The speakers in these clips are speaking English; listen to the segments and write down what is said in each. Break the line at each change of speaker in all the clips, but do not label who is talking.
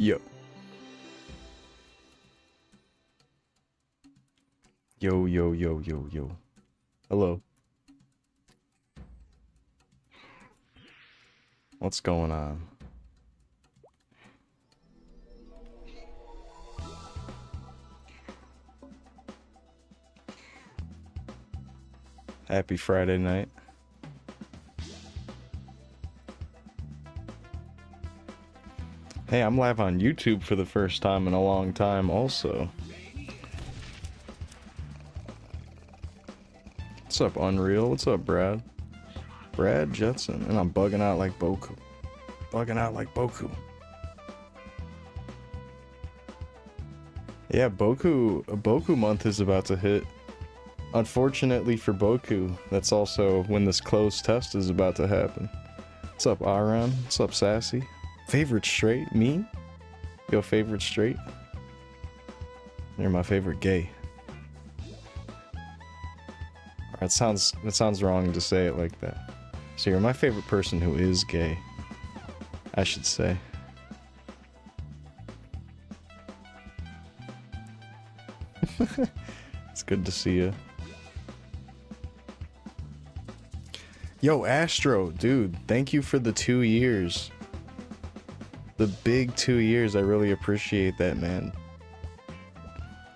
Yo. Yo, yo, yo, yo, yo. Hello. What's going on? Happy Friday night. Hey, I'm live on YouTube for the first time in a long time also. What's up, Unreal? What's up, Brad? Brad Jetson. And I'm bugging out like Boku. Bugging out like Boku. Yeah, Boku month is about to hit. Unfortunately for Boku, that's also when this closed test is about to happen. What's up, Aron? What's up, Sassy? Favorite straight? Me? Yo, favorite straight? You're my favorite gay. Alright, that sounds wrong to say it like that. So you're my favorite person who is gay, I should say. It's good to see you. Yo, Astro, dude, thank you for the 2 years. The big 2 years, I really appreciate that, man.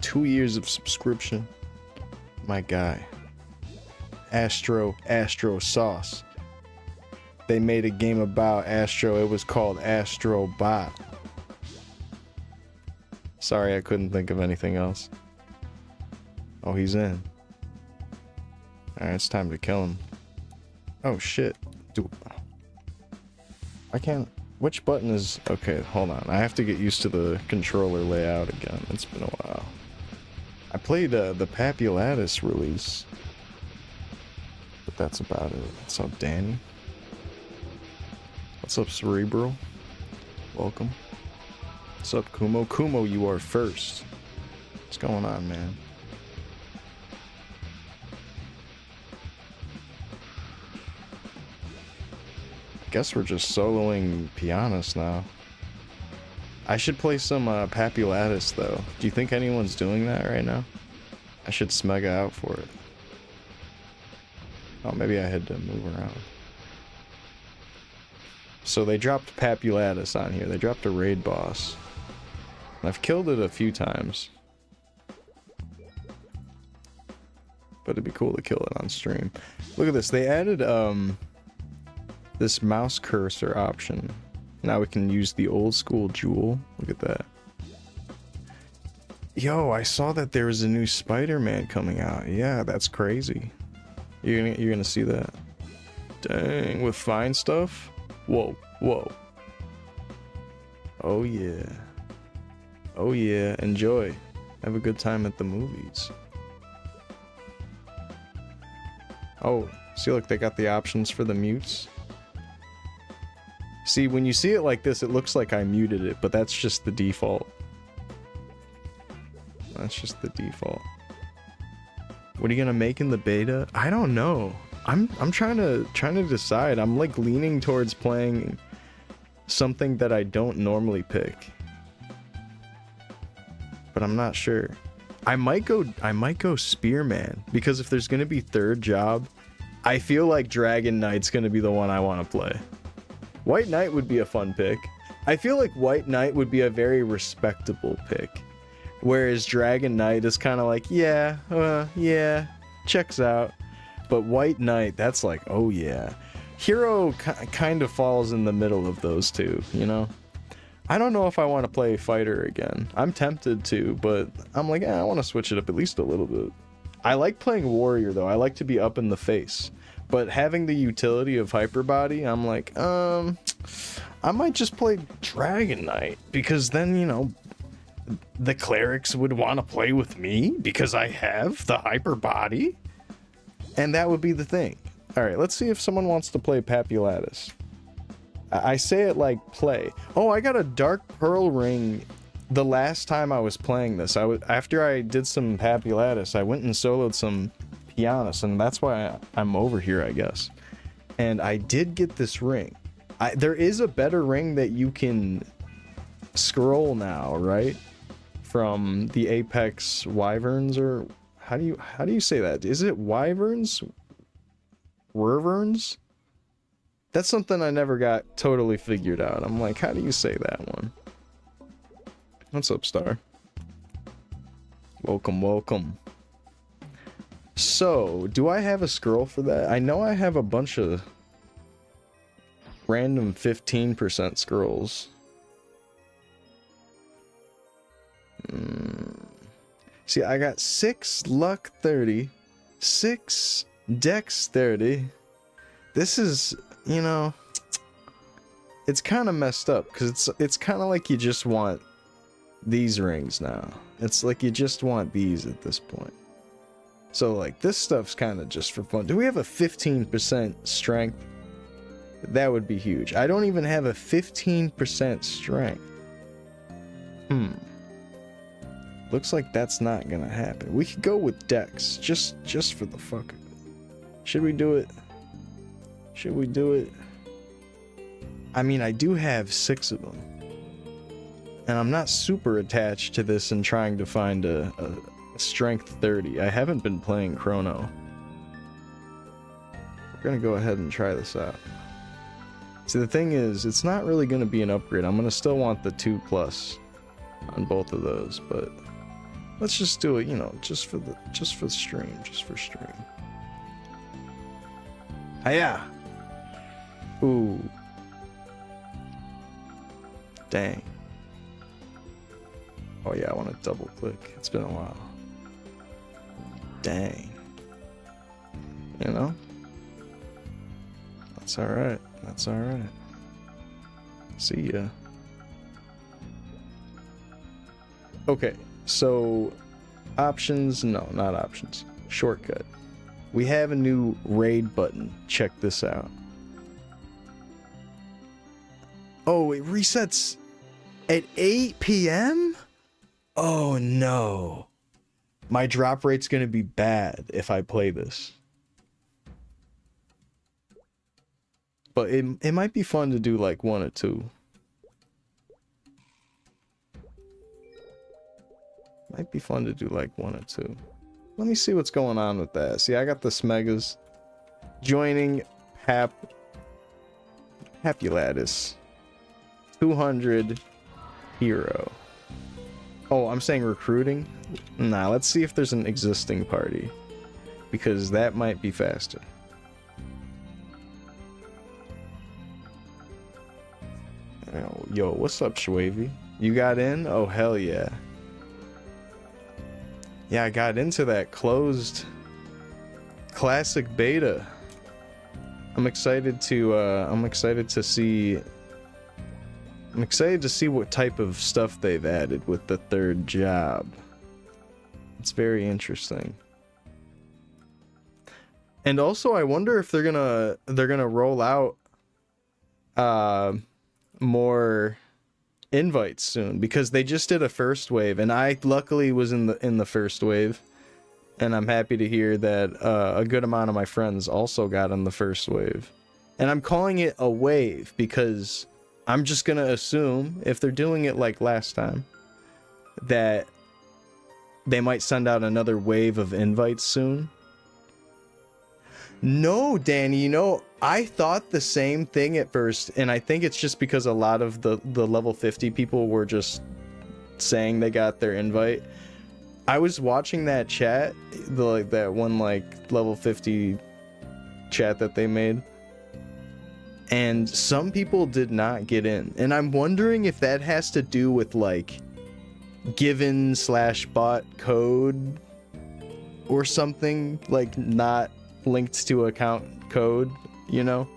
2 years of subscription. My guy. Astro Sauce. They made a game about Astro, it was called Astro Bot. Sorry, I couldn't think of anything else. Oh, he's in. Alright, it's time to kill him. Oh shit. Dude. I can't... Which button is... Okay, hold on. I have to get used to the controller layout again. It's been a while. I played the Papulatus release. But that's about it. What's up, Danny? What's up, Cerebral? Welcome. What's up, Kumo? Kumo, you are first. What's going on, man? I guess we're just soloing Pianist now. I should play some Papulatus though. Do you think anyone's doing that right now? I should smega out for it. Oh, maybe I had to move around. So they dropped Papulatus on here. They dropped a raid boss. I've killed it a few times. But it'd be cool to kill it on stream. Look at this. They added this mouse cursor option. Now we can use the old school jewel. Look at that. Yo, I saw that there was a new Spider-Man coming out. Yeah, that's crazy. You're gonna see that. Dang, with fine stuff? Whoa, whoa. Oh yeah. Oh yeah, enjoy. Have a good time at the movies. Oh, see, look, they got the options for the mutes. See, when you see it like this, it looks like I muted it, but that's just the default. That's just the default. What are you gonna make in the beta? I don't know. I'm trying to decide. I'm like leaning towards playing something that I don't normally pick. But I'm not sure. I might go Spearman, because if there's gonna be third job, I feel like Dragon Knight's gonna be the one I want to play. White Knight would be a fun pick. I feel like White Knight would be a very respectable pick. Whereas Dragon Knight is kind of like, yeah, checks out. But White Knight, that's like, oh yeah. Hero kind of falls in the middle of those two, you know? I don't know if I want to play Fighter again. I'm tempted to, but I'm like, I want to switch it up at least a little bit. I like playing Warrior though. I like to be up in the face. But having the utility of Hyper Body, I'm like, I might just play Dragon Knight, because then, you know, the clerics would want to play with me because I have the Hyper Body, and that would be the thing. All right, let's see if someone wants to play Papulatus. I say it like play. Oh, I got a Dark Pearl ring the last time I was playing this. After I did some Papulatus, I went and soloed some Pianist, and that's why I'm over here, I guess. And I did get this ring. There is a better ring that you can scroll now, right? From the Apex Wyverns, or how do you say that? Is it Wyverns? Wyverns? That's something I never got totally figured out. I'm like, how do you say that one? What's up, Star? Welcome, welcome. So, do I have a scroll for that? I know I have a bunch of random 15% scrolls. See, I got 6 luck 30, 6 dex 30. This is, you know, it's kind of messed up because it's kind of like you just want these rings now. It's like you just want these at this point. So like this stuff's kind of just for fun. Do we have a 15% strength? That would be huge. I don't even have a 15% strength. Looks like that's not gonna happen. We could go with dex, just for the fuck of it. Should we do it? Should we do it? I mean, I do have 6 of them. And I'm not super attached to this and trying to find a strength 30. I haven't been playing Chrono. We're gonna go ahead and try this out. See, the thing is, it's not really gonna be an upgrade. I'm gonna still want the 2+ on both of those, but let's just do it, you know, just for stream. Hiya! Ooh. Dang. Oh yeah, I want to double click. It's been a while. Dang. You know? That's alright. That's alright. See ya. Okay, so options, no, not options. Shortcut. We have a new raid button. Check this out. Oh, it resets at 8 p.m.? Oh no. My drop rate's gonna be bad if I play this. But it might be fun to do like 1 or 2. Might be fun to do like 1 or 2. Let me see what's going on with that. See, I got the Smegas joining Papulatus 200 hero. Oh, I'm saying recruiting? Nah, let's see if there's an existing party, because that might be faster. Yo, what's up, Shwavy? You got in? Oh, hell yeah. Yeah, I got into that closed classic beta. I'm excited to see what type of stuff they've added with the 3rd job. It's very interesting. And also I wonder if they're gonna roll out more invites soon, because they just did a first wave, and I luckily was in the first wave, and I'm happy to hear that a good amount of my friends also got in the first wave. And I'm calling it a wave because I'm just gonna assume, if they're doing it like last time, that they might send out another wave of invites soon. No, Danny, you know, I thought the same thing at first, and I think it's just because a lot of the level 50 people were just saying they got their invite. I was watching that chat, that one level 50 chat that they made, and some people did not get in, and I'm wondering if that has to do with like given/bought code or something, like not linked to account code, you know?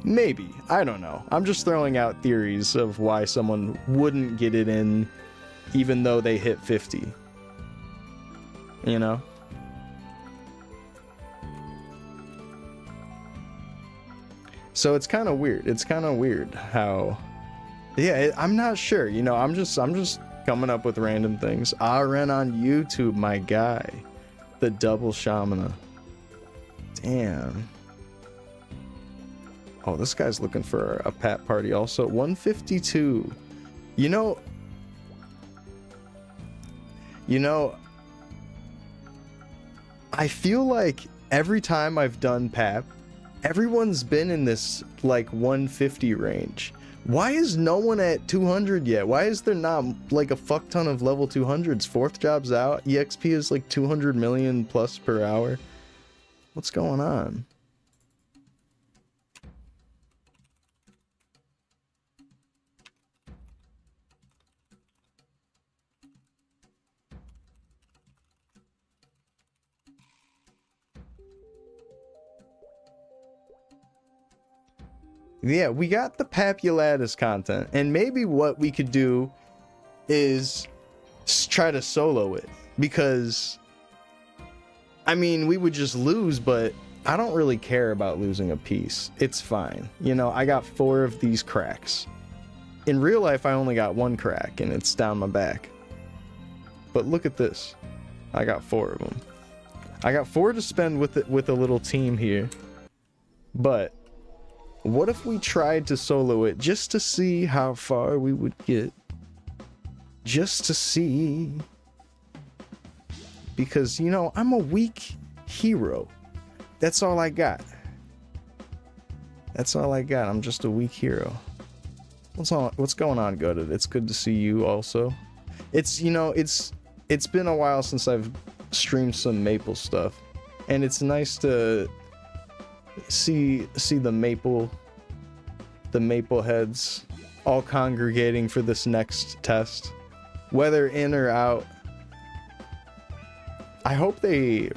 Maybe. I don't know. I'm just throwing out theories of why someone wouldn't get it in even though they hit 50. You know? So it's kind of weird. It's kind of weird how... Yeah, I'm not sure. You know, I'm just coming up with random things. Aren on YouTube, my guy. The double shamana. Damn. Oh, this guy's looking for a pat party also. 152. You know, You know, I feel like every time I've done PAP, everyone's been in this like 150 range. Why is no one at 200 yet? Why is there not like a fuck ton of level 200s? Fourth job's out. EXP is like 200 million plus per hour. What's going on? Yeah, we got the Papulatus content, and maybe what we could do is try to solo it, because I mean, we would just lose, but I don't really care about losing a piece. It's fine. You know, I got 4 of these cracks. In real life, I only got 1 crack, and it's down my back. But look at this. I got 4 of them. I got 4 to spend with a little team here. But what if we tried to solo it just to see how far we would get? Just to see. Because, you know, I'm a weak hero. That's all I got. That's all I got. I'm just a weak hero. What's going on, Gutted? It's good to see you also. It's, you know, it's been a while since I've streamed some Maple stuff. And it's nice to see the Maple heads all congregating for this next test. Whether in or out. I hope they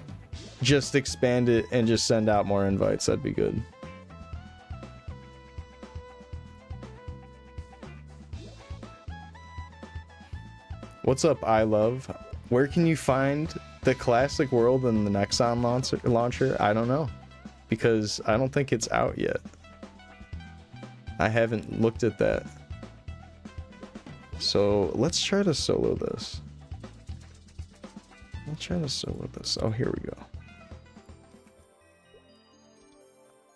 just expand it and just send out more invites. That'd be good. What's up, I love? Where can you find the classic world and the Nexon launcher? I don't know, because I don't think it's out yet. I haven't looked at that. So let's try to solo this. Let's try to solo this. Oh, here we go.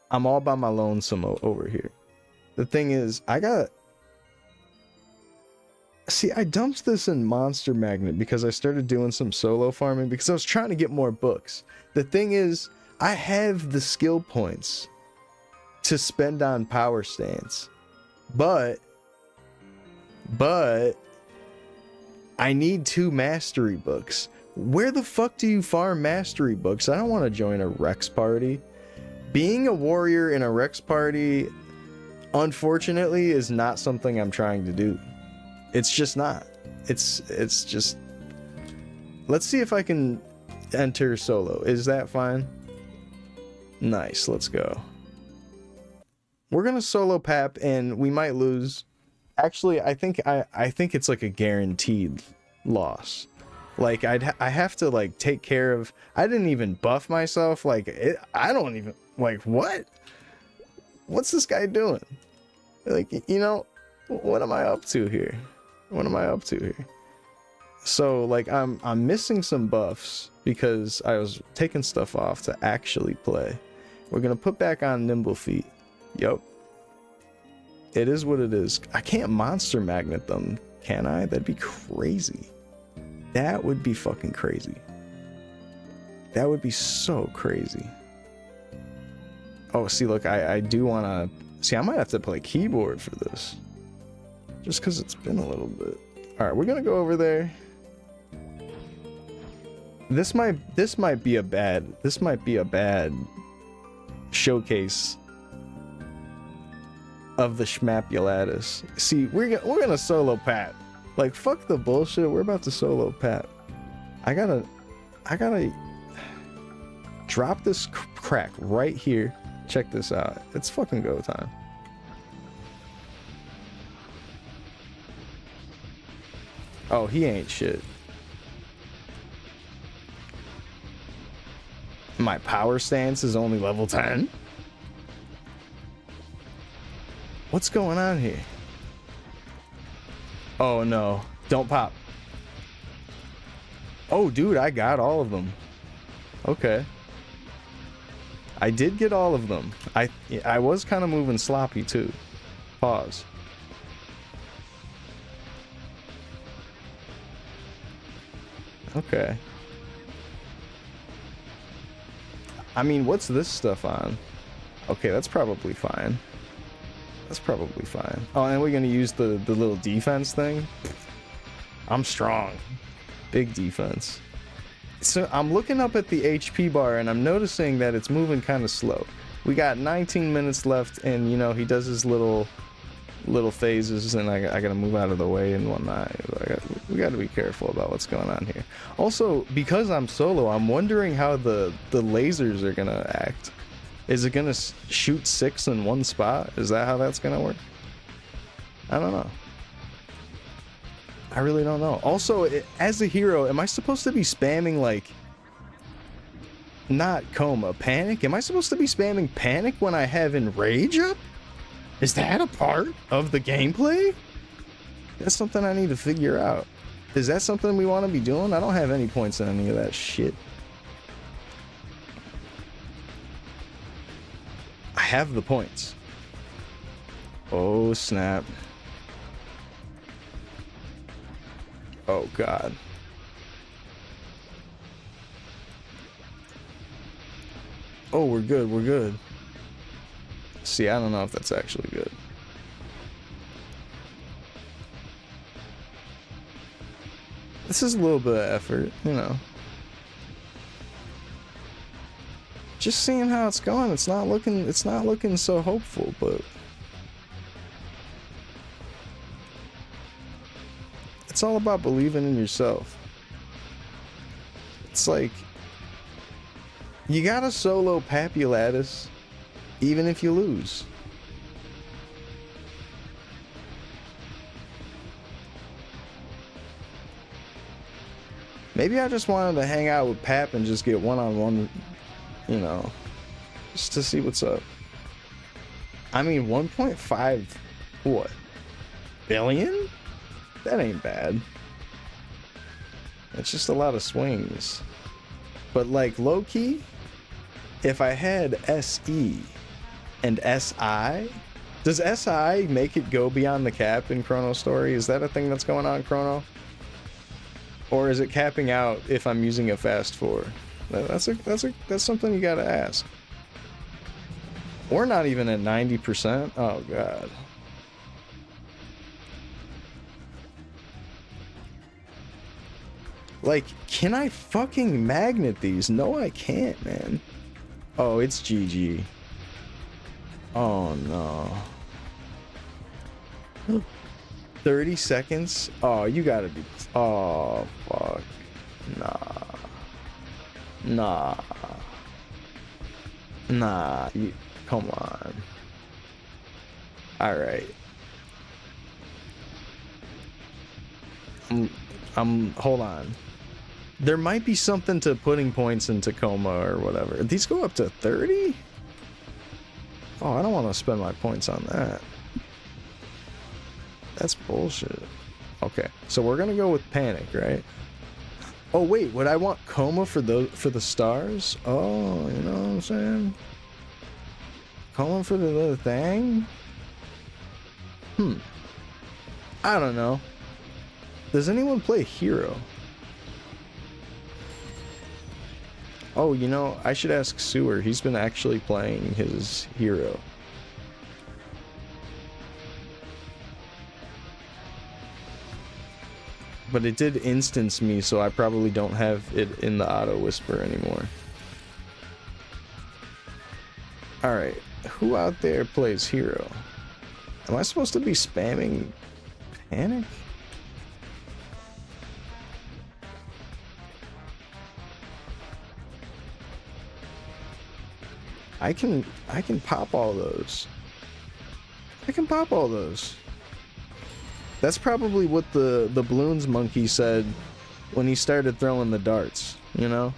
I'm all by my lonesome over here. The thing is, I dumped this in Monster Magnet because I started doing some solo farming because I was trying to get more books. The thing is, I have the skill points to spend on power stance, but I need 2 mastery books. Where the fuck do you farm mastery books? I don't want to join a Rex party. Being a warrior in a Rex party, unfortunately, is not something I'm trying to do. It's just not. It's just... Let's see if I can enter solo. Is that fine? Nice, let's go. We're gonna solo Pap, and we might lose. Actually, I think it's like a guaranteed loss. Like, I have to, like, take care of... I didn't even buff myself. Like, I don't even... Like, what? What's this guy doing? Like, you know, what am I up to here? What am I up to here? So, like, I'm missing some buffs because I was taking stuff off to actually play. We're gonna put back on Nimble Feet. Yup. It is what it is. I can't Monster Magnet them, can I? That'd be crazy. That would be fucking crazy. That would be so crazy. Oh, see, look, I do want to... See, I might have to play keyboard for this. Just because it's been a little bit. Alright, we're going to go over there. This might be a bad showcase of the Schmapulatus. See, we're gonna solo Pat. Like, fuck the bullshit. We're about to solo Pat. I gotta drop this crack right here. Check this out. It's fucking go time. Oh, he ain't shit. My power stance is only level 10? What's going on here? Oh no, don't pop. Oh dude, I got all of them. Okay. I did get all of them. I was kind of moving sloppy too. Pause. Okay. I mean, what's this stuff on? Okay, that's probably fine. That's probably fine. Oh, and we're gonna use the little defense thing. I'm strong. Big defense. So I'm looking up at the HP bar and I'm noticing that it's moving kind of slow. We got 19 minutes left, and you know, he does his little phases, and I gotta move out of the way and whatnot. We gotta be careful about what's going on here. Also, because I'm solo, I'm wondering how the lasers are gonna act. Is it gonna shoot 6 in one spot? Is that how that's gonna work? I don't know. I really don't know. Also, as a hero, am I supposed to be spamming, like, not coma, panic? Am I supposed to be spamming panic when I have enrage up? Is that a part of the gameplay? That's something I need to figure out. Is that something we want to be doing? I don't have any points in any of that shit. I have the points. Oh, snap. Oh, God. Oh, we're good, we're good. See, I don't know if that's actually good. This is a little bit of effort, you know. Just seeing how it's going, it's not looking so hopeful, but it's all about believing in yourself. It's like, you gotta solo Papulatus even if you lose. Maybe I just wanted to hang out with Pap and just get one-on-one, you know, just to see what's up. I mean, 1.5, what, billion? That ain't bad. It's just a lot of swings. But like low-key, if I had SE and SI, does SI make it go beyond the cap in Chronostory? Is that a thing that's going on, Chrono? Or is it capping out if I'm using a fast 4? That's something you gotta ask. We're not even at 90%. Oh god. Like, can I fucking magnet these? No, I can't, man. Oh, it's GG. Oh no. 30 seconds? Oh, you gotta be. Oh, fuck. Nah. Come on. Alright. Hold on. There might be something to putting points in Tacoma or whatever. These go up to 30? Oh, I don't want to spend my points on that. That's bullshit. Okay, so we're gonna go with panic, right? Oh wait, would I want coma for the stars? Oh, you know what I'm saying? Coma for the little thing? I don't know. Does anyone play hero? Oh, you know, I should ask Sewer. He's been actually playing his hero. But it did instance me, so I probably don't have it in the auto whisper anymore. Alright, who out there plays hero? Am I supposed to be spamming panic? I can pop all those. I can pop all those. That's probably what the balloons monkey said when he started throwing the darts, you know?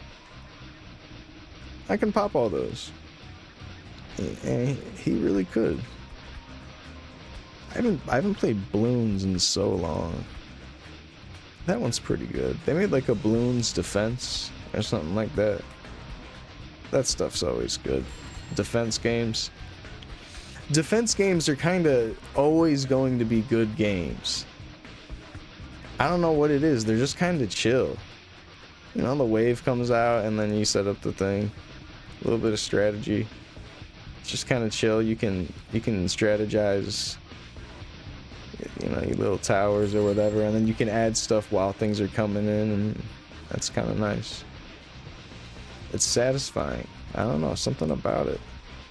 I can pop all those. And he really could. I haven't played balloons in so long. That one's pretty good. They made like a balloons defense or something like that. That stuff's always good. Defense games. Defense games are kind of always going to be good games. I don't know what it is. They're just kind of chill. You know, the wave comes out and then you set up the thing. A little bit of strategy. It's just kind of chill. You can strategize, you know, your little towers or whatever, and then you can add stuff while things are coming in, and that's kind of nice. It's satisfying. I don't know, something about it.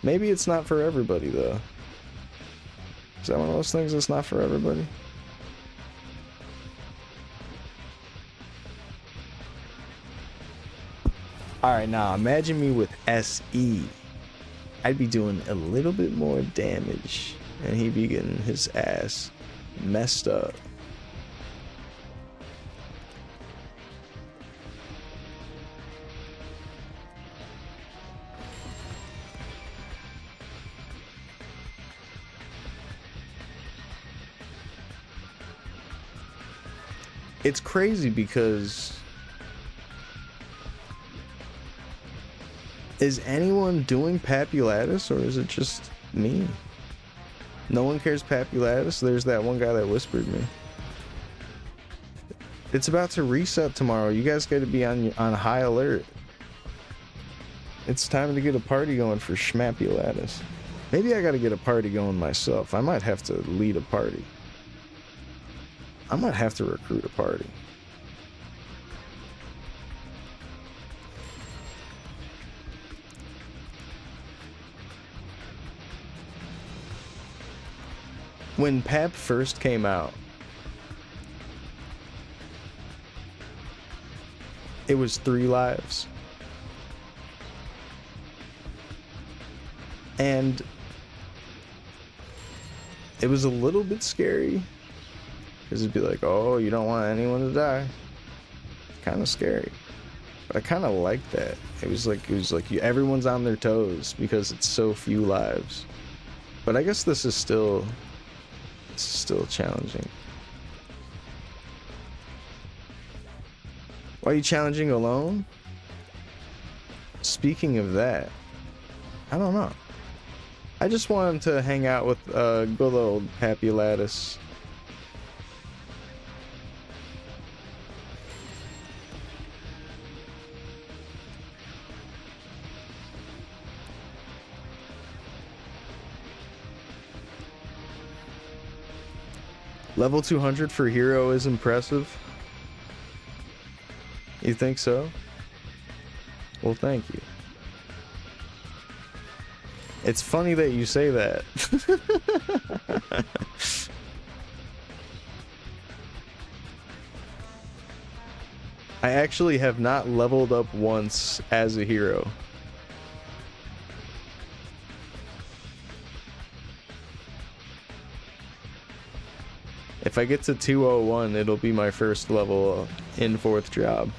Maybe it's not for everybody though. Is that one of those things that's not for everybody? Alright, now imagine me with SE. I'd be doing a little bit more damage, and he'd be getting his ass messed up. It's crazy because is anyone doing Papulatus, or is it just me? No one cares Papulatus? There's that one guy that whispered me. It's about to reset tomorrow. You guys got to be on high alert. It's time to get a party going for Schmapulatus. Maybe I got to get a party going myself. I might have to lead a party. I might have to recruit a party. When Pap first came out, it was 3 lives. And it was a little bit scary, because it'd be like, oh, you don't want anyone to die. Kind of scary. But I kind of liked that. It was like everyone's on their toes because it's so few lives. But I guess this is still challenging. Why are you challenging alone? Speaking of that, I don't know. I just want him to hang out with good old Papulatus. Level 200 for hero is impressive. You think so? Well, thank you. It's funny that you say that. I actually have not leveled up once as a hero. If I get to 201, it'll be my first level in 4th job.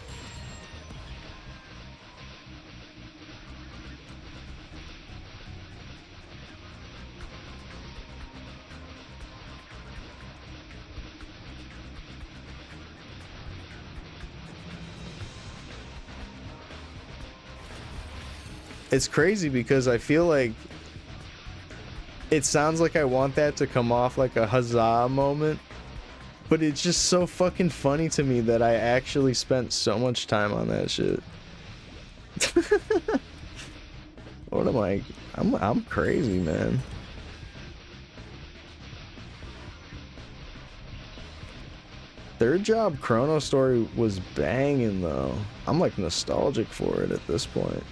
It's crazy because I feel like it sounds like I want that to come off like a huzzah moment, but it's just so fucking funny to me that I actually spent so much time on that shit. What am I? I'm crazy, man. Third job Chronostory was banging though. I'm like nostalgic for it at this point.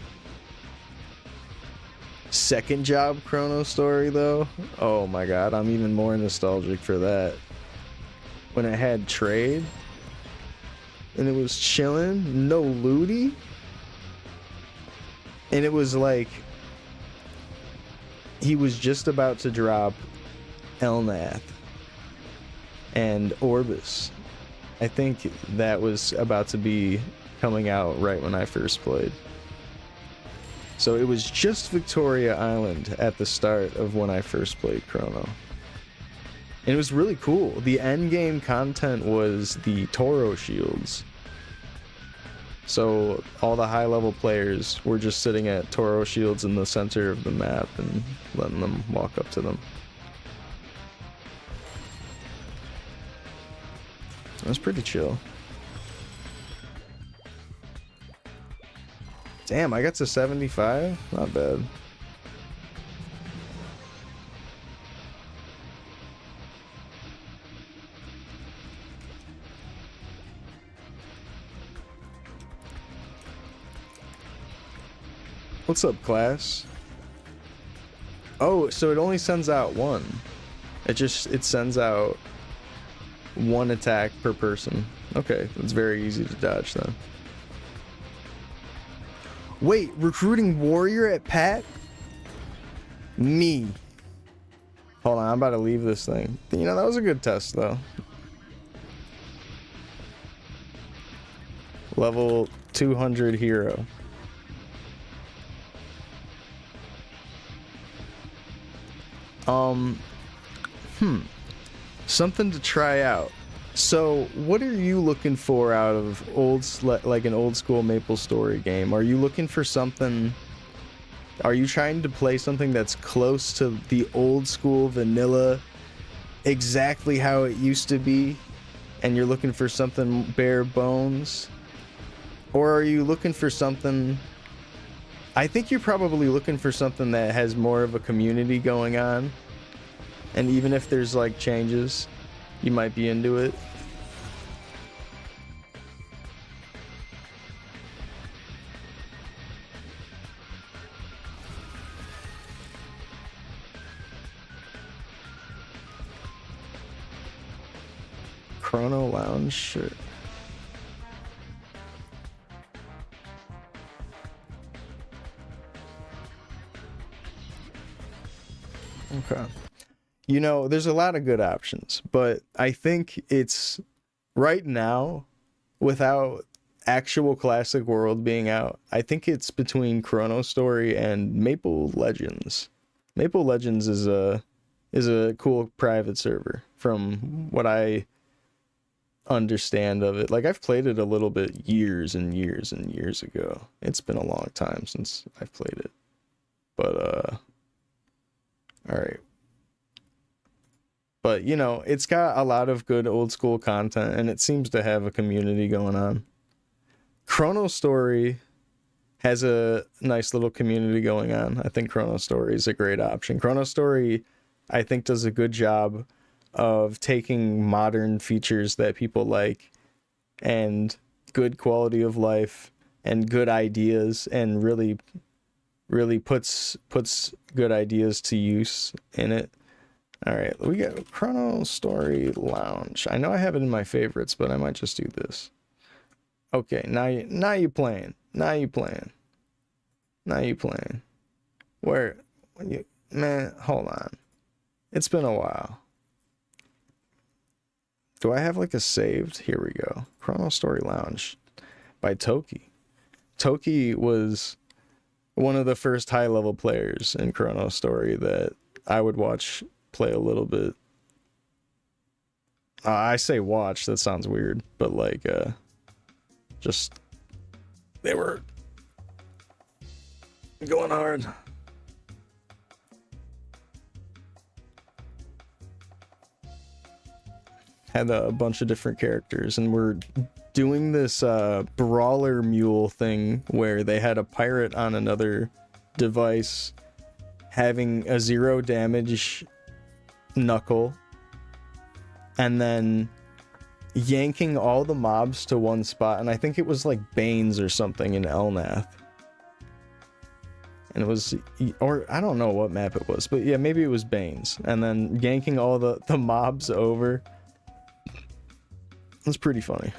Second job Chronostory though, oh my god, I'm even more nostalgic for that. When it had trade and it was chilling, no looty, and it was like he was just about to drop Elnath and Orbis. I think that was about to be coming out right when I first played. So it was just Victoria Island at the start of when I first played Chrono. And it was really cool. The end game content was the Toro shields. So all the high level players were just sitting at Toro shields in the center of the map and letting them walk up to them. It was pretty chill. Damn, I got to 75? Not bad. What's up, class? Oh, so it only sends out one. It sends out one attack per person. Okay, it's very easy to dodge then. Wait, recruiting warrior at Pat? Me. Hold on, I'm about to leave this thing. You know, that was a good test though. Level 200 hero. Something to try out. So, what are you looking for out of like an old school MapleStory game? Are you looking for something? Are you trying to play something that's close to the old school vanilla, exactly how it used to be, and you're looking for something bare bones? Or are you looking for something? I think you're probably looking for something that has more of a community going on. And even if there's like changes, you might be into it. Chrono Lounge shirt. Okay. You know, there's a lot of good options, but I think it's right now, without actual Classic World being out, I think it's between Chronostory and Maple Legends. Maple Legends is a cool private server from what I understand of it. Like, I've played it a little bit years and years and years ago. It's been a long time since I've played it. But all right. But, you know, it's got a lot of good old school content, and it seems to have a community going on. Chronostory has a nice little community going on. I think Chronostory is a great option. Chronostory, I think, does a good job of taking modern features that people like and good quality of life and good ideas, and really puts good ideas to use in it. All right, we got Chronostory Lounge. I know I have it in my favorites, but I might just do this. Okay, now you playing. Now you playing. Where you, man, hold on. It's been a while. Do I have like a saved? Here we go. Chronostory Lounge by Toki. Toki was one of the first high-level players in Chronostory that I would watch play a little bit. I say watch, that sounds weird, but like just they were going hard. Had a bunch of different characters, and we're doing this brawler mule thing where they had a pirate on another device having a 0 damage knuckle, and then yanking all the mobs to one spot, and I think it was like Banes or something in Elnath. And it was, or I don't know what map it was, but yeah, maybe it was Banes. And then yanking all the mobs over. It's pretty funny.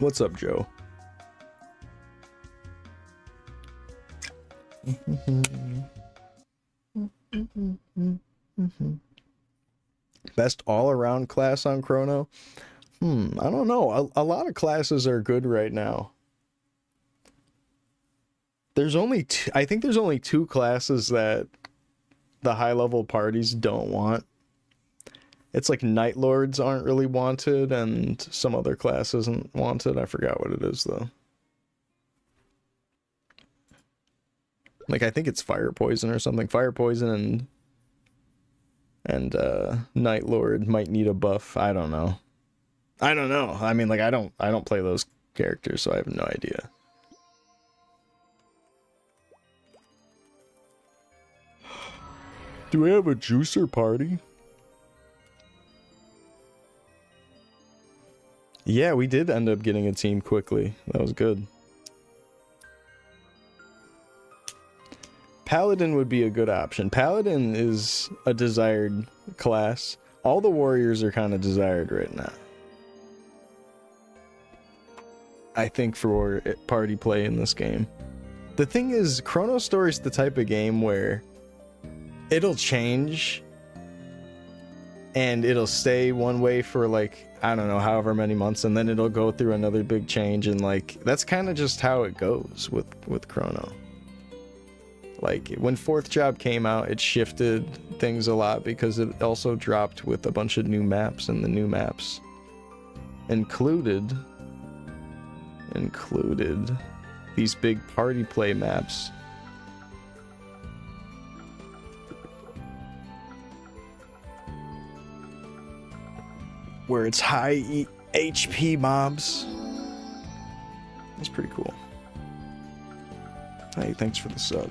What's up, Joe? Best all-around class on Chrono? I don't know. A lot of classes are good right now. There's only I think there's only 2 classes that the high-level parties don't want. It's like Night Lords aren't really wanted, and some other class isn't wanted. I forgot what it is, though. Like, I think it's fire poison or something. Fire poison and Night Lord might need a buff. I don't know. I don't know. I mean, like, I don't play those characters, so I have no idea. Do we have a juicer party? Yeah, we did end up getting a team quickly. That was good. Paladin would be a good option. Paladin is a desired class. All the warriors are kind of desired right now. I think for party play in this game. The thing is, Chronostory is the type of game where it'll change and it'll stay one way for like, I don't know, however many months, and then it'll go through another big change, and like that's kind of just how it goes with Chrono. Like when Fourth Job came out, it shifted things a lot because it also dropped with a bunch of new maps, and the new maps included these big party play maps. Where it's high HP mobs. That's pretty cool. Hey, thanks for the sub.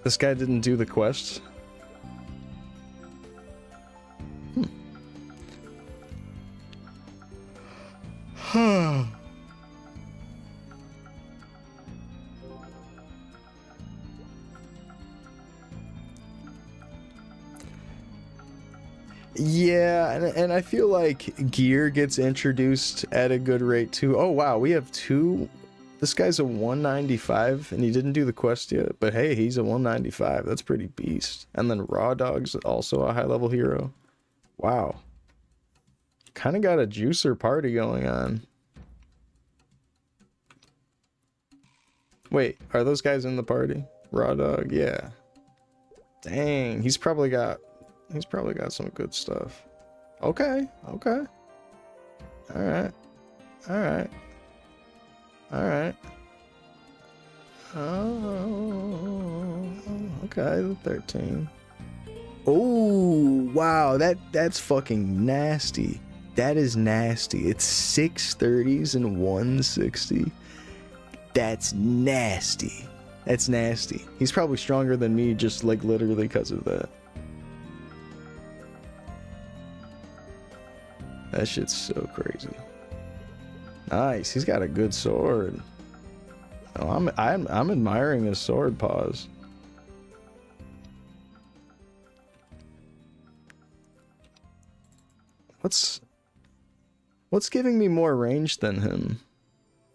This guy didn't do the quest. Yeah, and I feel like gear gets introduced at a good rate too. Oh wow, we have two. This guy's a 195 and he didn't do the quest yet, but hey, he's a 195. That's pretty beast. And then Raw Dog's also a high level hero. Wow. Kind of got a juicer party going on. Wait, are those guys in the party? Raw Dog, yeah. Dang, he's probably got some good stuff. Okay. Alright. Oh, okay, the 13. Oh, wow, that's fucking nasty. That is nasty. It's 630s and 160. That's nasty. That's nasty. He's probably stronger than me just like literally because of that. That shit's so crazy. Nice. He's got a good sword. Oh, I'm admiring his sword paws. What's giving me more range than him?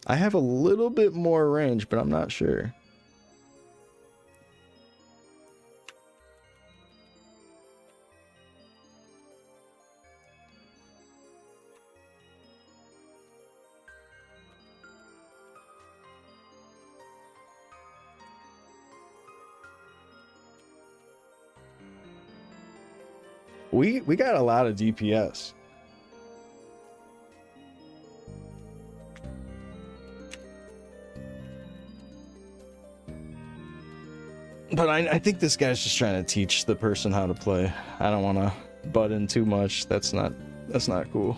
I have a little bit more range, but I'm not sure. We got a lot of DPS. But I think this guy's just trying to teach the person how to play. I don't want to butt in too much. That's not cool.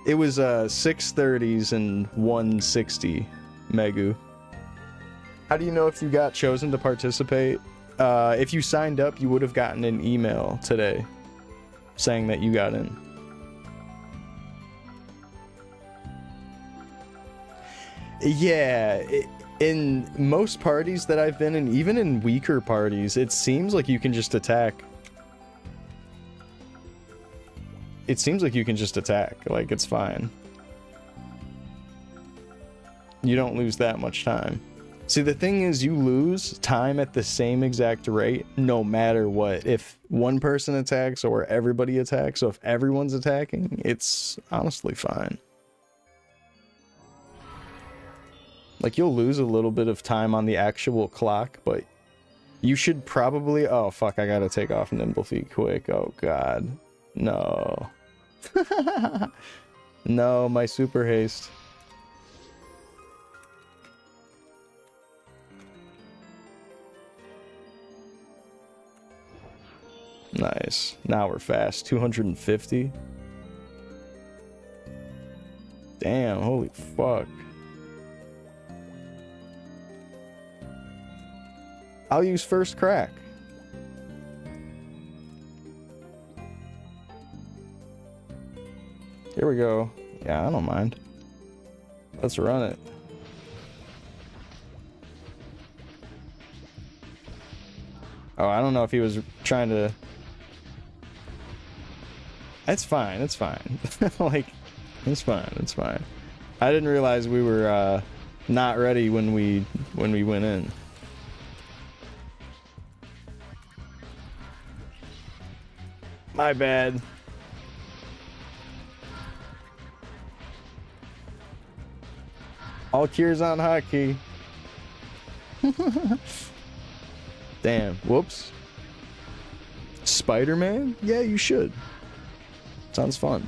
It was 630s and 160 Megu. How do you know if you got chosen to participate? If you signed up, you would have gotten an email today saying that you got in. Yeah, in most parties that I've been in, even in weaker parties, it seems like you can just attack. It seems like you can just attack, like it's fine. You don't lose that much time. See, the thing is, you lose time at the same exact rate no matter what. If one person attacks or everybody attacks, so if everyone's attacking, it's honestly fine. Like, you'll lose a little bit of time on the actual clock, but you should probably... Oh, fuck, I gotta take off Nimble Feet quick. Oh, God. No. No, my super haste. Nice. Now we're fast. 250. Damn, holy fuck. I'll use first crack. Here we go. Yeah, I don't mind. Let's run it. Oh, I don't know if he was trying to... It's fine, it's fine. Like, it's fine, it's fine. I didn't realize we were not ready when we went in. My bad. All cures on hotkey. Damn. Whoops. Spider-Man? Yeah, you should. Sounds fun.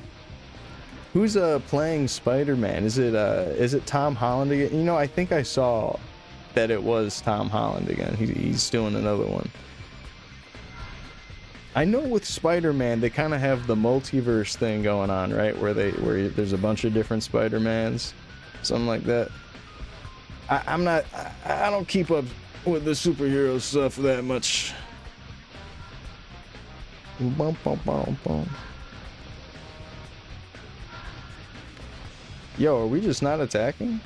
Who's playing Spider-Man? Is it Tom Holland again? You know, I think I saw that it was Tom Holland again. He's doing another one. I know with Spider-Man they kind of have the multiverse thing going on, right? Where there's a bunch of different Spider-Mans, something like that. I don't keep up with the superhero stuff that much. Bum, bum, bum, bum. Yo, are we just not attacking?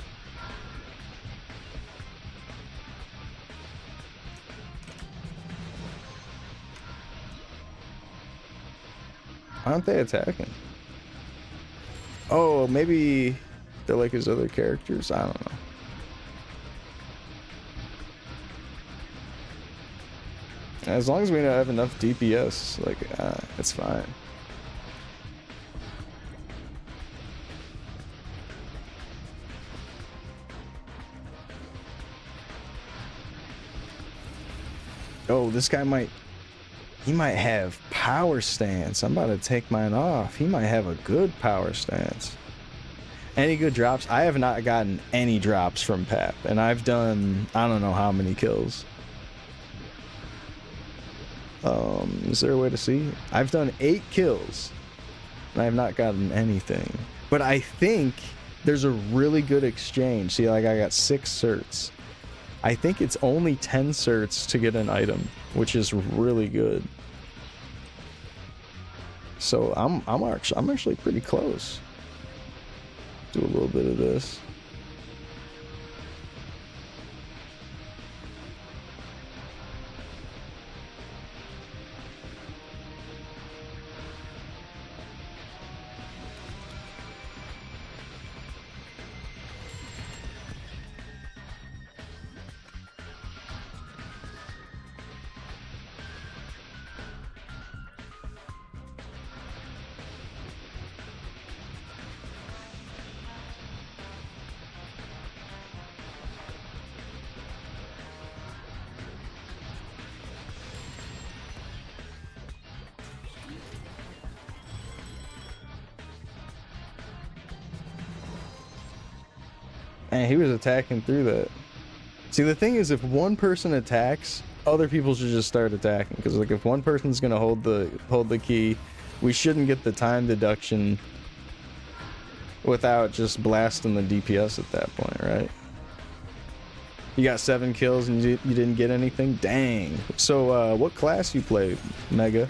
Aren't they attacking? Oh, maybe they're like his other characters. I don't know. As long as we don't have enough DPS, like, it's fine. Oh, this guy might... He might have power stance. I'm about to take mine off. He might have a good power stance. Any good drops? I have not gotten any drops from Pap, and I've done I don't know how many kills. Is there a way to see? I've done 8 kills, and I have not gotten anything. But I think there's a really good exchange. See, like I got 6 certs. I think it's only 10 certs to get an item, which is really good. So I'm actually pretty close. Do a little bit of this. And he was attacking through that. See, the thing is, if one person attacks, other people should just start attacking. Because like, if one person's gonna hold the key, we shouldn't get the time deduction without just blasting the DPS at that point, right? You got 7 kills and you didn't get anything? Dang. So, what class you play, Mega?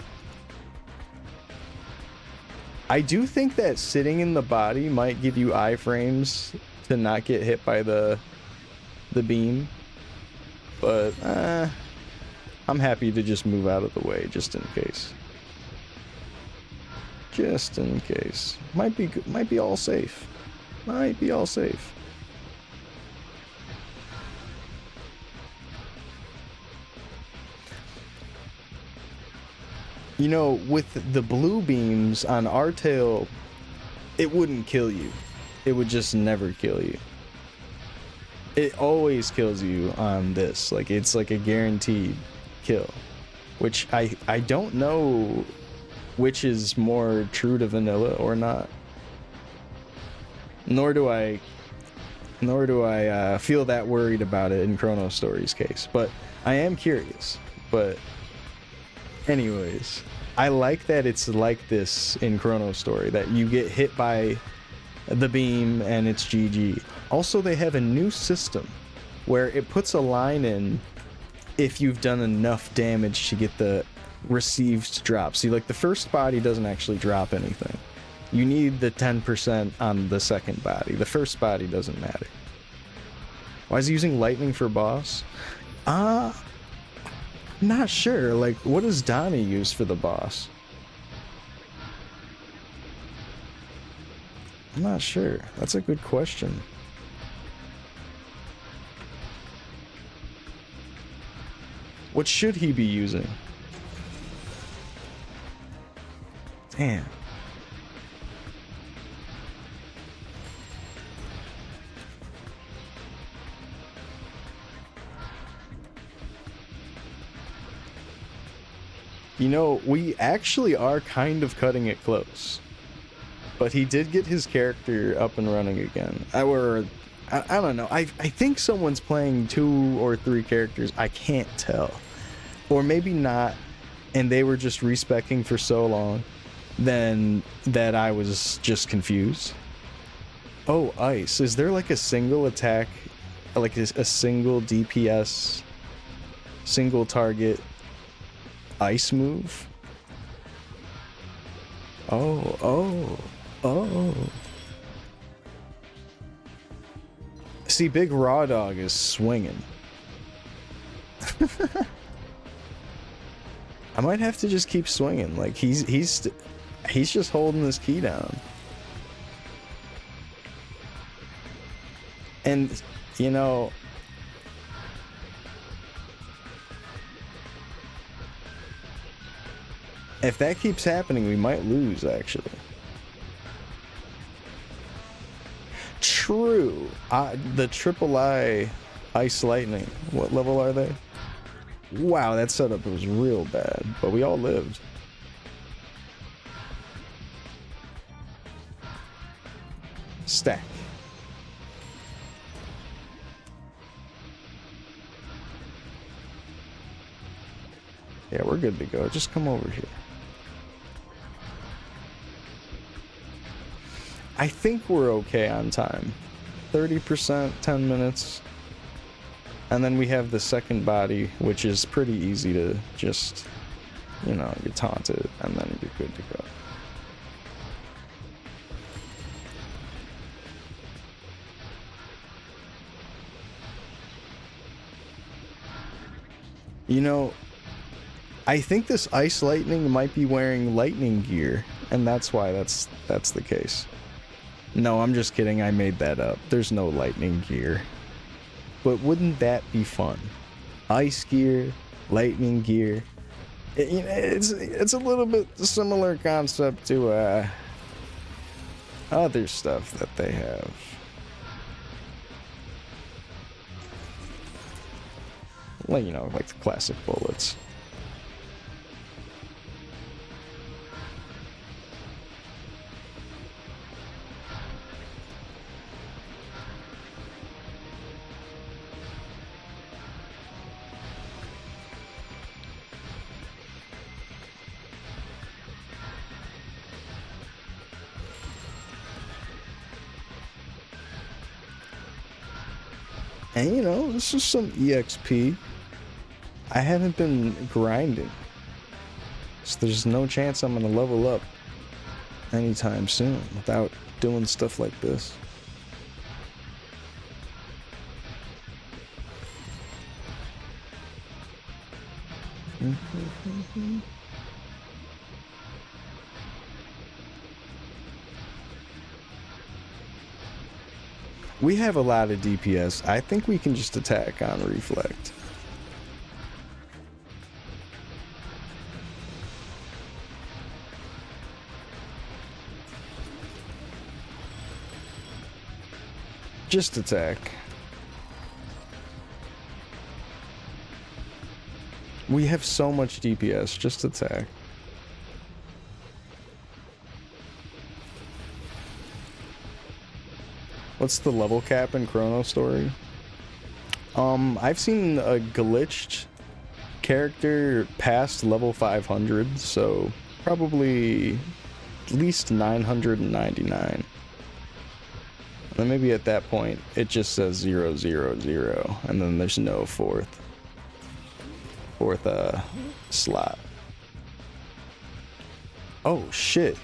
I do think that sitting in the body might give you iframes to not get hit by the beam, but I'm happy to just move out of the way just in case. Just in case. Might be all safe. Might be all safe. You know, with the blue beams on our tail, it wouldn't kill you. It would just never kill you. it always kills you on this. Like, it's like a guaranteed kill, which I don't know which is more true to vanilla or not. Nor do I feel that worried about it in Chronostory's case, but I am curious. But anyways, I like that it's like this in Chronostory, that you get hit by the beam and it's GG. Also, they have a new system where it puts a line in if you've done enough damage to get the received drop. See, like, the first body doesn't actually drop anything. You need the 10% on the second body. The first body doesn't matter. Why is he using lightning for boss? Not sure. Like, what does Donnie use for the boss? I'm not sure. That's a good question. What should he be using? Damn. You know, we actually are kind of cutting it close. But he did get his character up and running again. I don't know. I think someone's playing 2 or 3 characters. I can't tell. Or maybe not, and they were just respeccing for so long then that I was just confused. Oh, ice. Is there like a single attack, like a single DPS, single target ice move? Oh. See, Big Raw Dog is swinging. I might have to just keep swinging. Like, he's just holding this key down. And, you know, if that keeps happening, we might lose, actually. True. The III Ice Lightning. What level are they? Wow, that setup was real bad, but we all lived. Stack. Yeah, we're good to go. Just come over here. I think we're okay on time. 30%, 10 minutes. And then we have the second body, which is pretty easy to just, you know, you taunt it, and then you're good to go. You know, I think this Ice Lightning might be wearing lightning gear, and that's why that's the case. No, I'm just kidding. I made that up. There's no lightning gear. But wouldn't that be fun? Ice gear, lightning gear. It's a little bit similar concept to other stuff that they have. Like, you know, like the classic bullets. And, you know, this is some EXP. I haven't been grinding, so there's no chance I'm gonna level up anytime soon without doing stuff like this. We have a lot of DPS. I think we can just attack on Reflect. Just attack. We have so much DPS. Just attack. What's the level cap in Chronostory? I've seen a glitched character past level 500, so probably at least 999. And then maybe at that point, it just says 000, and then there's no fourth slot. Oh shit.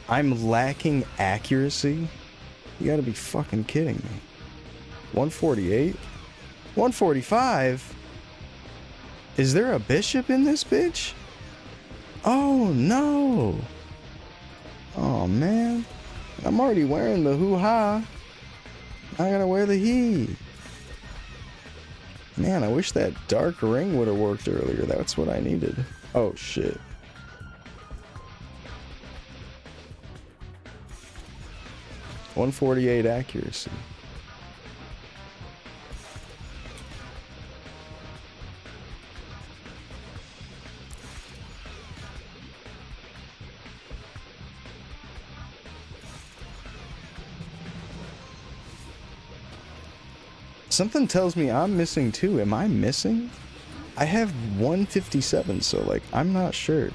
I'm lacking accuracy? You gotta be fucking kidding me. 148? 145? Is there a bishop in this bitch? Oh no. Oh man. I'm already wearing the hoo-ha. I gotta wear the he. Man, I wish that dark ring would have worked earlier. That's what I needed. Oh shit. .148 accuracy. Something tells me I'm missing too. Am I missing? I have 157, so like, I'm not sure.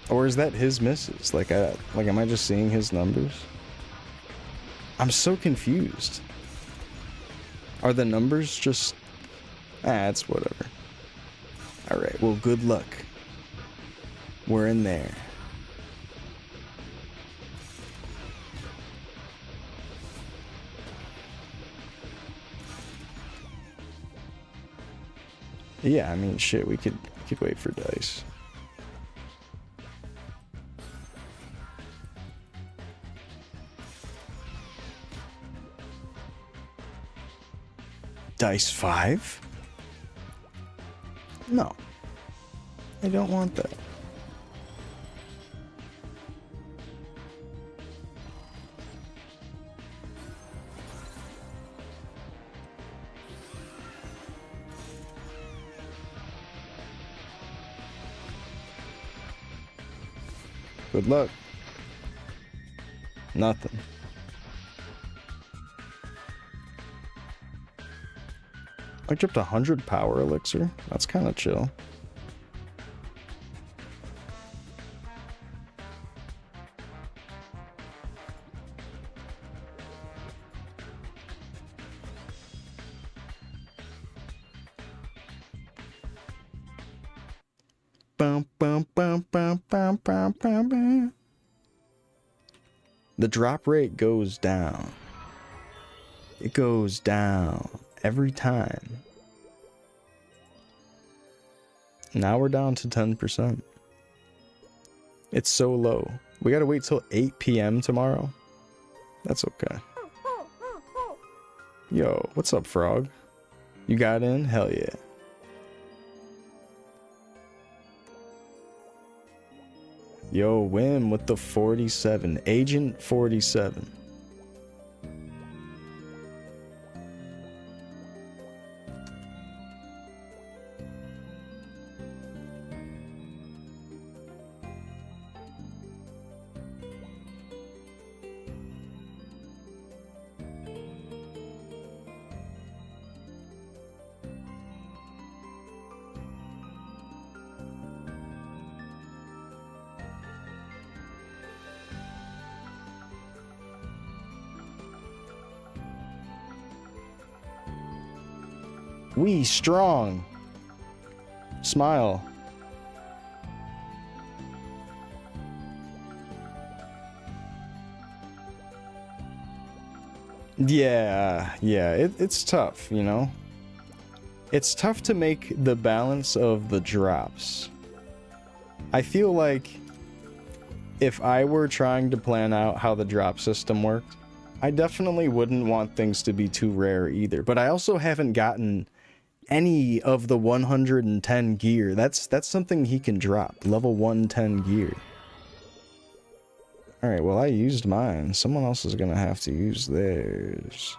Or is that his misses? Like, am I just seeing his numbers? I'm so confused. Are the numbers just... it's whatever. Alright, well, good luck. We're in there. Yeah, I mean, shit, we could wait for dice. Dice 5? No. I don't want that. Good luck. Nothing. I dropped 100 power elixir. That's kind of chill. Bum, bum, bum, bum, bum, bum, bum, bum. The drop rate goes down. It goes down every time. Now we're down to 10%. It's so low. We gotta wait till 8 p.m. tomorrow. That's okay. Yo, what's up, frog? You got in? Hell yeah. Yo, Wim with the 47. Agent 47. We strong. Smile. Yeah, it's tough, you know? It's tough to make the balance of the drops. I feel like if I were trying to plan out how the drop system worked, I definitely wouldn't want things to be too rare either. But I also haven't gotten any of the 110 gear. That's something he can drop. Level 110 gear. Alright, well I used mine. Someone else is gonna have to use theirs.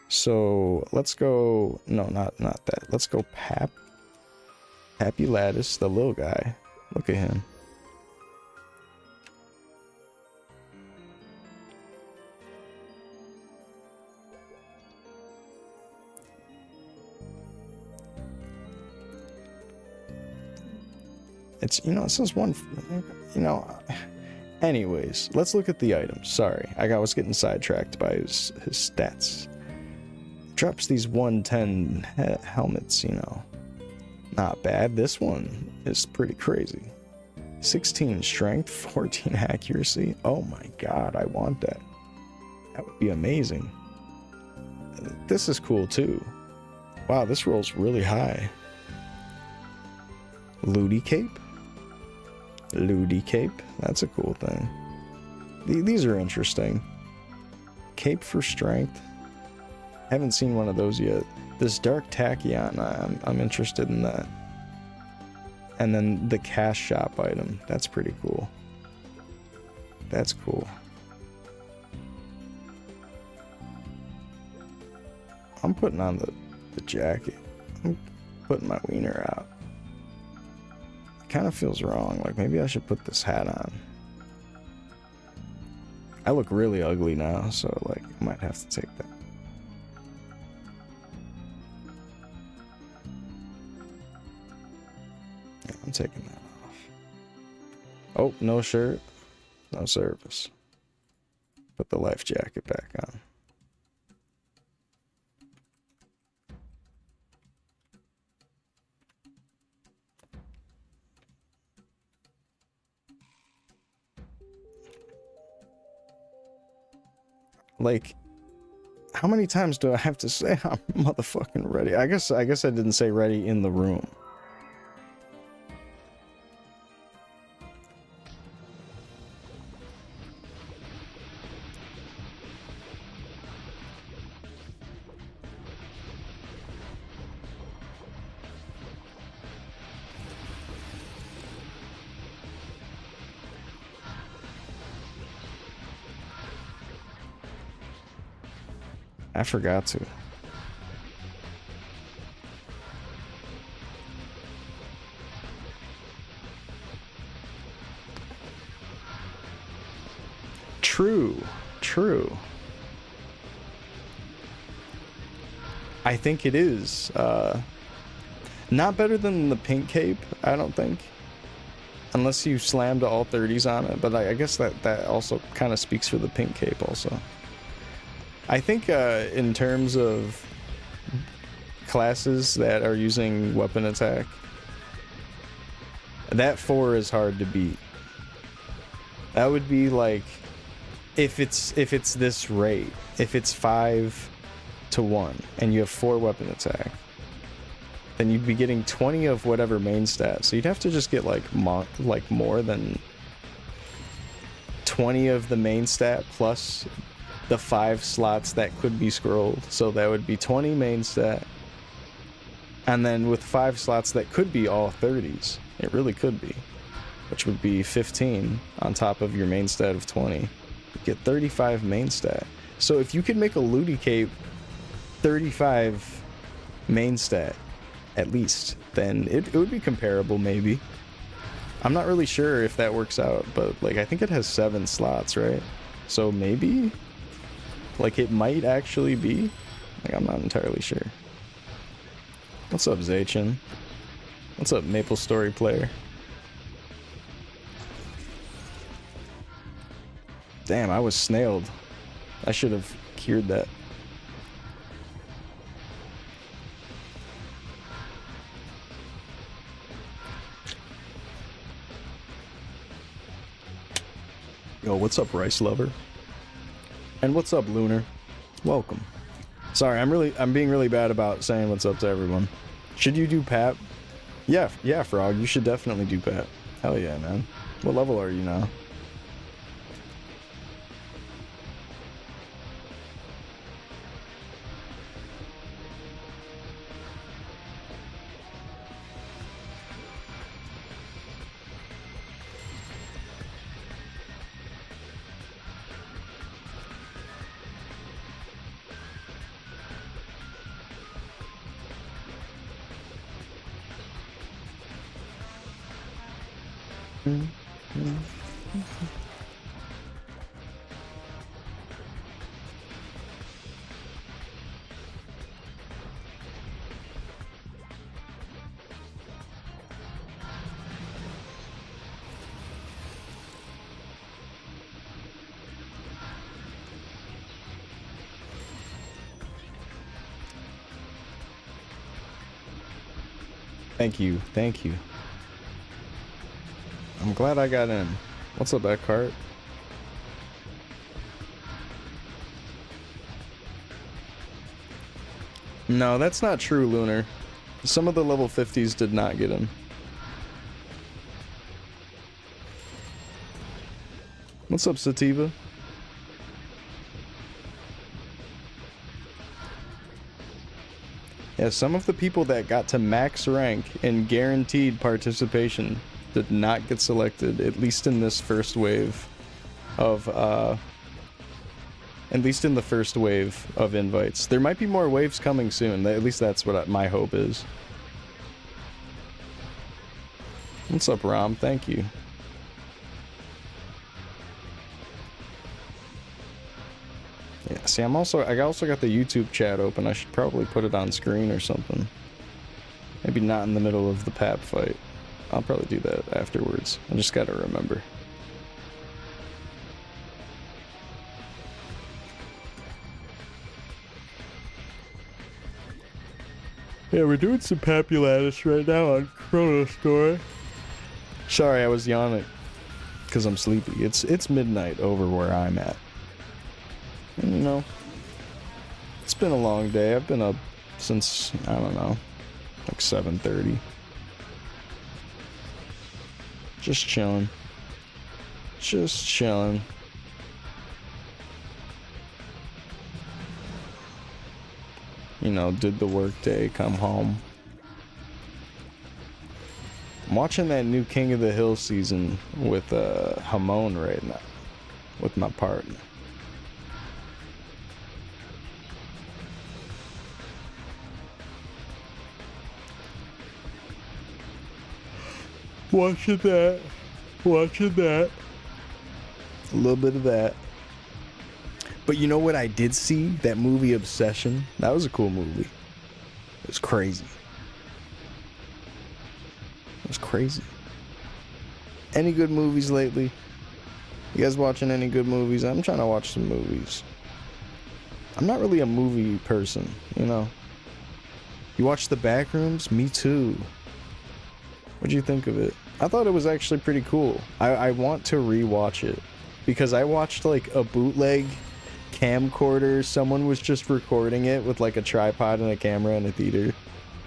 So let's go, no, not that. Let's go Happy Lattice, the little guy. Look at him. It's, you know, it says one, you know, anyways, let's look at the items. Sorry, I was getting sidetracked by his stats. Drops these 110 helmets, you know. Not bad. This one is pretty crazy. 16 strength, 14 accuracy. Oh my god, I want that. That would be amazing. This is cool too. Wow, this rolls really high. Looty cape. Looty cape. That's a cool thing. These are interesting. Cape for strength. Haven't seen one of those yet. This dark tachyon, I'm interested in that. And then the cash shop item. That's pretty cool. That's cool. I'm putting on the jacket. I'm putting my wiener out. It kind of feels wrong. Like maybe I should put this hat on. I look really ugly now, so like I might have to take that. Yeah, I'm taking that off. Oh, no shirt, no service. Put the life jacket back on. Like, how many times do I have to say I'm motherfucking ready? I guess I didn't say ready in the room. I forgot to. True. I think it is. Not better than the pink cape, I don't think. Unless you slammed all 30s on it, but I guess that also kind of speaks for the pink cape also. I think in terms of classes that are using weapon attack, that 4 is hard to beat. That would be like if it's this rate, if it's 5 to 1 and you have 4 weapon attack, then you'd be getting 20 of whatever main stat. So you'd have to just get like more than 20 of the main stat plus the 5 slots that could be scrolled. So that would be 20 main stat, and then with 5 slots that could be all 30s. It really could be, which would be 15 on top of your main stat of 20. You get 35 main stat. So if you could make a Looty Cape 35 main stat at least, then it would be comparable maybe. I'm not really sure if that works out, but like I think it has 7 slots, right? So maybe like it might actually be. Like I'm not entirely sure. What's up, Zachin? What's up, Maple Story player? Damn, I was snailed. I should have cured that. Yo, what's up, Rice Lover? And what's up, Lunar? Welcome. Sorry, I'm being really bad about saying what's up to everyone. Should you do Pap? Yeah, Frog, you should definitely do Pap. Hell yeah, man. What level are you now? Thank you, thank you. I'm glad I got in. What's up, Eckhart? No, that's not true, Lunar. Some of the level 50s did not get in. What's up, Sativa? Yeah, some of the people that got to max rank and guaranteed participation did not get selected, at least in this first wave of, at least in the first wave of invites. There might be more waves coming soon. At least that's what my hope is. What's up, Rom? Thank you. Yeah, see, I also got the YouTube chat open. I should probably put it on screen or something. Maybe not in the middle of the PAP fight. I'll probably do that afterwards. I just gotta remember. Yeah, we're doing some Papulatus right now on Chronostory. Sorry, I was yawning because I'm sleepy. It's midnight over where I'm at. And, you know, it's been a long day. I've been up since, I don't know, like 7:30. Just chilling. Just chilling. You know, did the work day, come home. I'm watching that new King of the Hill season with Hamon right now, with my partner. Watching that. A little bit of that. But you know what I did see? That movie Obsession. That was a cool movie. It was crazy. It was crazy. Any good movies lately? You guys watching any good movies? I'm trying to watch some movies. I'm not really a movie person, you know. You watch The Backrooms? Me too. What'd you think of it? I thought it was actually pretty cool. I want to rewatch it because I watched like a bootleg camcorder. Someone was just recording it with like a tripod and a camera in a theater,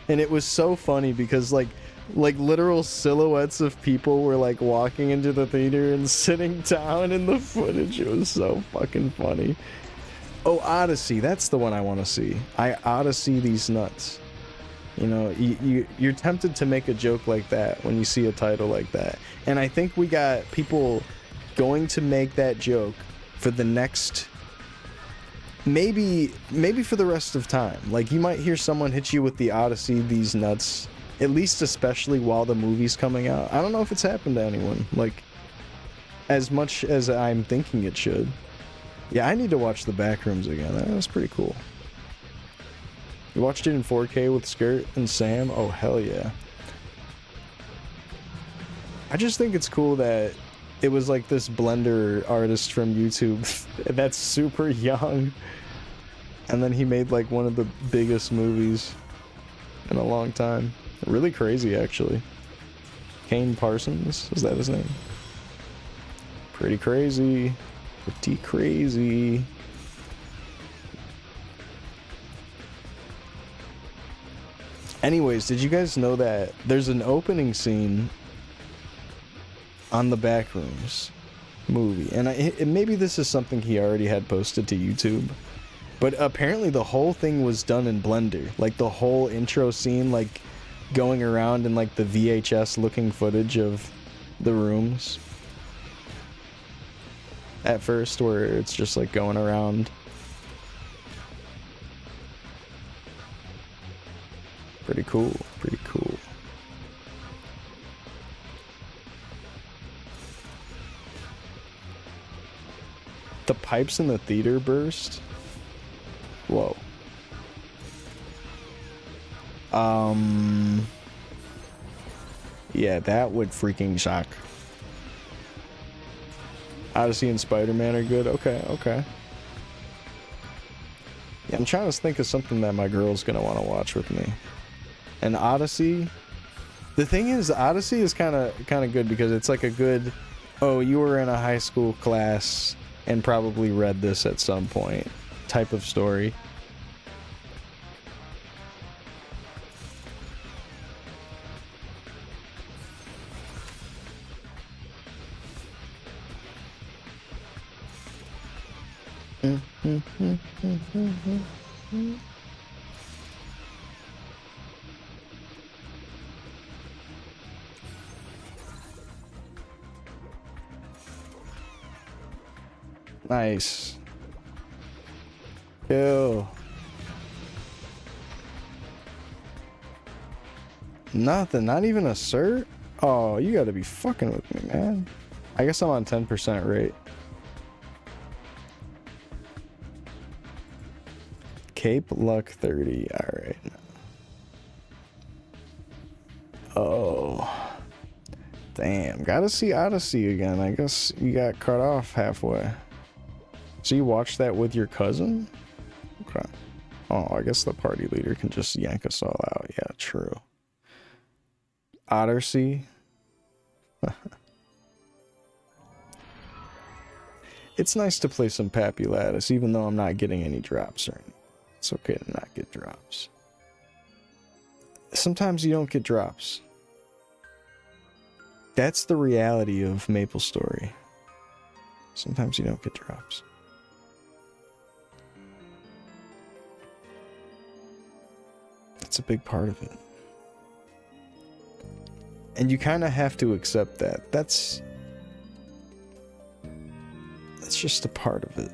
and it was so funny because like literal silhouettes of people were like walking into the theater and sitting down in the footage. It was so fucking funny. Oh, Odyssey, that's the one I want to see. I ought to see these nuts. You know, you're tempted to make a joke like that when you see a title like that. And I think we got people going to make that joke for the next, maybe for the rest of time. Like, you might hear someone hit you with the Odyssey, these nuts, at least especially while the movie's coming out. I don't know if it's happened to anyone, like, as much as I'm thinking it should. Yeah, I need to watch The Backrooms again. That was pretty cool. You watched it in 4K with Skirt and Sam? Oh, hell yeah. I just think it's cool that it was like this Blender artist from YouTube that's super young. And then he made like one of the biggest movies in a long time. Really crazy, actually. Kane Parsons? Is that his name? Pretty crazy. Pretty crazy. Anyways, did you guys know that there's an opening scene on the Backrooms movie? And maybe this is something he already had posted to YouTube, but apparently the whole thing was done in Blender. Like the whole intro scene, like going around in like the VHS looking footage of the rooms at first, where it's just like going around. Pretty cool, pretty cool. The pipes in the theater burst? Whoa. Yeah, that would freaking suck. Odyssey and Spider-Man are good? Okay, okay. Yeah, I'm trying to think of something that my girl's gonna want to watch with me. And Odyssey... The thing is, Odyssey is kind of good because it's like a good... Oh, you were in a high school class and probably read this at some point type of story. Nice. Ew. Nothing, not even a cert? Oh, you gotta be fucking with me, man. I guess I'm on 10% rate. Cape Luck 30, alright. Oh. Damn, gotta see Odyssey again. I guess you got cut off halfway. So you watched that with your cousin? Okay. Oh, I guess the party leader can just yank us all out. Yeah, true. Odyssey. It's nice to play some Pappy Lattice, even though I'm not getting any drops or anything. It's okay to not get drops. Sometimes you don't get drops. That's the reality of MapleStory. Sometimes you don't get drops. It's a big part of it. And you kind of have to accept that. That's just a part of it.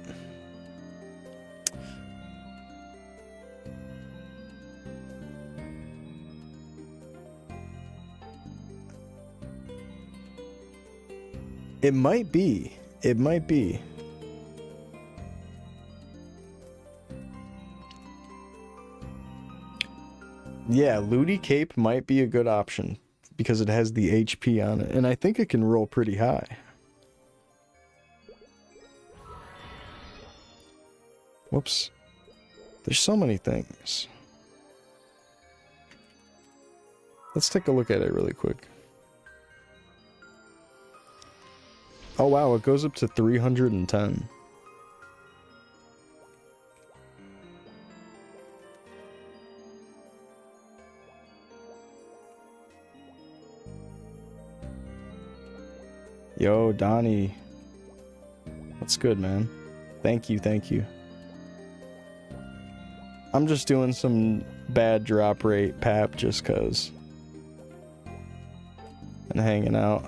It might be. It might be. Yeah, Looty Cape might be a good option because it has the HP on it, and I think it can roll pretty high. Whoops. There's so many things. Let's take a look at it really quick. Oh wow, it goes up to 310. Yo, Donnie. That's good, man. Thank you, thank you. I'm just doing some bad drop rate pap just cuz. And hanging out.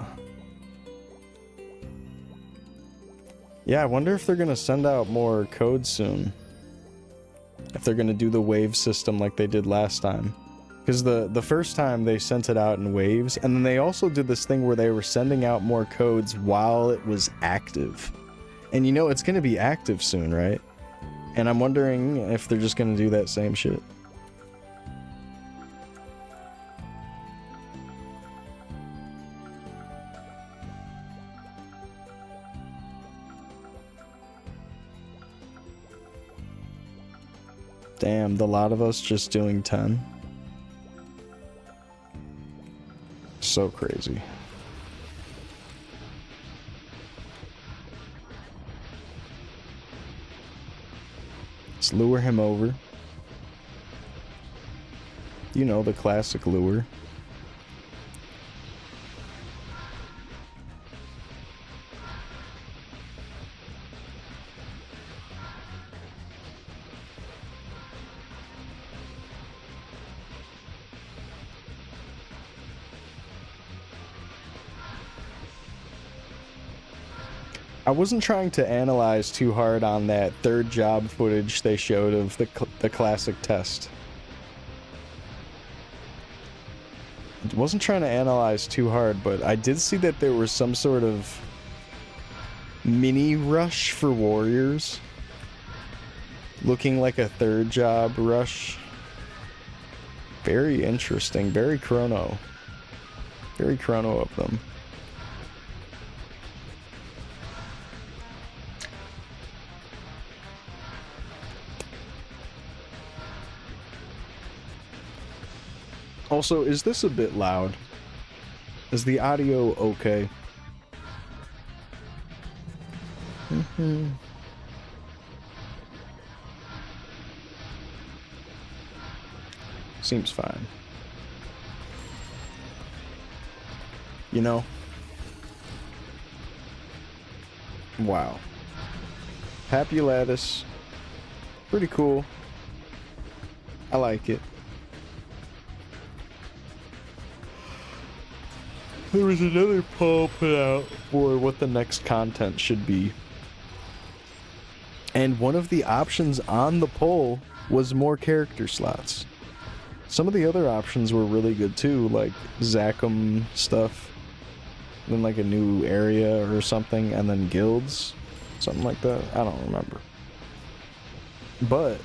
Yeah, I wonder if they're gonna send out more codes soon. If they're gonna do the wave system like they did last time. Because the first time they sent it out in waves, and then they also did this thing where they were sending out more codes while it was active. And you know it's gonna be active soon, right? And I'm wondering if they're just gonna do that same shit. Damn, the lot of us just doing 10. So crazy. Let's lure him over. You know, the classic lure. I wasn't trying to analyze too hard on that third job footage they showed of the classic test. I wasn't trying to analyze too hard, but I did see that there was some sort of Mini rush for warriors. Looking like a third job rush. Very interesting. Very chrono. Very chrono of them. Also, is this a bit loud? Is the audio okay? Seems fine. You know? Wow. Happy Lattice. Pretty cool. I like it. There was another poll put out for what the next content should be. And one of the options on the poll was more character slots. Some of the other options were really good too, like Zachem stuff, then like a new area or something, and then guilds, something like that. I don't remember. But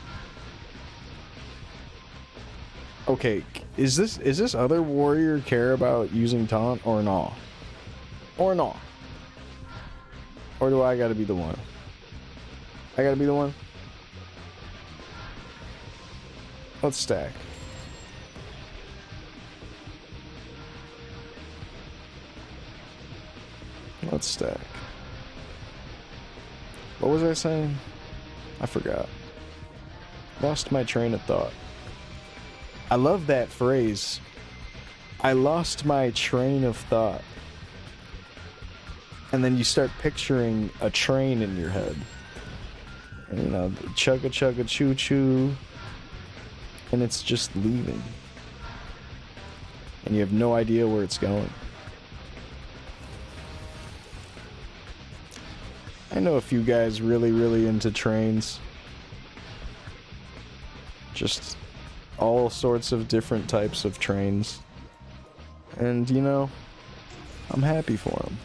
okay, is this other warrior care about using taunt or no? Or no? Or do I gotta be the one? I gotta be the one? Let's stack. Let's stack. What was I saying? I forgot. Lost my train of thought. I love that phrase. I lost my train of thought. And then you start picturing a train in your head. And, you know, chugga chugga choo choo. And it's just leaving. And you have no idea where it's going. I know a few guys really into trains. Just all sorts of different types of trains. And, you know, I'm happy for them.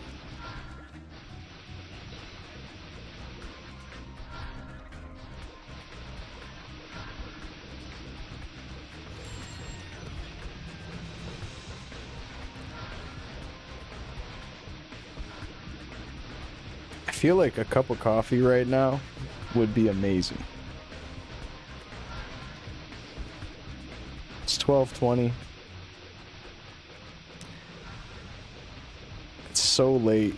I feel like a cup of coffee right now would be amazing. It's 12:20. It's so late.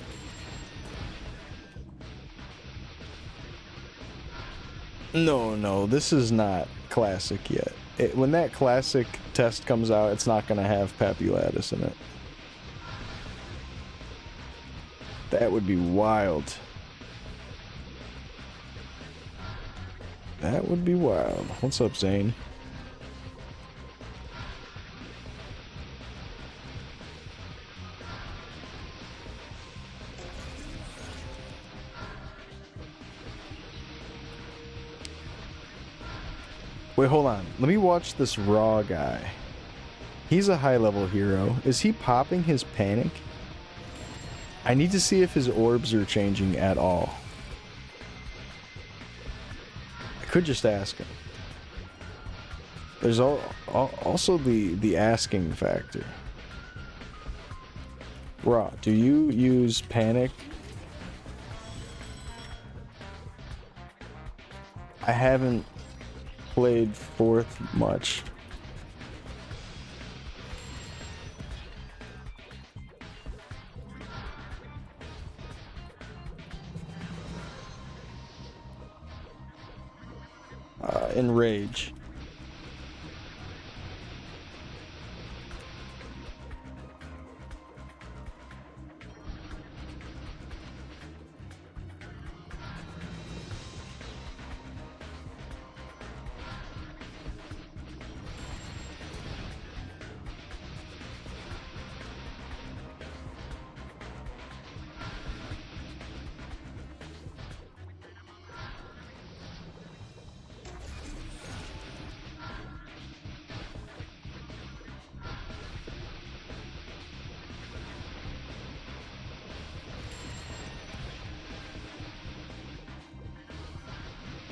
No, this is not classic yet. When that classic test comes out, it's not going to have Pappy Lattice in it. That would be wild. That would be wild. What's up, Zane? Wait, hold on. Let me watch this raw guy. He's a high-level hero. Is he popping his panic? I need to see if his orbs are changing at all. I could just ask him. There's also the asking factor. Raw, do you use panic? I haven't played 4th much. Enrage.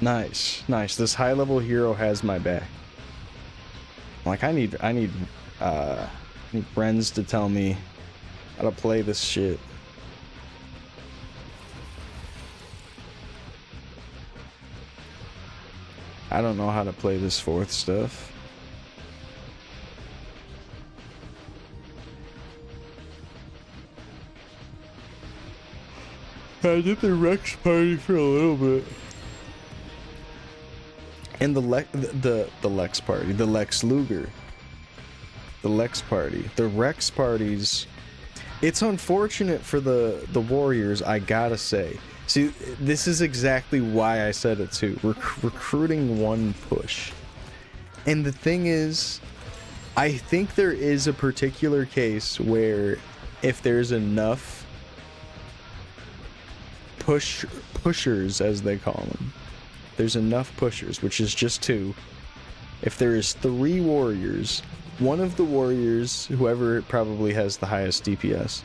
Nice, nice. This high level hero has my back. Like I need friends to tell me how to play this shit. I don't know how to play this fourth stuff. I did the Rex party for a little bit. And the Lex party, the Lex Luger. The Lex party. The Rex parties. It's unfortunate for the Warriors, I gotta say. See, this is exactly why I said it too. Recruiting one push. And the thing is, I think there is a particular case where if there's enough pushers, as they call them, there's enough pushers, which is just 2. If there is 3 warriors, one of the warriors, whoever probably has the highest DPS,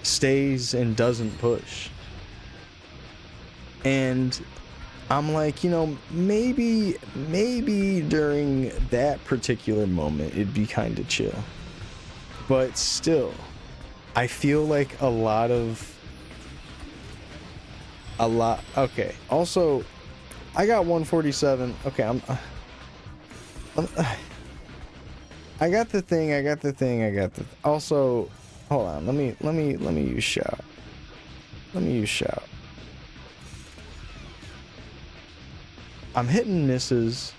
stays and doesn't push. And I'm like, you know, maybe during that particular moment it'd be kind of chill. But still, I feel like a lot. Okay, also I got 147. Okay, I got the thing. Also, hold on. Let me use shout. I'm hitting misses.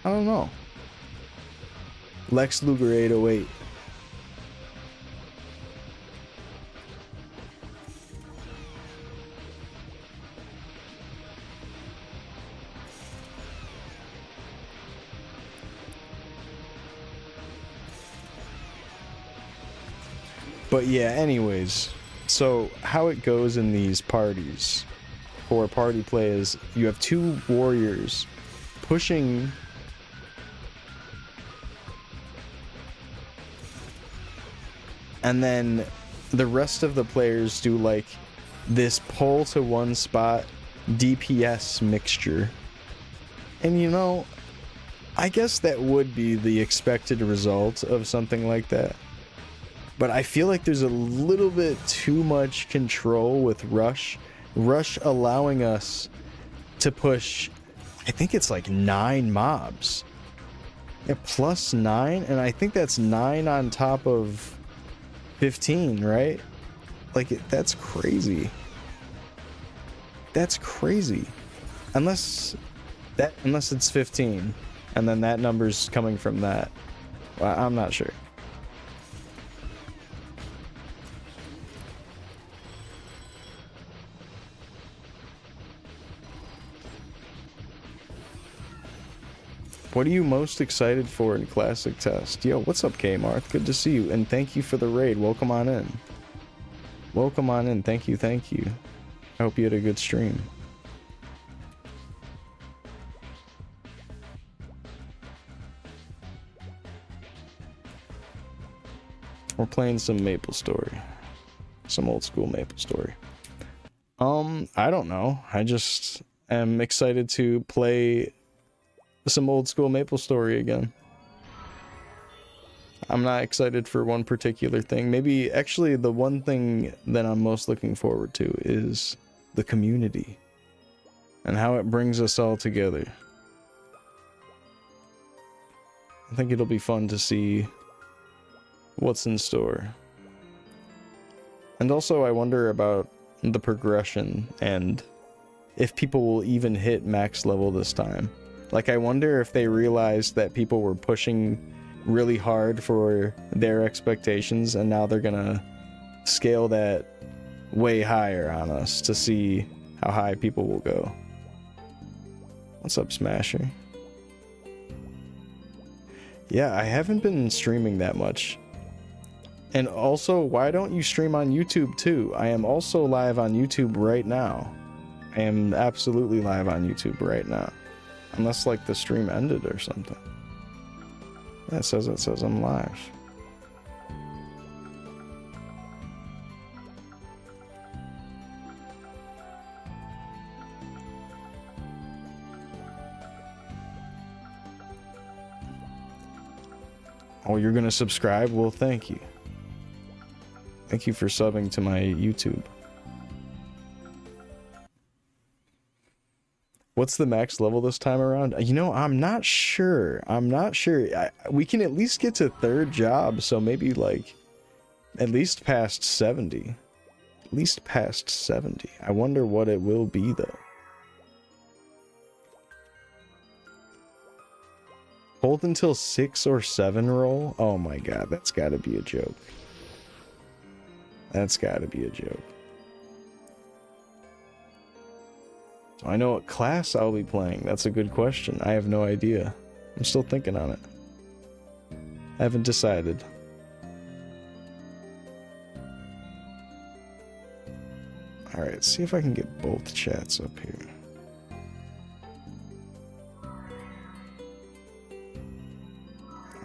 I don't know. Lex Luger 808. But yeah, anyways, so how it goes in these parties for party play is you have 2 warriors pushing and then the rest of the players do like this pull to one spot DPS mixture. And you know, I guess that would be the expected result of something like that. But I feel like there's a little bit too much control with Rush. Rush allowing us to push, I think it's like 9 mobs. Yeah, plus 9, and I think that's 9 on top of 15, right? Like, that's crazy. That's crazy. Unless it's 15, and then that number's coming from that. Well, I'm not sure. What are you most excited for in Classic Test? Yo, what's up, K-Marth? Good to see you, and thank you for the raid. Welcome on in. Welcome on in. Thank you, thank you. I hope you had a good stream. We're playing some Maple Story. Some old school Maple Story. I don't know. I just am excited to play some old school Maple Story again. I'm not excited for one particular thing. Maybe actually the one thing that I'm most looking forward to is the community and how it brings us all together. I think it'll be fun to see what's in store. And also I wonder about the progression and if people will even hit max level this time. Like, I wonder if they realized that people were pushing really hard for their expectations, and now they're gonna scale that way higher on us to see how high people will go. What's up, Smasher? Yeah, I haven't been streaming that much. And also, why don't you stream on YouTube too? I am also live on YouTube right now. I am absolutely live on YouTube right now. Unless like the stream ended or something. Yeah, it says I'm live. Oh, you're gonna subscribe? Well, thank you. Thank you for subbing to my YouTube. What's the max level this time around? You know, I'm not sure. We can at least get to third job, so maybe like at least past 70. At least past 70. I wonder what it will be though. Hold until 6 or 7 roll? Oh my god, that's gotta be a joke. That's gotta be a joke. So I know what class I'll be playing. That's a good question. I have no idea. I'm still thinking on it. I haven't decided. Alright, see if I can get both chats up here.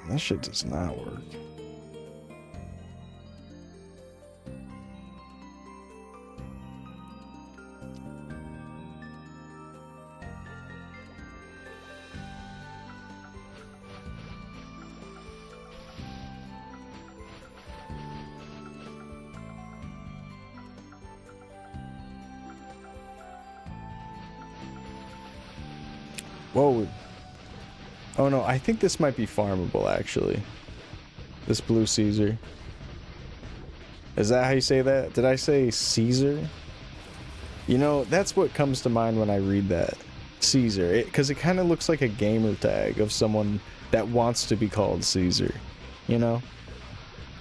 That shit does not work. Whoa. Oh no, I think this might be farmable actually. This blue Caesar. Is that how you say that? Did I say Caesar? You know, that's what comes to mind when I read that. Caesar. Because it kind of looks like a gamer tag of someone that wants to be called Caesar. You know?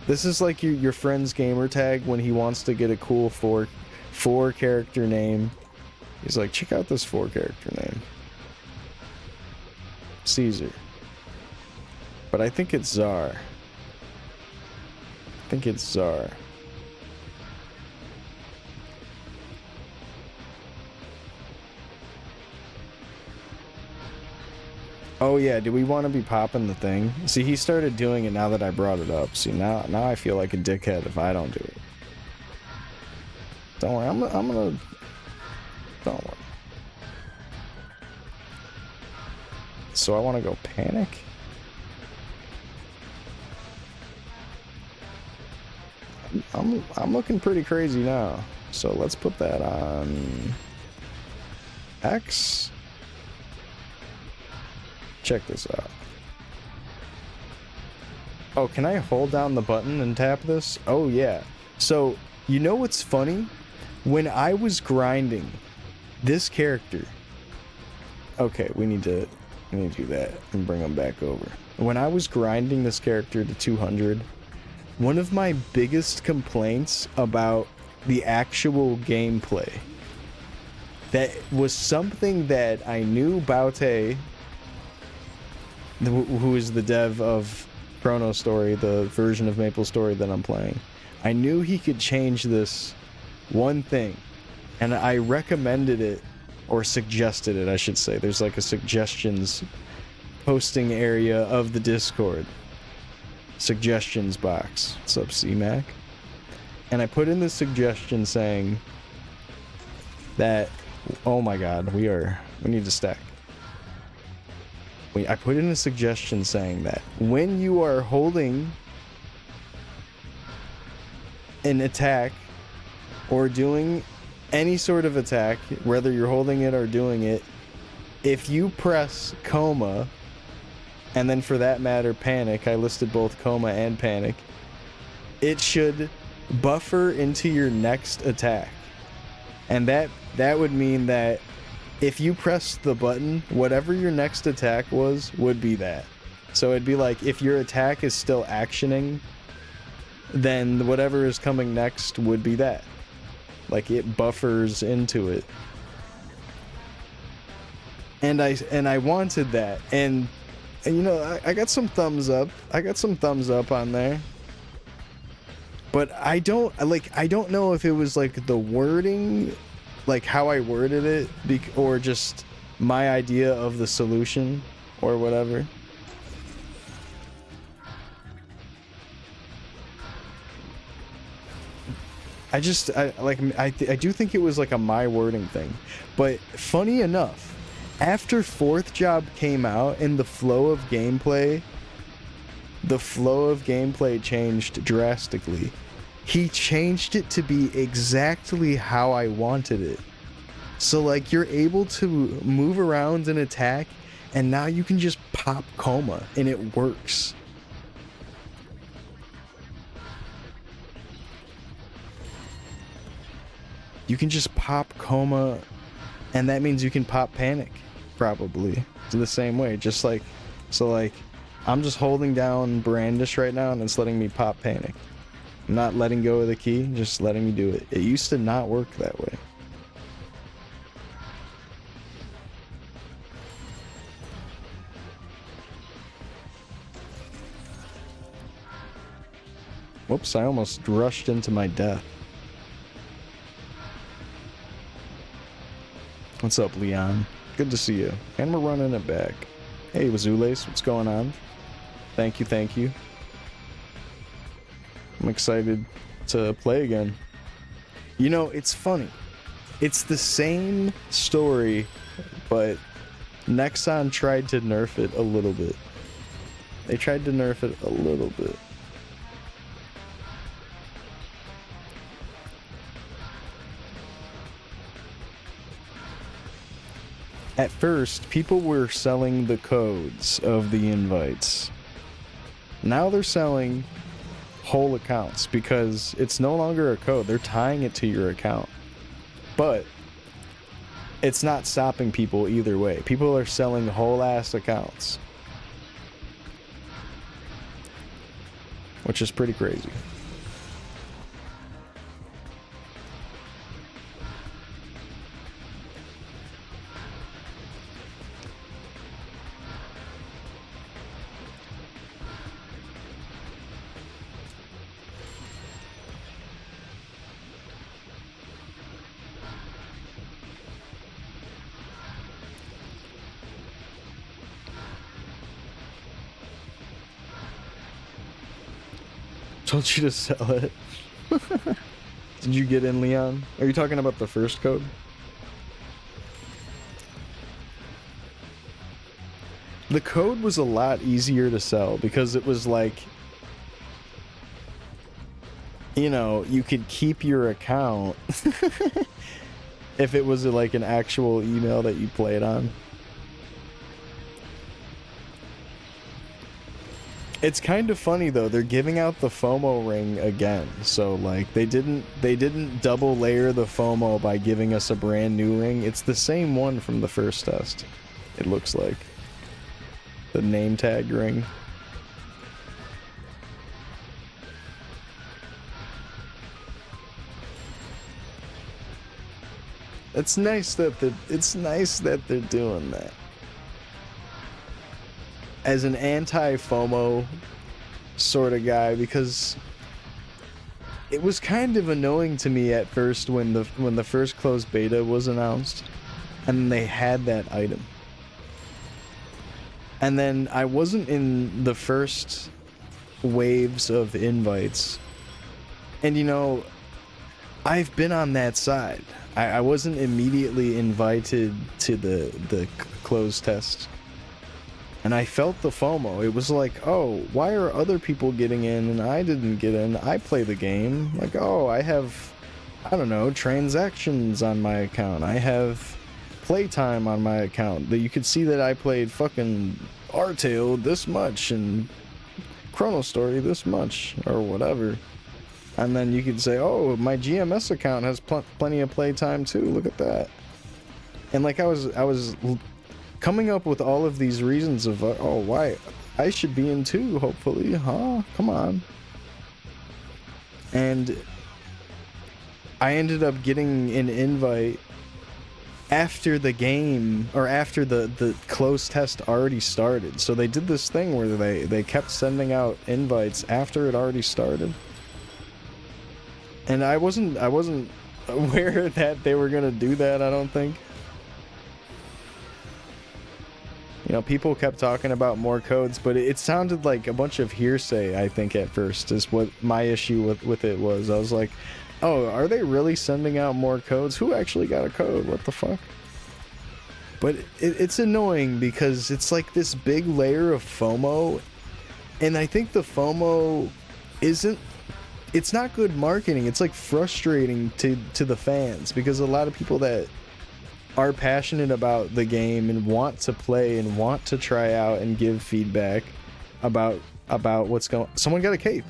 This is like your friend's gamer tag when he wants to get a cool four character name. He's like, check out this 4 character name. Caesar. But I think it's Czar. I think it's Czar. Oh yeah, do we want to be popping the thing? See, he started doing it now that I brought it up. See, now I feel like a dickhead if I don't do it. Don't worry, I'm gonna... Don't worry. So I want to go panic. I'm looking pretty crazy now. So let's put that on X. Check this out. Oh, can I hold down the button and tap this? Oh yeah. So you know what's funny? When I was grinding this character. Okay, we need to do that and bring him back over. When I was grinding this character to 200, one of my biggest complaints about the actual gameplay, that was something that I knew Baute, who is the dev of Chronostory, the version of MapleStory that I'm playing, I knew he could change this one thing, and I recommended it, or suggested it, I should say. There's like a suggestions posting area of the Discord. Suggestions box. What's up, C-Mac? And I put in the suggestion saying that, oh my god, we need to stack. I put in a suggestion saying that when you are holding an attack or doing any sort of attack, whether you're holding it or doing it, if you press coma, and then for that matter panic, I listed both coma and panic, it should buffer into your next attack. And that would mean that if you press the button, whatever your next attack would be that. So it'd be like if your attack is still actioning, then whatever is coming next would be that. Like it buffers into it. And I wanted that, and you know, I got some thumbs up. I got some thumbs up on there. But I don't know if it was like the wording, like how I worded it, or just my idea of the solution or whatever. I do think it was like a my wording thing. But funny enough, after fourth job came out and the flow of gameplay changed drastically. He changed it to be exactly how I wanted it. So like you're able to move around and attack, and now you can just pop coma and it works. You can just pop coma, and that means you can pop panic, probably. The same way, just like, so like, I'm just holding down brandish right now and it's letting me pop panic. I'm not letting go of the key, just letting me do it. It used to not work that way. Whoops, I almost rushed into my death. What's up, Leon? Good to see you. And we're running it back. Hey, Wazules, what's going on? Thank you, thank you. I'm excited to play again. You know, it's funny. It's the same story, but Nexon tried to nerf it a little bit. They tried to nerf it a little bit. At first, people were selling the codes of the invites. Now they're selling whole accounts because it's no longer a code. They're tying it to your account. But it's not stopping people either way. People are selling whole ass accounts, which is pretty crazy. Told you to sell it. Did you get in, Leon? Are you talking about the first code? The code was a lot easier to sell because it was like, you know, you could keep your account if it was like an actual email that you played on. It's kind of funny though, they're giving out the FOMO ring again. So like they didn't double layer the FOMO by giving us a brand new ring. It's the same one from the first test. It looks like. The name tag ring. It's nice that they're doing that. As an anti-FOMO sort of guy, because it was kind of annoying to me at first when the first closed beta was announced and they had that item. And then I wasn't in the first waves of invites. And you know, I've been on that side. I wasn't immediately invited to the closed test. And I felt the FOMO. It was like, oh, why are other people getting in and I didn't get in? I play the game. Like, oh, I have, I don't know, transactions on my account. I have playtime on my account. That you could see that I played fucking Artale this much and Chronostory this much or whatever. And then you could say, oh, my GMS account has plenty of playtime too. Look at that. And like I was coming up with all of these reasons of, oh, why I should be in too, hopefully, huh? Come on. And I ended up getting an invite after the game, or after the closed test already started. So they did this thing where they kept sending out invites after it already started. And I wasn't aware that they were gonna do that, I don't think. You know, people kept talking about more codes, but it sounded like a bunch of hearsay, I think, at first, is what my issue with it was. I was like, oh, are they really sending out more codes? Who actually got a code? What the fuck? But it's annoying because it's like this big layer of FOMO, and I think the FOMO it's not good marketing. It's like frustrating to the fans, because a lot of people that are passionate about the game and want to play and want to try out and give feedback about what's going. Someone got a cape.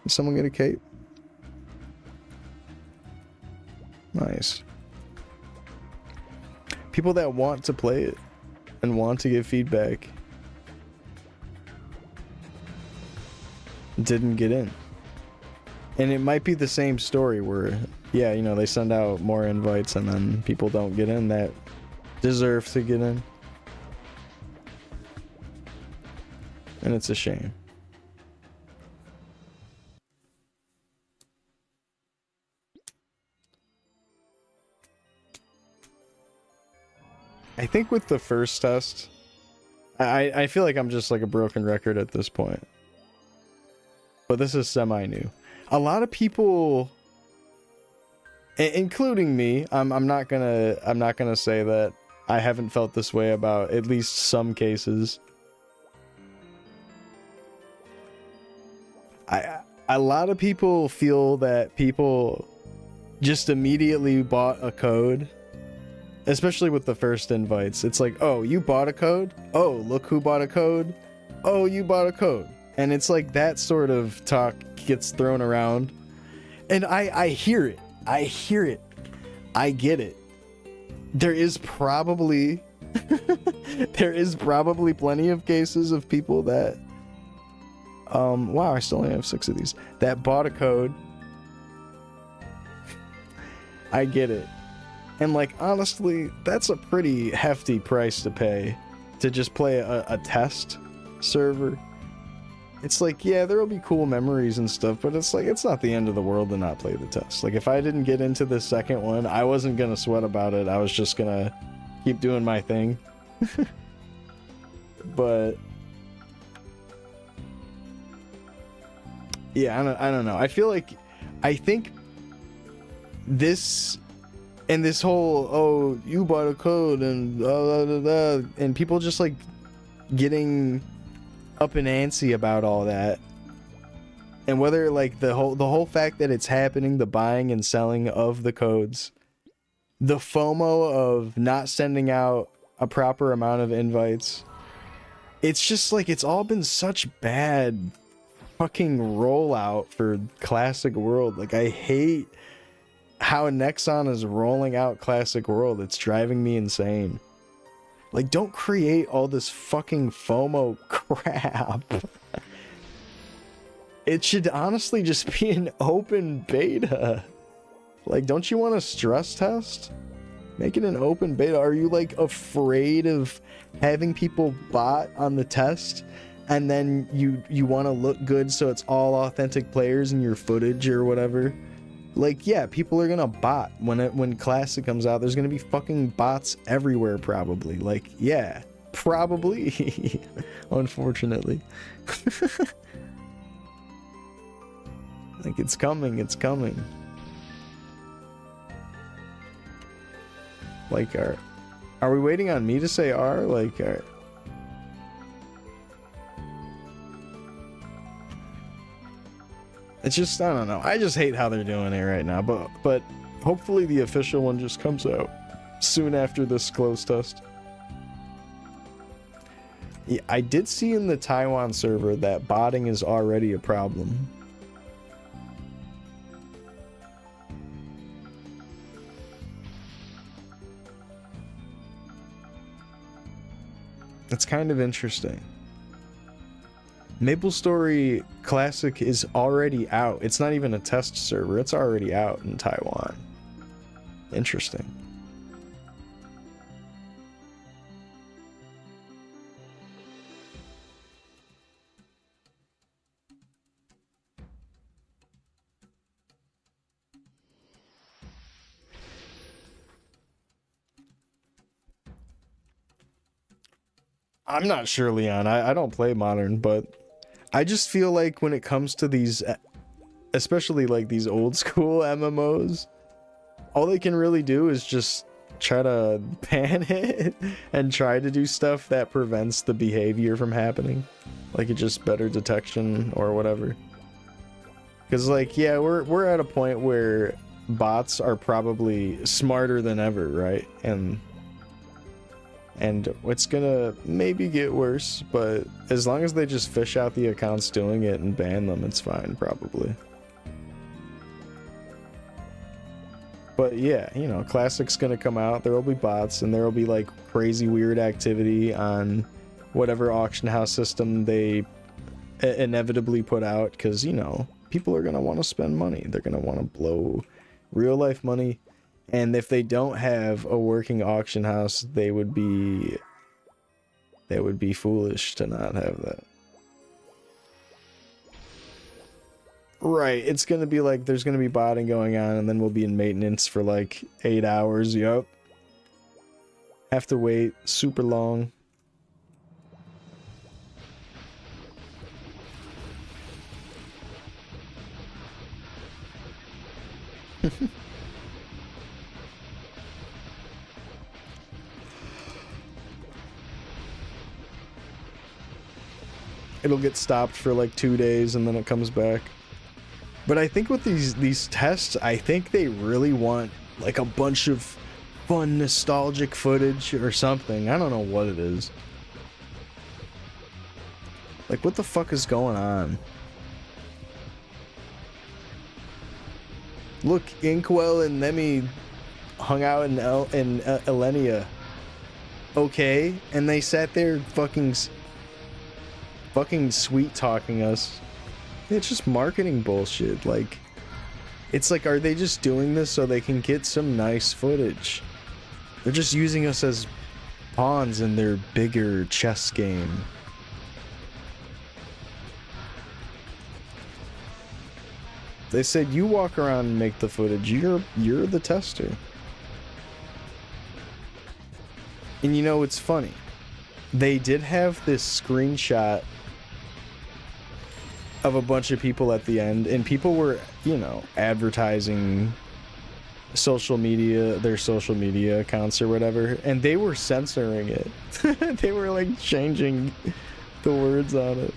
Did someone get a cape? Nice. People that want to play it and want to give feedback didn't get in. And it might be the same story where, yeah, you know, they send out more invites and then people don't get in that deserve to get in. And it's a shame. I think with the first test, I feel like I'm just like a broken record at this point. But this is semi-new. A lot of people, including me, I'm not gonna say that I haven't felt this way about at least some cases. A lot of people feel that people just immediately bought a code, especially with the first invites. It's like, oh, you bought a code? Oh, look who bought a code? Oh, you bought a code. And it's like that sort of talk gets thrown around. And I hear it. I hear it. I get it. There is probably plenty of cases of people that wow, I still only have 6 of these, that bought a code. I get it. And like, honestly, that's a pretty hefty price to pay to just play a test server. It's like, yeah, there'll be cool memories and stuff, but it's like, it's not the end of the world to not play the test. Like, if I didn't get into the second one, I wasn't gonna sweat about it. I was just gonna keep doing my thing. But yeah, I don't know. I think this and this whole, oh, you bought a code and and people just like getting up and antsy about all that, and whether like the whole fact that it's happening, the buying and selling of the codes, the FOMO of not sending out a proper amount of invites, it's just like, it's all been such bad fucking rollout for Classic World. Like, I hate how Nexon is rolling out Classic World. It's driving me insane. Like, don't create all this fucking FOMO crap. It should honestly just be an open beta. Like, don't you want a stress test? Make it an open beta. Are you like afraid of having people bot on the test, and then you want to look good so it's all authentic players in your footage or whatever? Like, yeah, people are gonna bot when Classic comes out. There's gonna be fucking bots everywhere, probably. Like, yeah, probably. Unfortunately. Like, it's coming. Like, are we waiting on me to say R? Like, it's just, I don't know. I just hate how they're doing it right now. But hopefully the official one just comes out soon after this closed test. Yeah, I did see in the Taiwan server that botting is already a problem. It's kind of interesting. MapleStory Classic is already out. It's not even a test server. It's already out in Taiwan. Interesting. I'm not sure, Leon. I don't play Modern, but I just feel like when it comes to these, especially like these old school MMOs, all they can really do is just try to ban it and try to do stuff that prevents the behavior from happening. Like it's just better detection or whatever. Because like, yeah, we're at a point where bots are probably smarter than ever, right? And it's gonna maybe get worse, but as long as they just fish out the accounts doing it and ban them, it's fine, probably. But yeah, you know, Classic's gonna come out, there will be bots, and there will be like crazy weird activity on whatever auction house system they inevitably put out, because, you know, people are gonna want to spend money. They're gonna want to blow real life money. And if they don't have a working auction house, they would be foolish to not have that. Right, it's gonna be like there's gonna be botting going on, and then we'll be in maintenance for like 8 hours. Yup. Have to wait super long. It'll get stopped for like 2 days and then it comes back. But I think with these tests, I think they really want like a bunch of fun nostalgic footage or something. I don't know what it is. Like, what the fuck is going on? Look, Inkwell and Nemi hung out in Elenia. Okay, and they sat there fucking sweet talking us. It's just marketing bullshit. Like, it's like, are they just doing this so they can get some nice footage? They're just using us as pawns in their bigger chess game. They said you walk around and make the footage. You're the tester. And you know, it's funny. They did have this screenshot of a bunch of people at the end, and people were, you know, advertising social media, their social media accounts or whatever, and they were censoring it. They were like changing the words on it.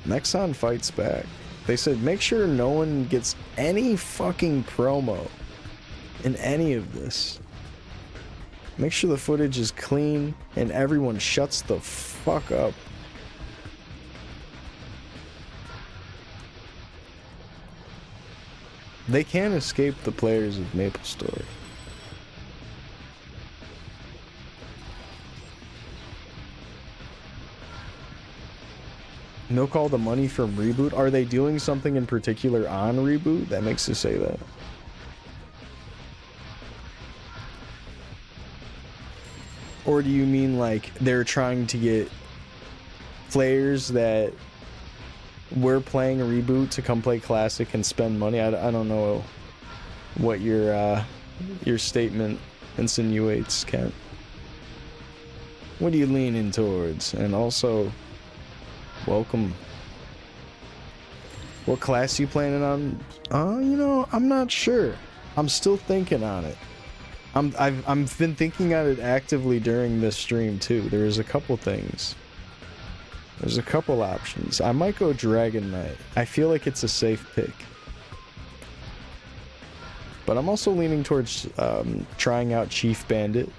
Nexon fights back. They said make sure no one gets any fucking promo in any of this. Make sure the footage is clean and everyone shuts the fuck up. They can't escape the players of MapleStory. Milk all the money from Reboot? Are they doing something in particular on Reboot that makes us say that? Or do you mean like they're trying to get players that were playing a Reboot to come play Classic and spend money? I don't know what your statement insinuates, Kent. What are you leaning towards? And also, welcome. What class you planning on? You know, I'm not sure. I'm still thinking on it. I've been thinking on it actively during this stream too. There's a couple things. There's a couple options. I might go Dragon Knight. I feel like it's a safe pick. But I'm also leaning towards trying out Chief Bandit,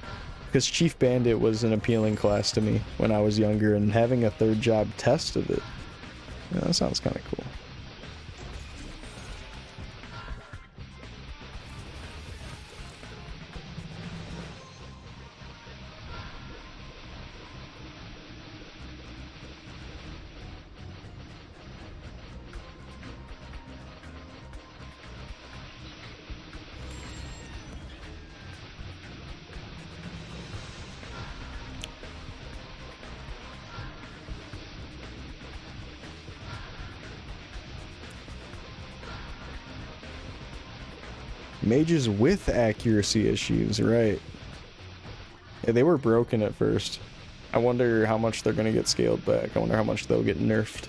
because Chief Bandit was an appealing class to me when I was younger, and having a third job test of it, yeah, that sounds kind of cool. Mages with accuracy issues, right? They were broken at first. I wonder how much they're gonna get scaled back. I wonder how much they'll get nerfed.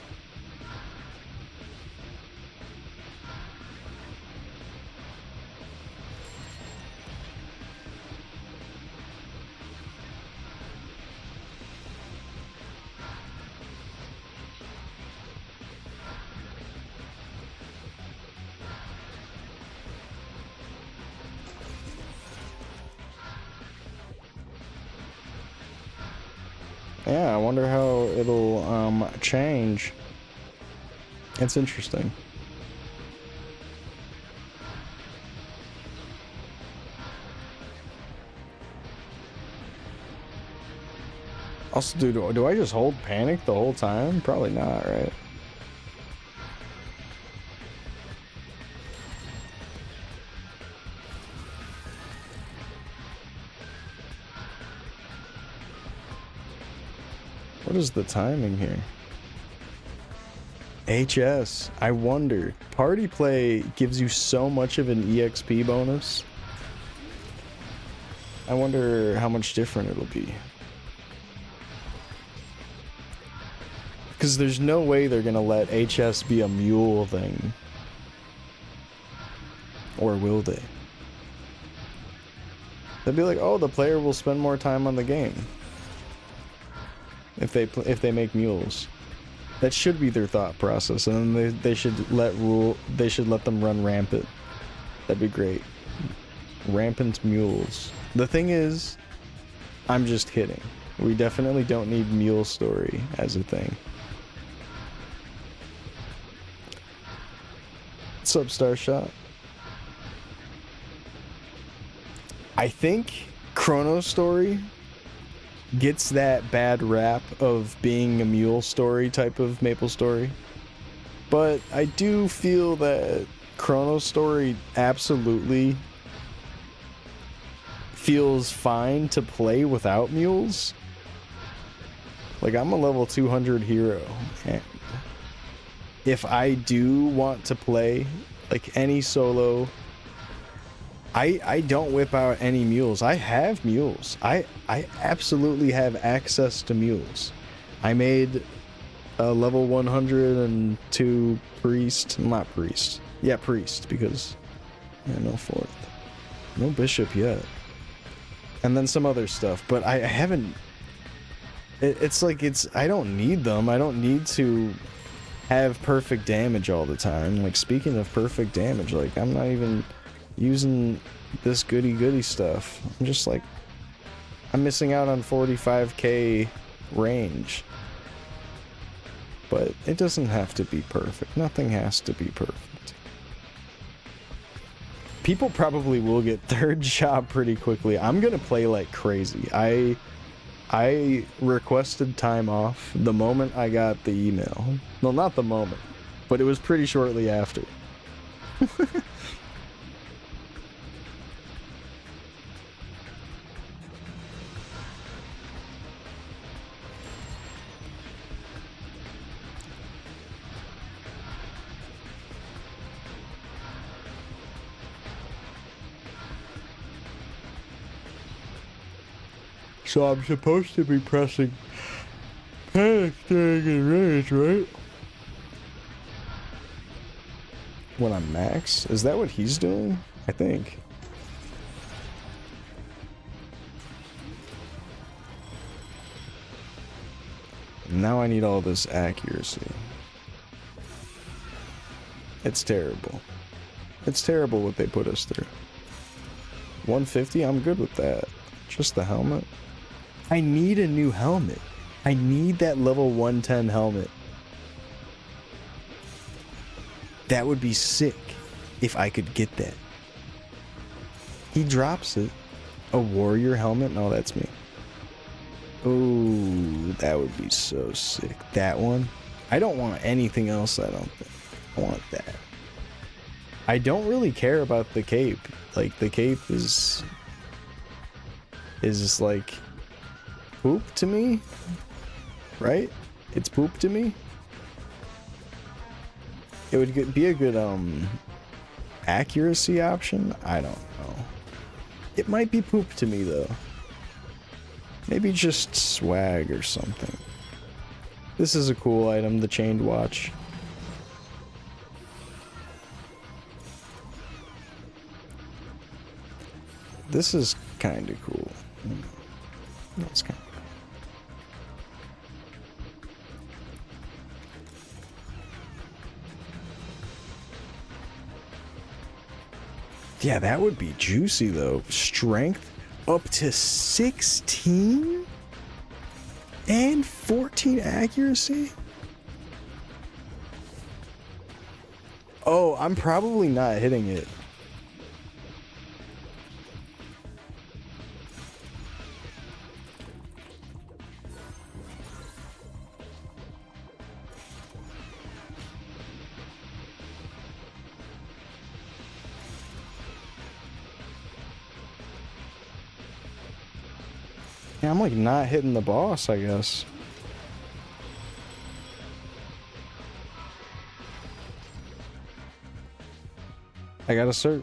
Yeah, I wonder how it'll change. It's interesting. Also, do I just hold panic the whole time? Probably not, right? What is the timing here? HS. I wonder. Party play gives you so much of an EXP bonus. I wonder how much different it'll be. Because there's no way they're gonna let HS be a mule thing. Or will they? They'll be like, oh, the player will spend more time on the game if they make mules. That should be their thought process, and then they should let them run rampant. That'd be great. Rampant mules. The thing is, I'm just kidding. We definitely don't need mule story as a thing. What's up, Starshot? I think Chronostory gets that bad rap of being a mule story type of Maple Story, but I do feel that Chronostory absolutely feels fine to play without mules. Like, I'm a level 200 hero, and if I do want to play like any solo, I don't whip out any mules. I have mules. I absolutely have access to mules. I made a level 102 priest. Not priest. Yeah, priest, because no fourth. No bishop yet. And then some other stuff, but I haven't... It's like, I don't need them. I don't need to have perfect damage all the time. Like, speaking of perfect damage, like, I'm not even using this goody stuff. I'm just like, I'm missing out on 45k range. But it doesn't have to be perfect. Nothing has to be perfect. People probably will get third job pretty quickly. I'm gonna play like crazy. I requested time off the moment I got the email. Well, not the moment, but it was pretty shortly after. So I'm supposed to be pressing panic during enrage, right? When I'm max? Is that what he's doing? I think. Now I need all this accuracy. It's terrible. It's terrible what they put us through. 150? I'm good with that. Just the helmet. I need a new helmet. I need that level 110 helmet. That would be sick if I could get that. He drops it. A warrior helmet? No, that's me. Oh, that would be so sick. That one? I don't want anything else, I don't think. I want that. I don't really care about the cape. Like, the cape is just like poop to me, right? It's poop to me. It would be a good accuracy option. I don't know. It might be poop to me though. Maybe just swag or something. This is a cool item, the chained watch. This is kind of cool. That's kind of cool. Yeah, that would be juicy though. Strength up to 16 and 14 accuracy. Oh, I'm probably not hitting it. Yeah, I'm like not hitting the boss, I guess. I gotta search.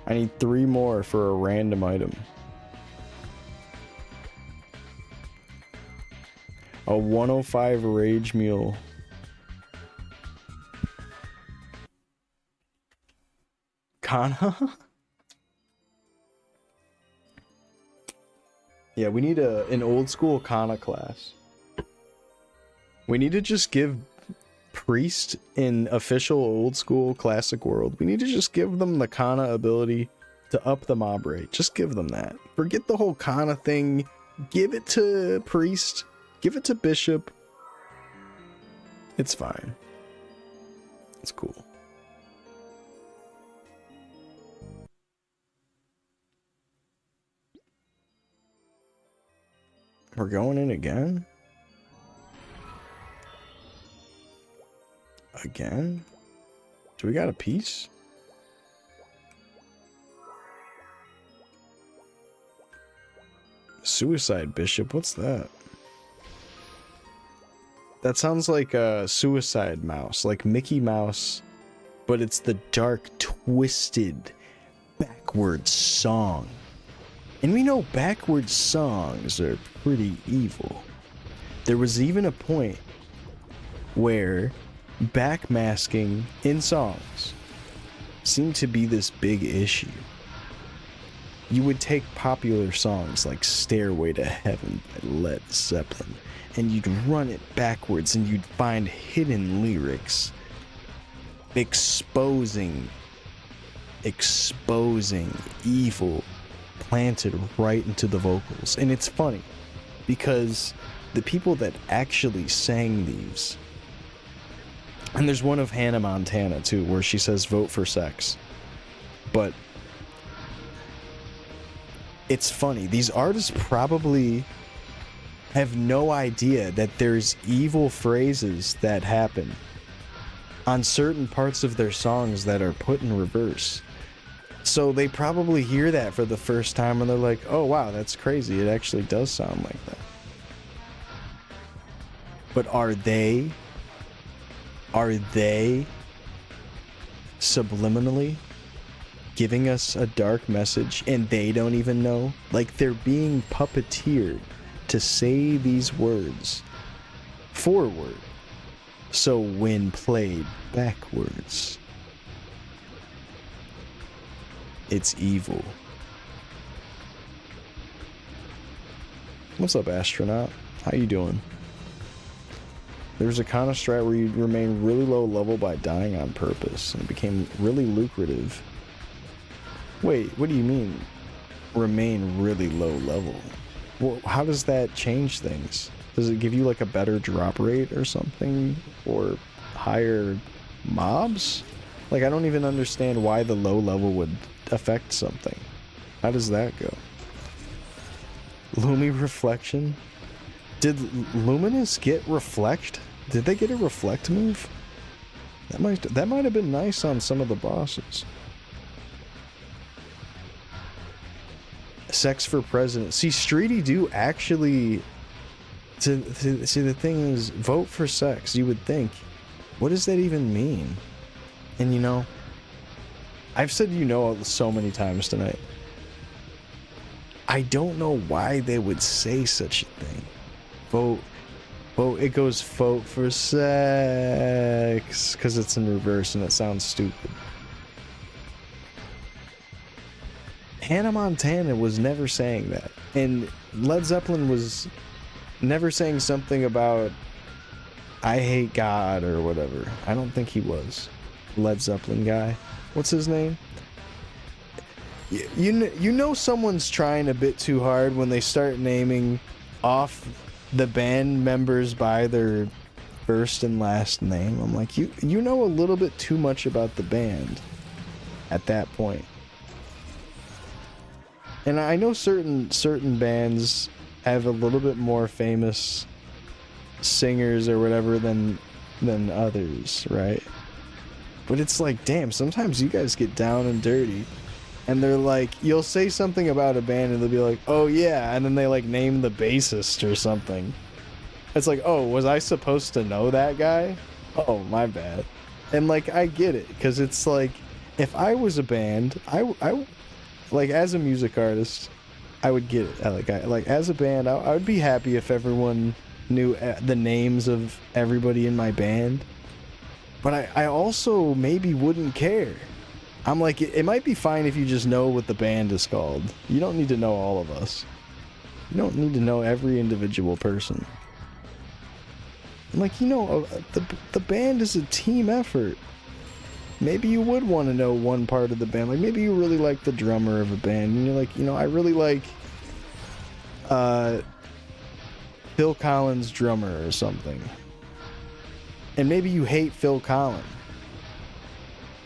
I need 3 more for a random item. A 105 Rage Mule. Kana? Yeah, we need an old school Kana class. We need to just give Priest in official old school classic world. We need to just give them the Kana ability to up the mob rate. Just give them that. Forget the whole Kana thing. Give it to Priest. Give it to Bishop. It's fine. It's cool. We're going in again? Again? Do we got a piece? Suicide Bishop, what's that? That sounds like a Suicide Mouse, like Mickey Mouse, but it's the dark, twisted, backwards song. And we know backwards songs are pretty evil. There was even a point where backmasking in songs seemed to be this big issue. You would take popular songs like Stairway to Heaven by Led Zeppelin, and you'd run it backwards and you'd find hidden lyrics exposing evil planted right into the vocals. And it's funny because the people that actually sang these, and there's one of Hannah Montana too where she says vote for sex, but it's funny, these artists probably have no idea that there's evil phrases that happen on certain parts of their songs that are put in reverse. So they probably hear that for the first time and they're like, oh wow, that's crazy. It actually does sound like that. But are they subliminally giving us a dark message and they don't even know? Like they're being puppeteered to say these words forward, so when played backwards, it's evil. What's up, astronaut? How you doing? There's a Kana strat where you remain really low level by dying on purpose, and it became really lucrative. Wait, what do you mean, remain really low level? Well, how does that change things? Does it give you like a better drop rate or something? Or higher mobs? Like, I don't even understand why the low level would affect something. How does that go? Lumi Reflection? Did Luminous get Reflect? Did they get a Reflect move? That might have been nice on some of the bosses. Sex for President. See, Streety do actually See, the thing is, vote for sex. You would think, what does that even mean? And you know, I've said so many times tonight. I don't know why they would say such a thing. Vote. It goes vote for sex because it's in reverse and it sounds stupid. Hannah Montana was never saying that, and Led Zeppelin was never saying something about I hate God or whatever. I don't think he was. Led Zeppelin guy. What's his name? You know someone's trying a bit too hard when they start naming off the band members by their first and last name. I'm like, you know a little bit too much about the band at that point. And I know certain bands have a little bit more famous singers or whatever than others, right? But it's like, damn, sometimes you guys get down and dirty. And they're like, you'll say something about a band and they'll be like, oh yeah, and then they like name the bassist or something. It's like, oh, was I supposed to know that guy? Oh, my bad. And like, I get it, because it's like, if I was a band, I like, as a music artist, I would get it. Like as a band, I would be happy if everyone knew the names of everybody in my band. But I also maybe wouldn't care. I'm like, it might be fine if you just know what the band is called. You don't need to know all of us. You don't need to know every individual person. I'm like, the band is a team effort. Maybe you would want to know one part of the band. Like, maybe you really like the drummer of a band. And you're like, I really like Phil Collins' drummer or something. And maybe you hate Phil Collins.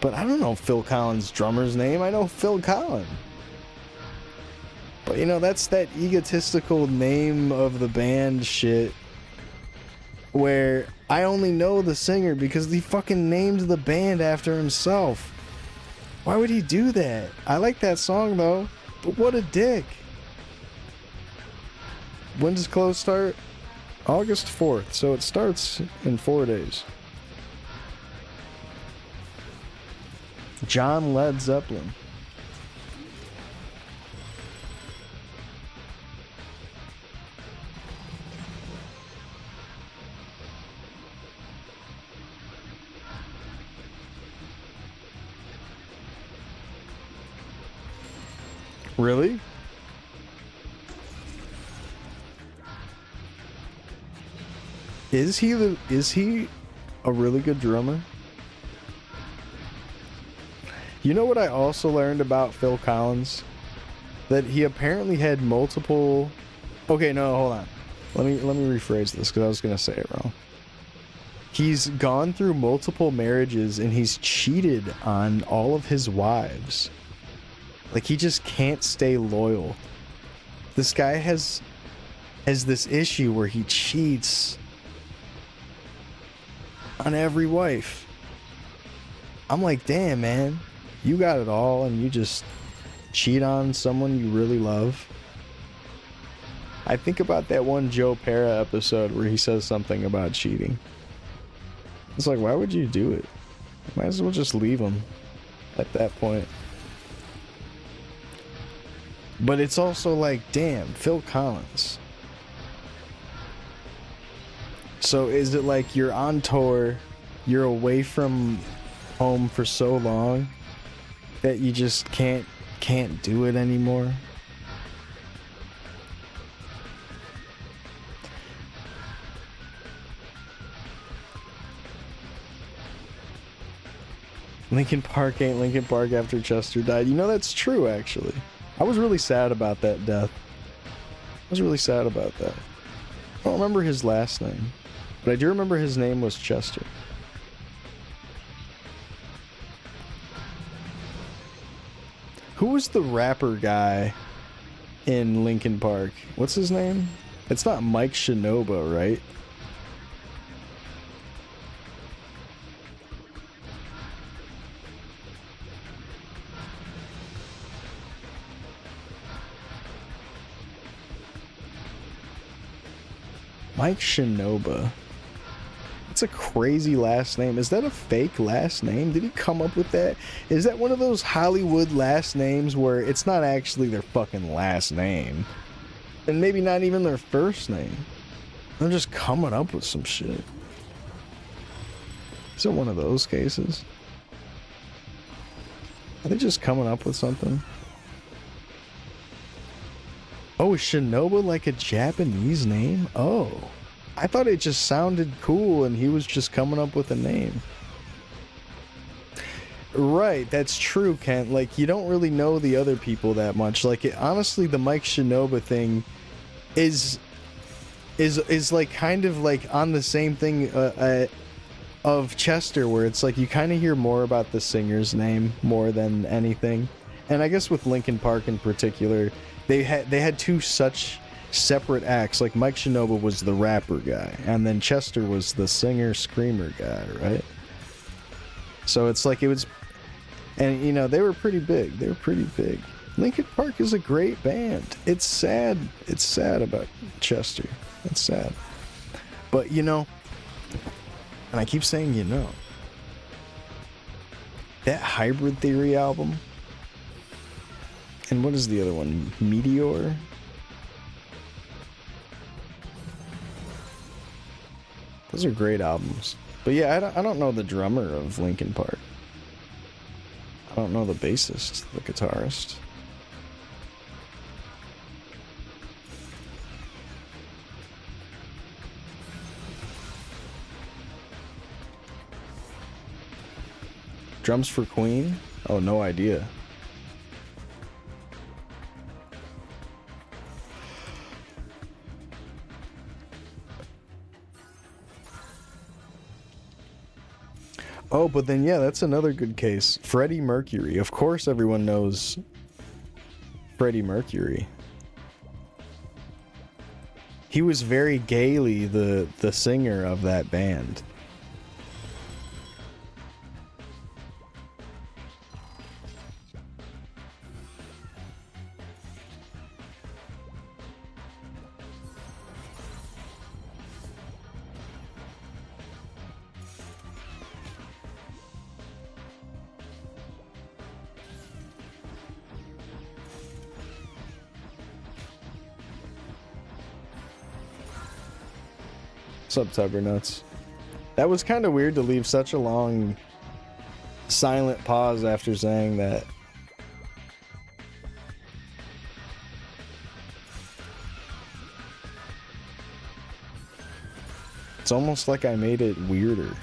But I don't know Phil Collins' drummer's name. I know Phil Collins. But that's that egotistical name of the band shit where I only know the singer because he fucking named the band after himself. Why would he do that? I like that song though, but what a dick. When does Close start? August 4th, so it starts in 4 days. John Led Zeppelin. Really? Is he a really good drummer? You know what I also learned about Phil Collins? That he apparently had multiple... Okay, no, hold on. Let me rephrase this because I was going to say it wrong. He's gone through multiple marriages and he's cheated on all of his wives. Like, he just can't stay loyal. This guy has this issue where he cheats on every wife. I'm like, damn, man. You got it all and you just cheat on someone you really love. I think about that one Joe Pera episode where he says something about cheating. It's like, why would you do it? Might as well just leave him at that point. But it's also like, damn, Phil Collins. So is it like you're on tour, you're away from home for so long that you just can't do it anymore? Linkin Park ain't Linkin Park after Chester died. That's true, actually. I was really sad about that death. I was really sad about that. I don't remember his last name, but I do remember his name was Chester. Who was the rapper guy in Linkin Park? What's his name? It's not Mike Shinoda, right? Mike Shinoba. It's a crazy last name. Is that a fake last name? Did he come up with that? Is that one of those Hollywood last names where it's not actually their fucking last name? And maybe not even their first name. They're just coming up with some shit. Is it one of those cases? Are they just coming up with something? Oh, is Shinoba like a Japanese name? Oh. I thought it just sounded cool and he was just coming up with a name. Right, that's true, Kent. Like, you don't really know the other people that much. Like, honestly, the Mike Shinoba thing is like kind of like on the same thing of Chester, where it's like you kind of hear more about the singer's name more than anything. And I guess with Linkin Park in particular, they had two such separate acts. Like Mike Shinoba was the rapper guy, and then Chester was the singer screamer guy, right? So it's like it was, and you know, they were pretty big. Linkin Park is a great band. It's sad about Chester. It's sad. But you know, and I keep saying, you know, that Hybrid Theory album, and what is the other one? Meteor? Those are great albums. But yeah, I don't know the drummer of Linkin Park. I don't know the bassist, the guitarist. Drums for Queen? Oh, no idea. Oh, but then, yeah, that's another good case. Freddie Mercury. Of course everyone knows Freddie Mercury. He was very Gaily the singer of that band. What's up, Tubbernuts? That was kind of weird to leave such a long silent pause after saying that. It's almost like I made it weirder.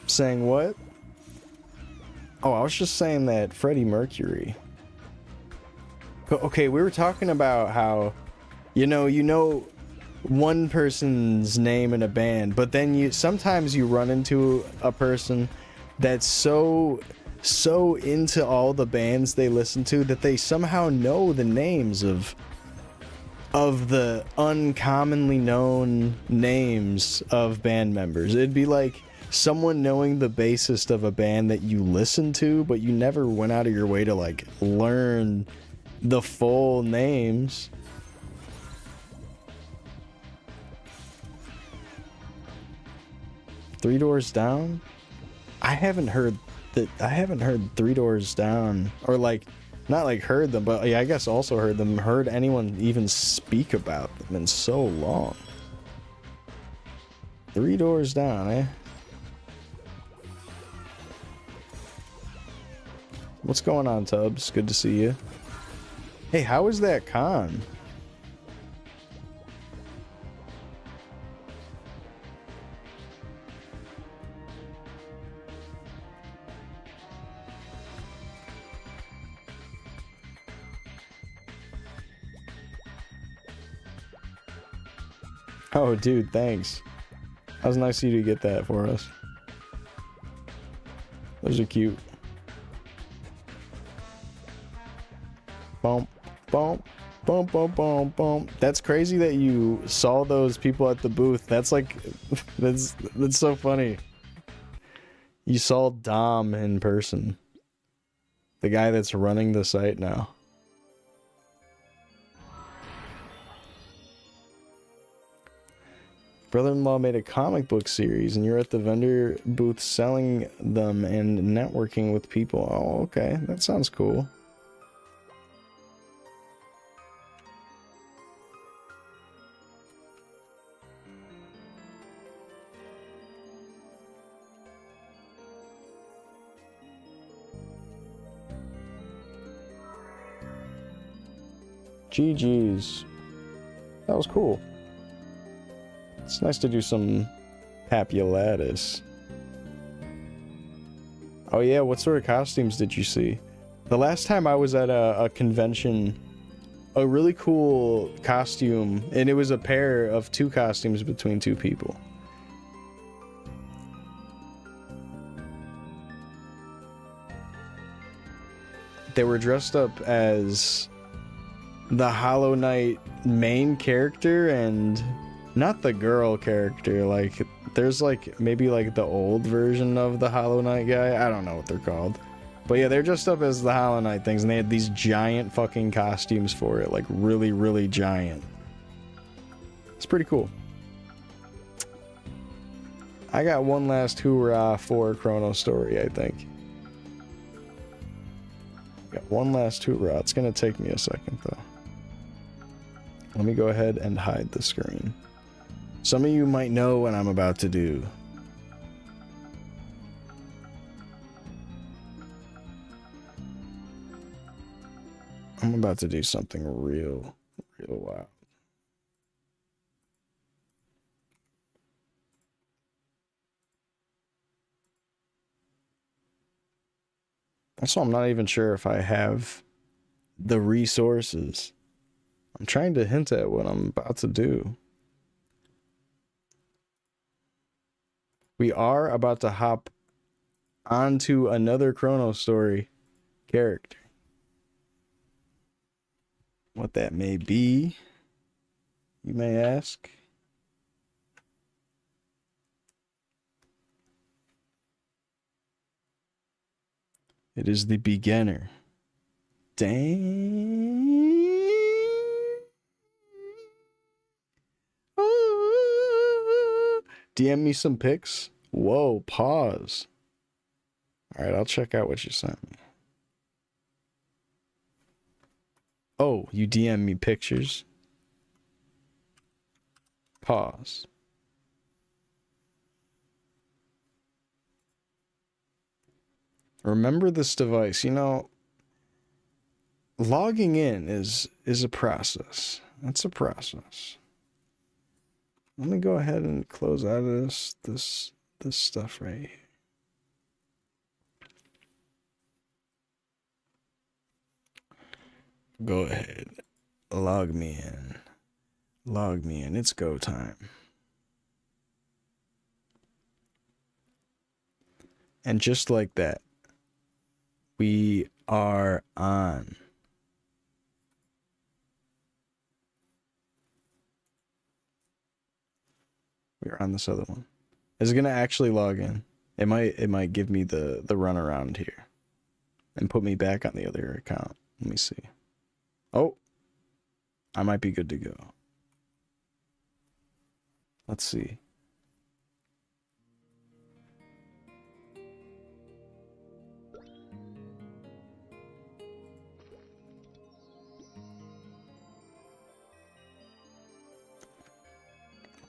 Saying what? Oh, I was just saying that Freddie Mercury. Okay, we were talking about how, you know one person's name in a band, but then sometimes you run into a person that's so into all the bands they listen to that they somehow know the names of the uncommonly known names of band members. It'd be like someone knowing the bassist of a band that you listen to, but you never went out of your way to like learn the full names. Three Doors Down? I haven't heard Three Doors Down, or like not like heard them, but yeah, I guess also heard them. Heard anyone even speak about them in so long. Three Doors Down, eh? What's going on, Tubbs? Good to see you. Hey, how was that con? Oh, dude, thanks. That was nice of you to get that for us. Those are cute. Boom, boom, boom, boom, boom, boom. That's crazy that you saw those people at the booth. That's like, that's so funny. You saw Dom in person. The guy that's running the site now. Brother-in-law made a comic book series and you're at the vendor booth selling them and networking with people. Oh, okay. That sounds cool. GG's. That was cool. It's nice to do some Papulatus. Oh yeah, what sort of costumes did you see? The last time I was at a convention, a really cool costume, and it was a pair of 2 costumes between 2 people. They were dressed up as the Hollow Knight main character and not the girl character. Like, there's like maybe like the old version of the Hollow Knight guy. I don't know what they're called. But yeah, they're dressed up as the Hollow Knight things, and they had these giant fucking costumes for it. Like, really, really giant. It's pretty cool. I got one last hoorah for Chronostory, I think. Got one last hoorah. It's gonna take me a second, though. Let me go ahead and hide the screen. Some of you might know what I'm about to do. I'm about to do something real wild. Also, I'm not even sure if I have the resources. I'm trying to hint at what I'm about to do. We are about to hop onto another Chronostory character. What that may be, you may ask. It is the beginner. Dang. DM me some pics. Whoa, pause. All right, I'll check out what you sent me. Oh, you DM me pictures. Pause. Remember this device. You know, logging in is a process. It's a process. Let me go ahead and close out of this stuff right here. Go ahead. Log me in. Log me in. It's go time. And just like that, we are on. We're on this other one. Is it gonna actually log in? It might give me the runaround here and put me back on the other account. Let me see. Oh, I might be good to go. Let's see.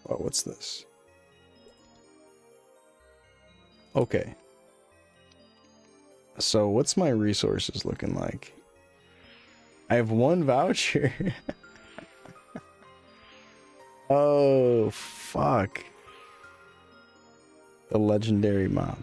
Oh, what's this? Okay. So what's my resources looking like? I have 1 voucher. Oh, fuck. The legendary mob.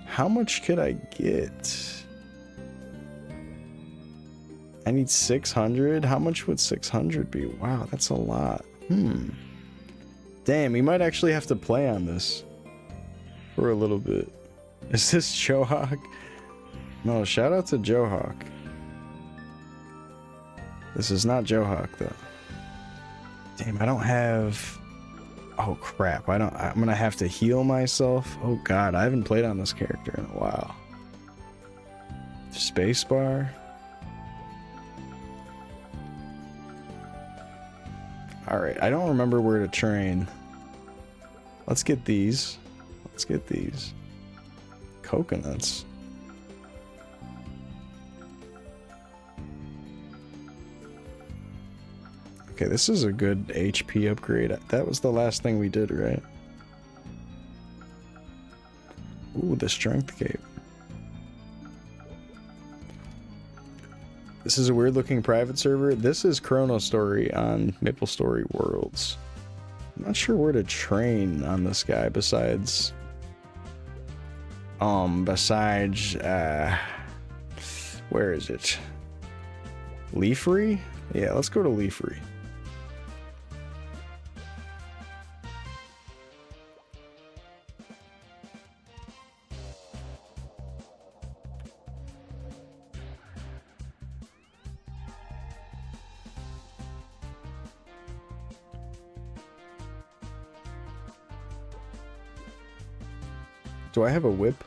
How much could I get? I need 600. How much would 600 be? Wow, that's a lot. Damn, we might actually have to play on this for a little bit. Is this Johawk? No, shout out to Johawk. This is not Johawk though. Damn, I don't have... Oh crap, I'm gonna have to heal myself. Oh god, I haven't played on this character in a while. Spacebar. Alright, I don't remember where to train. Let's get these. Let's get these. Coconuts. Okay, this is a good HP upgrade. That was the last thing we did, right? Ooh, the strength cape. This is a weird looking private server. This is Chronostory on MapleStory Worlds. I'm not sure where to train on this guy besides where is it? Leafry? Yeah, let's go to Leafry. Do I have a whip?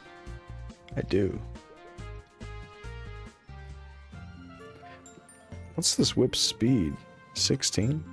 I do. What's this whip speed? 16?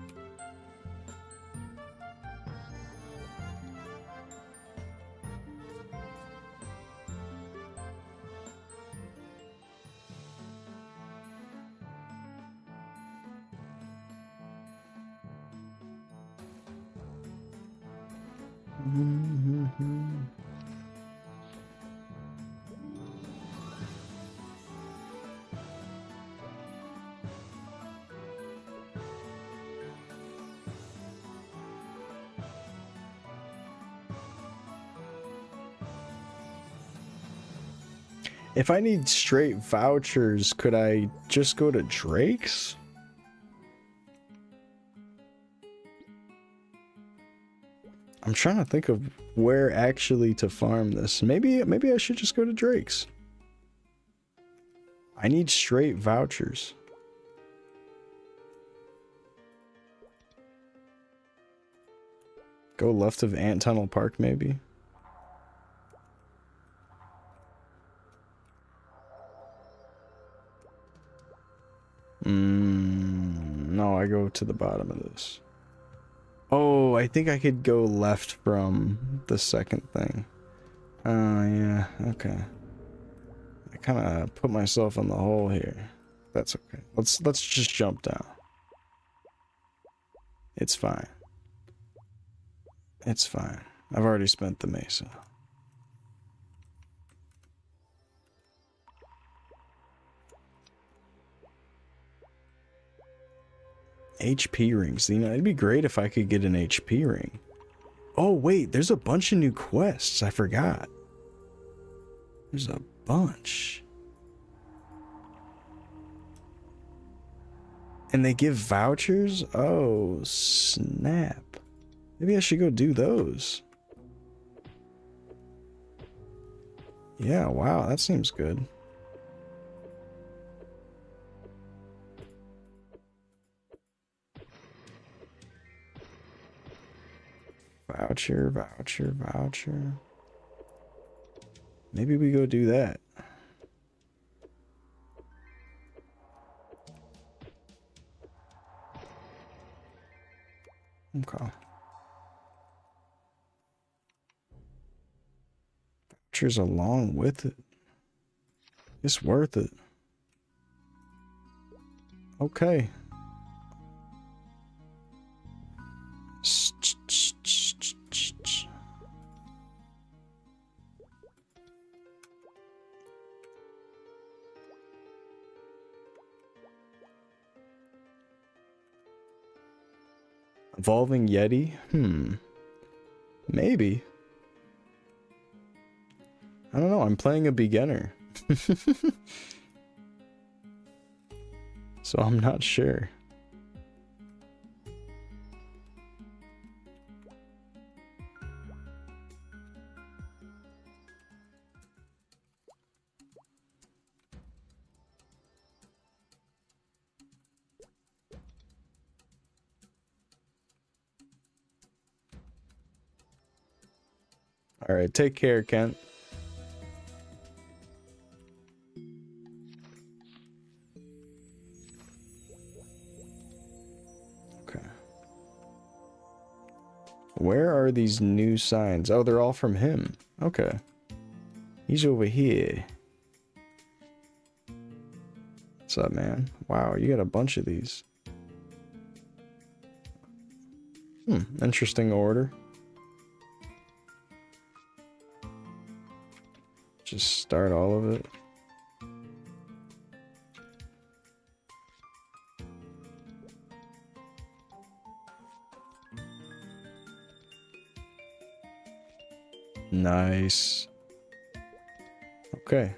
If I need straight vouchers, could I just go to Drake's? I'm trying to think of where actually to farm this. Maybe I should just go to Drake's. I need straight vouchers. Go left of Ant Tunnel Park, maybe. No, I go to the bottom of this. Oh, I think I could go left from the second thing. Oh, yeah, okay. I kind of put myself in the hole here. That's okay. Let's just jump down. It's fine. It's fine. I've already spent the mesa. HP rings. You know, it'd be great if I could get an HP ring. Oh, wait, there's a bunch of new quests. I forgot. There's a bunch. And they give vouchers? Oh, snap. Maybe I should go do those. Yeah, wow, that seems good. Voucher. Maybe we go do that. Okay. Vouchers along with it. It's worth it. Okay. Evolving Yeti? Maybe. I don't know, I'm playing a beginner. So I'm not sure. All right, take care, Kent. Okay. Where are these new signs? Oh, they're all from him. Okay. He's over here. What's up, man? Wow, you got a bunch of these. Interesting order. Just start all of it. Nice. Okay.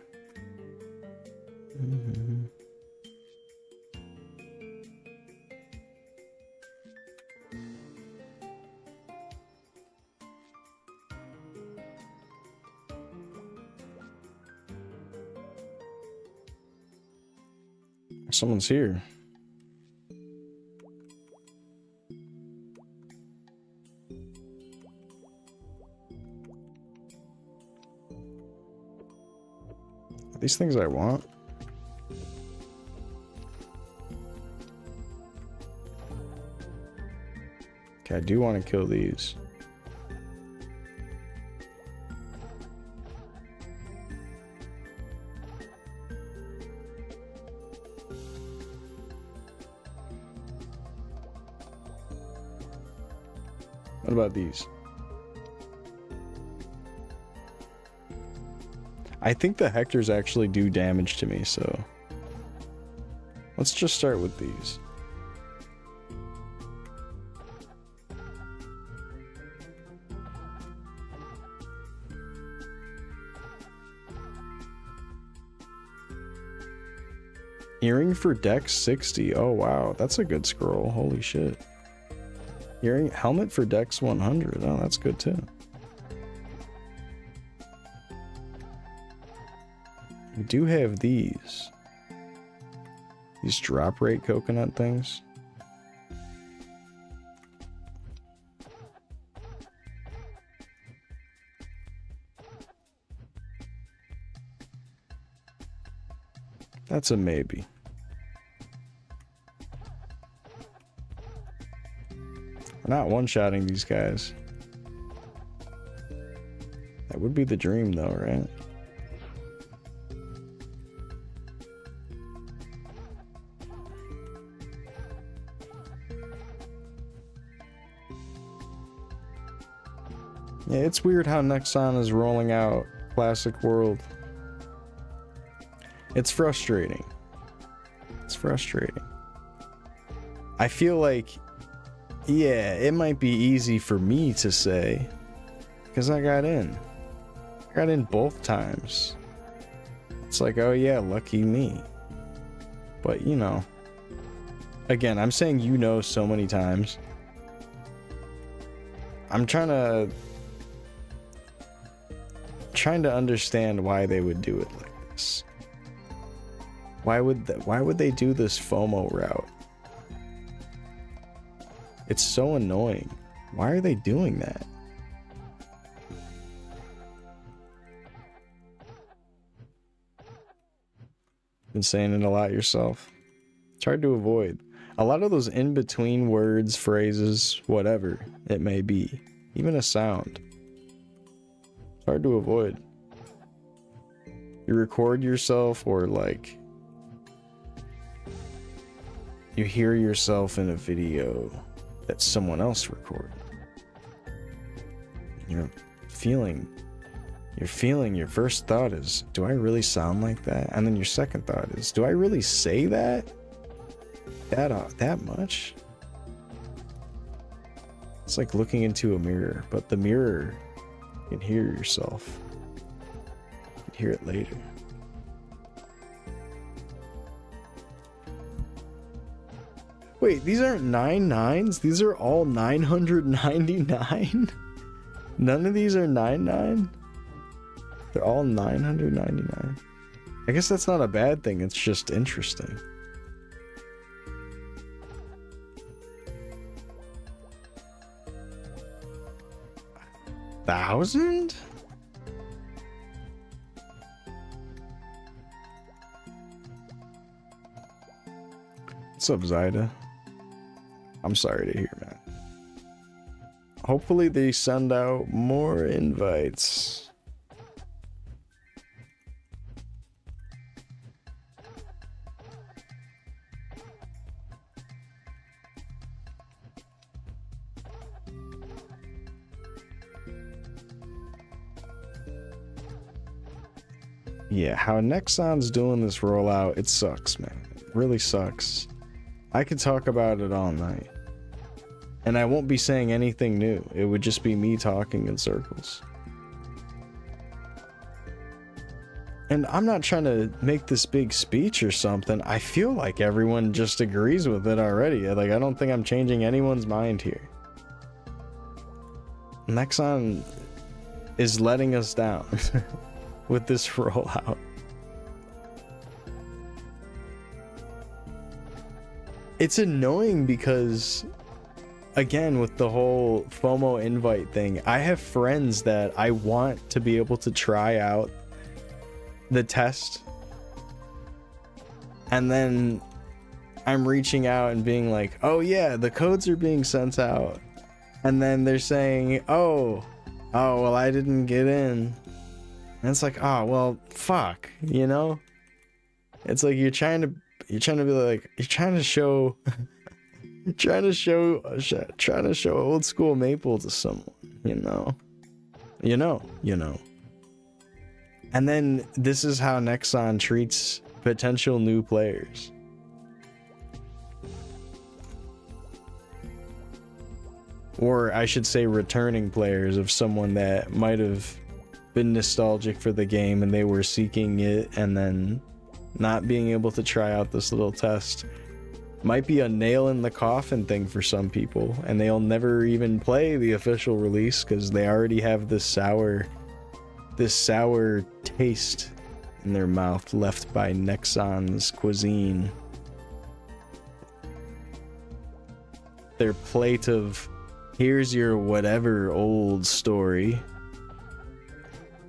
Someone's here. Are these things I want? Okay, I do want to kill these. What about these? I think the Hectors actually do damage to me, so let's just start with these. Earring for Dex 60. Oh wow, that's a good scroll. Holy shit. Earring helmet for Dex 100. Oh, that's good too. We do have these drop rate coconut things. That's a maybe. We're not one-shotting these guys. That would be the dream though, right? Yeah, it's weird how Nexon is rolling out Classic World. It's frustrating. It's frustrating. I feel like, yeah, it might be easy for me to say, because I got in. I got in both times. It's like, oh yeah, lucky me. But, you know, again, I'm saying you know so many times. I'm trying to understand why they would do it like this. Why would they do this FOMO route? It's so annoying. Why are they doing that? Been saying it a lot yourself. It's hard to avoid. A lot of those in-between words, phrases, whatever it may be, even a sound, it's hard to avoid. You record yourself, or like you hear yourself in a video that someone else recorded. You're feeling, your first thought is, do I really sound like that? And then your second thought is, do I really say that much? It's like looking into a mirror, but the mirror, you can hear yourself. You can hear it later. Wait, these aren't 9/9s? These are all 999? None of these are 99? They're all 999. I guess that's not a bad thing, it's just interesting. $1,000? What's up, Zyda? I'm sorry to hear, man. Hopefully they send out more invites. Yeah, how Nexon's doing this rollout, it sucks, man. It really sucks. I could talk about it all night. And I won't be saying anything new. It would just be me talking in circles. And I'm not trying to make this big speech or something. I feel like everyone just agrees with it already. Like, I don't think I'm changing anyone's mind here. Nexon is letting us down with this rollout. It's annoying because, again, with the whole FOMO invite thing, I have friends that I want to be able to try out the test, and then I'm reaching out and being like, oh yeah, the codes are being sent out, and then they're saying, oh well, I didn't get in, and it's like, oh well, fuck, you know. It's like you're trying to be like, you're trying to show trying to show old school Maple to someone, you know. And then this is how Nexon treats potential new players. Or I should say returning players of someone that might have been nostalgic for the game and they were seeking it, and then not being able to try out this little test might be a nail in the coffin thing for some people, and they'll never even play the official release because they already have this sour taste in their mouth left by Nexon's cuisine. Their plate of, here's your whatever old story,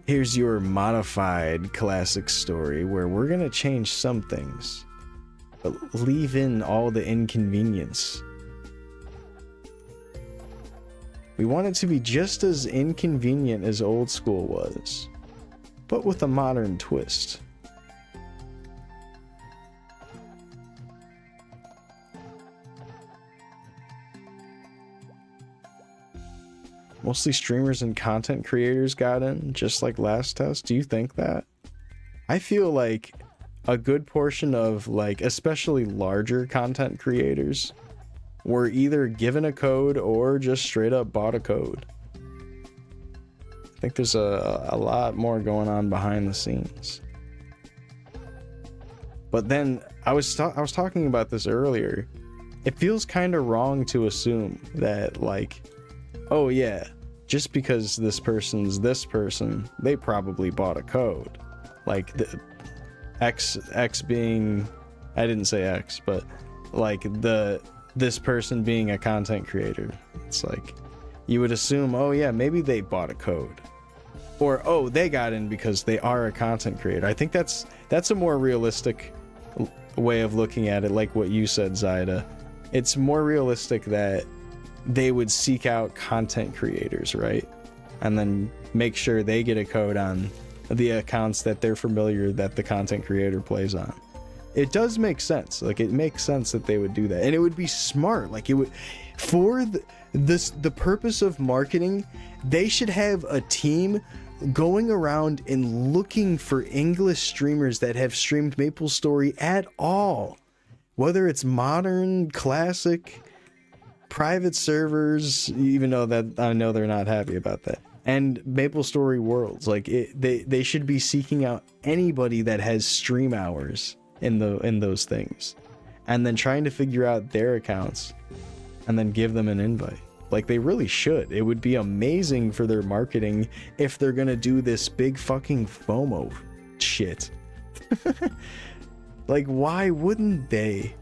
here's your modified classic story where we're gonna change some things but leave in all the inconvenience. We want it to be just as inconvenient as old school was, but with a modern twist. Mostly streamers and content creators got in, just like last test. Do you think that? I feel like a good portion of, like, especially larger content creators were either given a code or just straight up bought a code. I think there's a lot more going on behind the scenes. But then I was talking about this earlier. It feels kind of wrong to assume that, like, oh yeah, just because this person's this person, they probably bought a code. Like the X being, I didn't say X, but like this person being a content creator. It's like you would assume, oh yeah, maybe they bought a code. Or oh, they got in because they are a content creator. I think that's a more realistic way of looking at it, like what you said, Zyda. It's more realistic that they would seek out content creators, right? And then make sure they get a code on the accounts that they're familiar that the content creator plays on. It does make sense. Like, it makes sense that they would do that, and it would be smart. Like, it would, for the purpose of marketing, they should have a team going around and looking for English streamers that have streamed MapleStory at all, whether it's modern, classic, private servers, even though that I know they're not happy about that, and MapleStory Worlds. Like, they should be seeking out anybody that has stream hours in those things, and then trying to figure out their accounts and then give them an invite. Like, they really should. It would be amazing for their marketing if they're gonna do this big fucking FOMO shit. Like, why wouldn't they?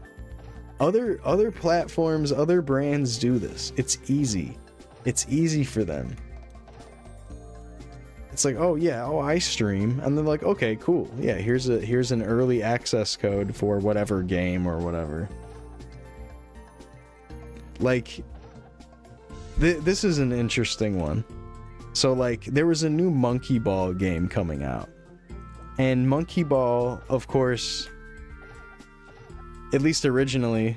Other platforms, other brands do this. It's easy. It's easy for them. It's like, oh yeah, oh, I stream, and they're like, okay, cool, yeah, here's an early access code for whatever game or whatever. Like, this is an interesting one. So like, there was a new Monkey Ball game coming out, and Monkey Ball, of course, at least originally,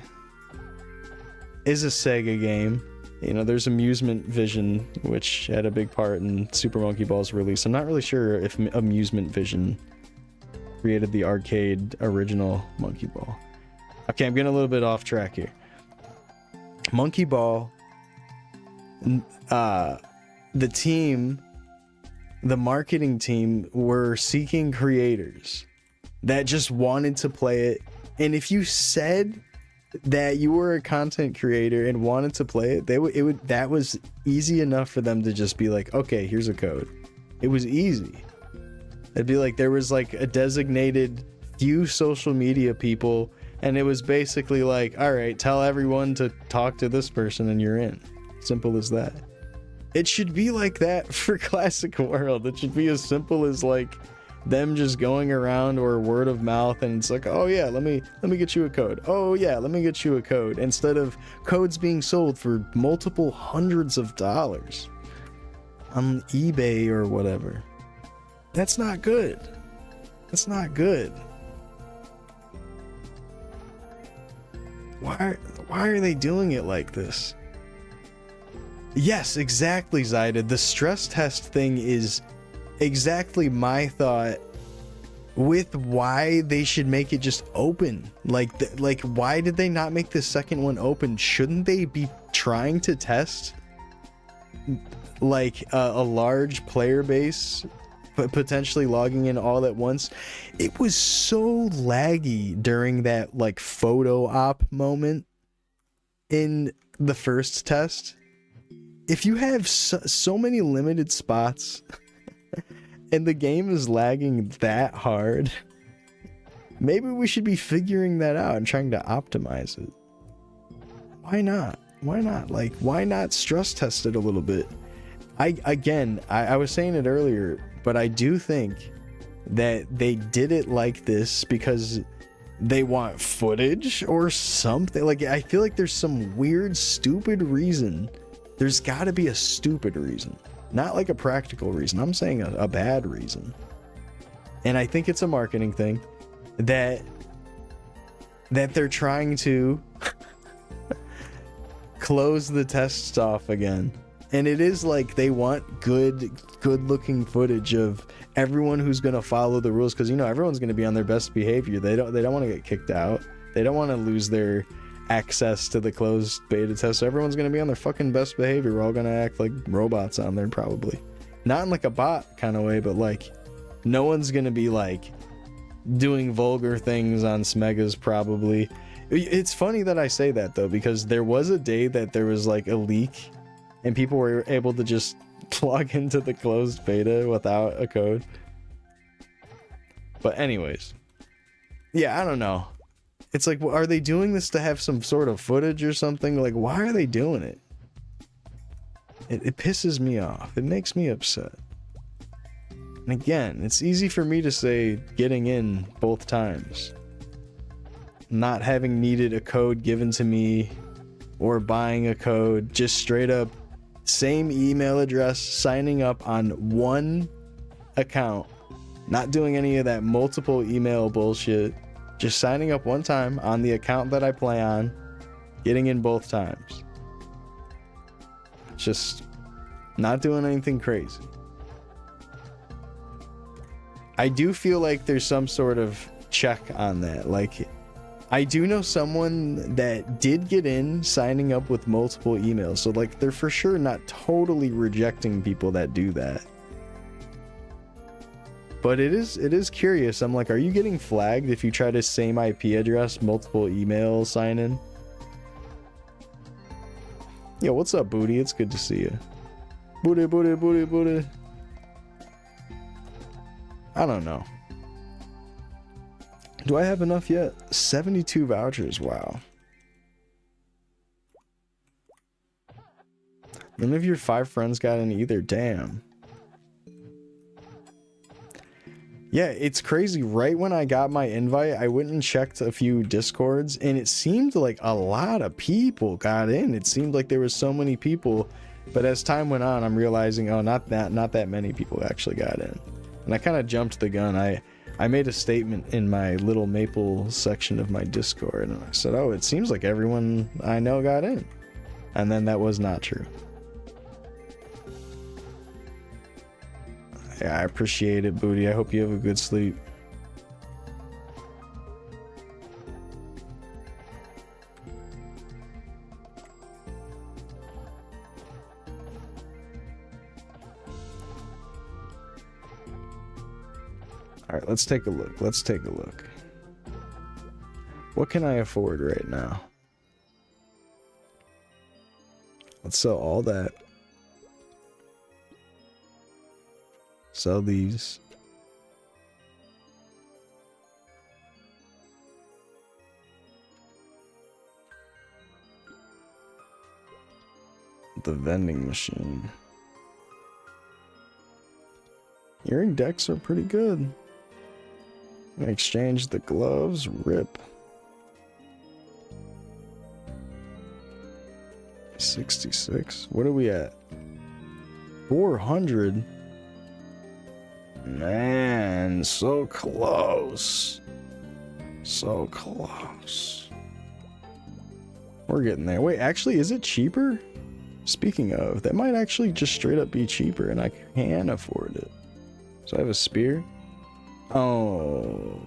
is a Sega game. You know, there's Amusement Vision, which had a big part in Super Monkey Ball's release. I'm not really sure if Amusement Vision created the arcade original Monkey Ball. Okay, I'm getting a little bit off track here. Monkey Ball, the marketing team were seeking creators that just wanted to play it. And if you said that you were a content creator and wanted to play it, that was easy enough for them to just be like, okay, here's a code. It was easy. It'd be like there was like a designated few social media people, and it was basically like, all right, tell everyone to talk to this person and you're in. Simple as that. It should be like that for Classic World. It should be as simple as like them just going around, or word of mouth, and it's like, oh yeah, let me get you a code. Oh yeah, let me get you a code, instead of codes being sold for multiple hundreds of dollars on eBay or whatever. That's not good. That's not good. Why are they doing it like this? Yes, exactly, Zyded. The stress test thing is exactly my thought with why they should make it just open. Like why did they not make the second one open? Shouldn't they be trying to test like a large player base, but potentially logging in all at once? It was so laggy during that like photo op moment in the first test. If you have so many limited spots and the game is lagging that hard, maybe we should be figuring that out and trying to optimize it. Why not? Why not? Like, why not stress test it a little bit? I was saying it earlier, but I do think that they did it like this because they want footage or something. Like, I feel like there's some weird, stupid reason. There's got to be a stupid reason. Not like a practical reason. I'm saying a bad reason. And I think it's a marketing thing that they're trying to close the tests off again. And it is like they want good looking footage of everyone who's going to follow the rules, because, you know, everyone's going to be on their best behavior. They don't want to get kicked out. They don't want to lose their access to the closed beta test, so everyone's gonna be on their fucking best behavior. We're all gonna act like robots on there, probably not in like a bot kind of way, but like no one's gonna be like doing vulgar things on Smegas, probably. It's funny that I say that though, because there was a day that there was like a leak and people were able to just plug into the closed beta without a code. But anyways, yeah, I don't know. It's like, are they doing this to have some sort of footage or something? Like, why are they doing it? It pisses me off. It makes me upset. And again, it's easy for me to say getting in both times. Not having needed a code given to me or buying a code, just straight up same email address, signing up on one account, not doing any of that multiple email bullshit. Just signing up one time on the account that I play on, getting in both times. Just not doing anything crazy. I do feel like there's some sort of check on that. Like, I do know someone that did get in signing up with multiple emails. So like, they're for sure not totally rejecting people that do that. But it is curious. I'm like, are you getting flagged if you try to same IP address, multiple email sign in? Yo, what's up, Booty? It's good to see you. Booty, booty, booty, booty. I don't know. Do I have enough yet? 72 vouchers, wow. None of your 5 friends got in either, damn. Yeah, it's crazy. Right when I got my invite, I went and checked a few Discords, and it seemed like a lot of people got in. It seemed like there was so many people, but as time went on, I'm realizing, oh, not that many people actually got in. And I kind of jumped the gun. I made a statement in my little maple section of my Discord, and I said, oh, it seems like everyone I know got in. And then that was not true. Yeah, I appreciate it, Booty. I hope you have a good sleep. All right, let's take a look. Let's take a look. What can I afford right now? Let's sell all that. Sell these. The vending machine. Earring decks are pretty good. Exchange the gloves. Rip. 66. What are we at? 400. Man, so close. So close. We're getting there. Wait, actually, is it cheaper? Speaking of, that might actually just straight up be cheaper, and I can afford it. So I have a spear. Oh,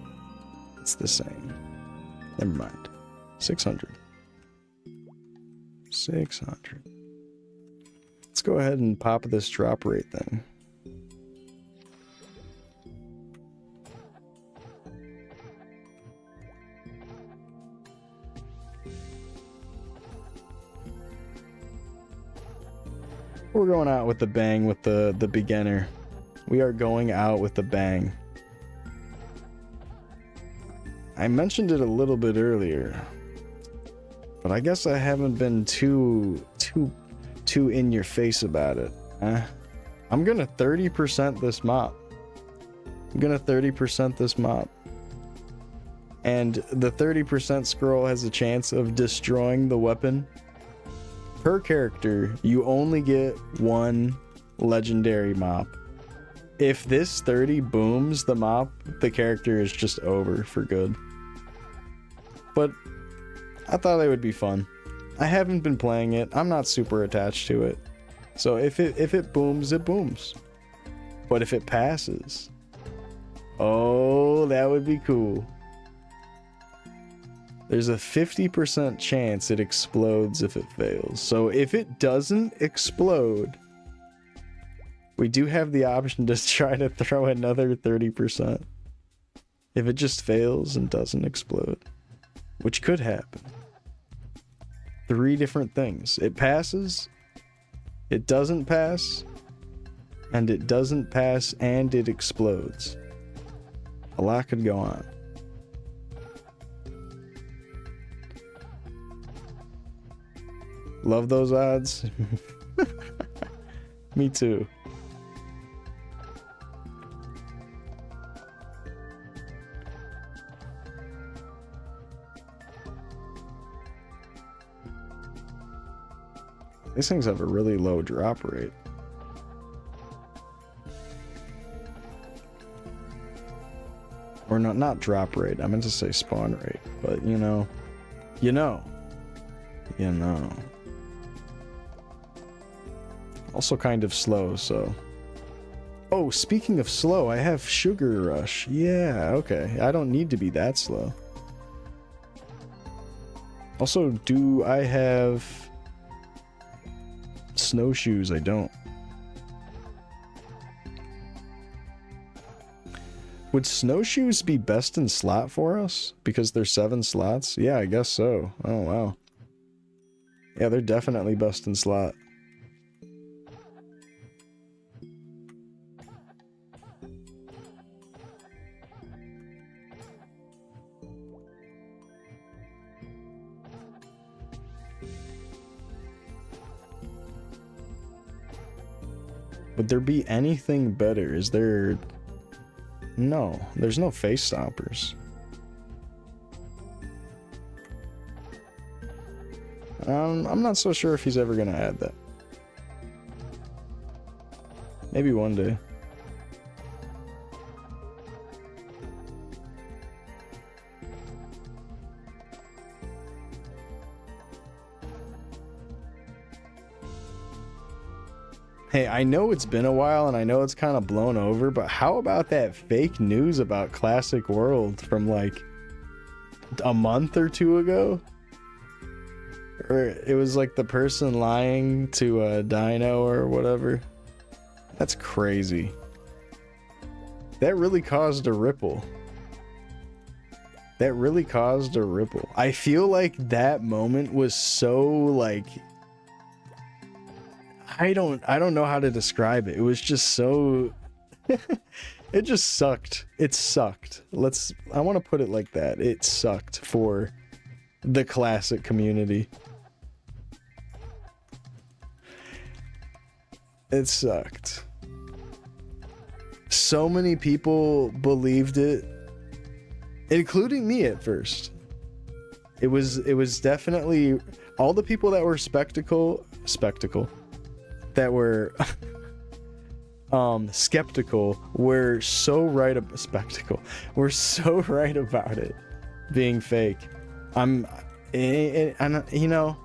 it's the same. Never mind. 600. 600. Let's go ahead and pop this drop rate thing. We're going out with the bang with the beginner. We are going out with the bang. I mentioned it a little bit earlier, but I guess I haven't been too in your face about it. I'm gonna 30% this mop. I'm gonna 30% this mop. And the 30% scroll has a chance of destroying the weapon. Per character, you only get 1 legendary mop. If this 30 booms the mop, the character is just over for good. But I thought it would be fun. I haven't been playing it. I'm not super attached to it. So if it booms, it booms. But if it passes, oh, that would be cool. There's a 50% chance it explodes if it fails. So if it doesn't explode, we do have the option to try to throw another 30%. If it just fails and doesn't explode, which could happen. 3 different things. It passes, it doesn't pass, and it doesn't pass and it explodes. A lot could go on. Love those odds. Me too. These things have a really low drop rate. Or not drop rate. I meant to say spawn rate, but you know. Also kind of slow, so. Oh, speaking of slow, I have Sugar Rush. Yeah, okay. I don't need to be that slow. Also, do I have snowshoes? I don't. Would snowshoes be best in slot for us? Because there's 7 slots? Yeah, I guess so. Oh, wow. Yeah, they're definitely best in slot. Would there be anything better? Is there... No, there's no face stoppers. I'm not so sure if he's ever gonna add that. Maybe one day. Hey, I know it's been a while and I know it's kind of blown over, but how about that fake news about Classic World from like a month or 2 ago? Or it was like the person lying to Dino or whatever. That's crazy. That really caused a ripple. That really caused a ripple. I feel like that moment was so like... I don't know how to describe it. It was just so... It just sucked. It sucked. I want to put it like that. It sucked for the Classic community. It sucked. So many people believed it, including me at first. It was definitely all the people that were spectacle that were skeptical were so right we're so right about it being fake. And you know,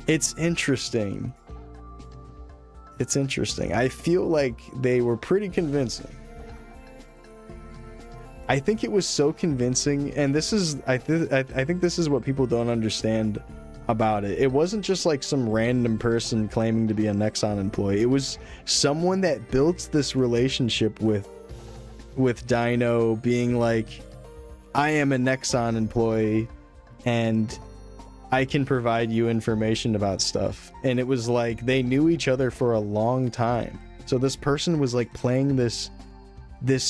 it's interesting. I feel like they were pretty convincing. I think it was so convincing, and this is I think this is what people don't understand about it. It wasn't just like some random person claiming to be a Nexon employee. It was someone that built this relationship with Dino, being like, I am a Nexon employee and I can provide you information about stuff. And it was like they knew each other for a long time. So this person was like playing this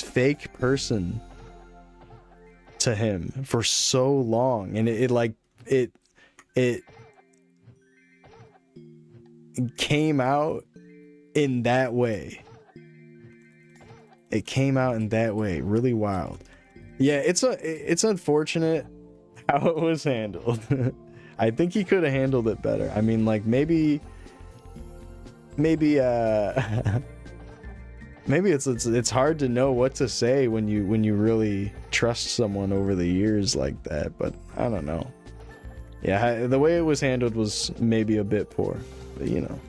fake person to him for so long, and it came out in that way. It came out in that way. Really wild. Yeah, it's unfortunate how it was handled. I think he could have handled it better. I mean, like maybe maybe it's hard to know what to say when you really trust someone over the years like that, but I don't know. Yeah, the way it was handled was maybe a bit poor, but you know.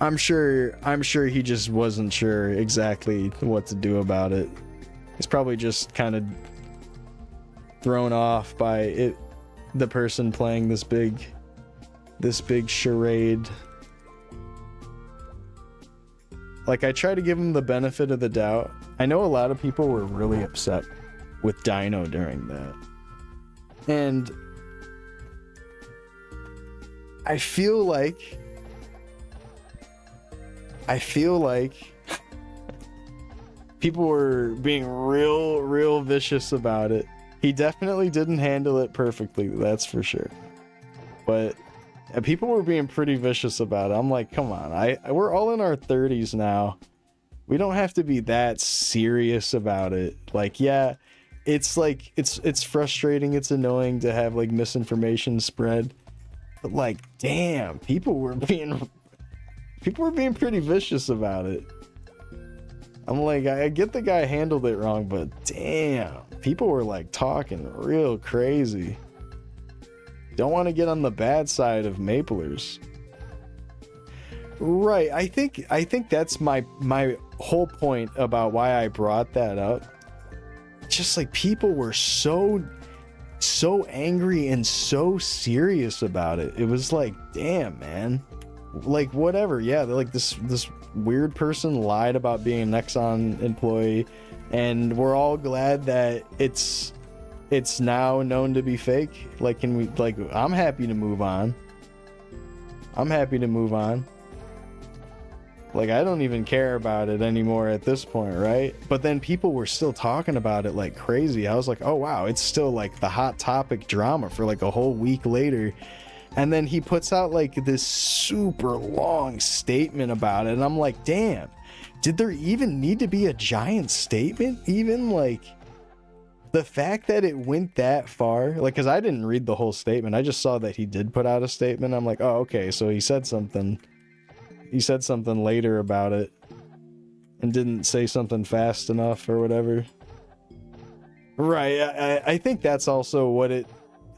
I'm sure he just wasn't sure exactly what to do about it. He's probably just kind of thrown off by it, the person playing this big charade. Like, I try to give him the benefit of the doubt. I know a lot of people were really upset with Dino during that. And I feel like people were being real vicious about it. He definitely didn't handle it perfectly, that's for sure. But people were being pretty vicious about it. I'm like, come on, we're all in our 30s now. We don't have to be that serious about it. Like, yeah, it's like it's frustrating, it's annoying to have like misinformation spread. But like, damn, people were being pretty vicious about it. I'm like, I get the guy handled it wrong, but damn, people were like talking real crazy. Don't want to get on the bad side of Maplers. Right, I think that's my whole point about why I brought that up. Just like people were so angry and so serious about it. It was like, damn, man. like whatever. Yeah, like this weird person lied about being an Exxon employee, and we're all glad that it's now known to be fake. Like, can we, like, I'm happy to move on. I'm happy to move on. Like, I don't even care about it anymore at this point, right? But then people were still talking about it like crazy. I was like, oh wow, it's still like the hot topic drama for like a whole week later. And then he puts out like this super long statement about it, and I'm like, damn, did there even need to be a giant statement? Even like the fact that it went that far, like, because I didn't read the whole statement, I just saw that he did put out a statement. I'm like, oh, okay, so he said something later about it and didn't say something fast enough or whatever. Right, I think that's also what it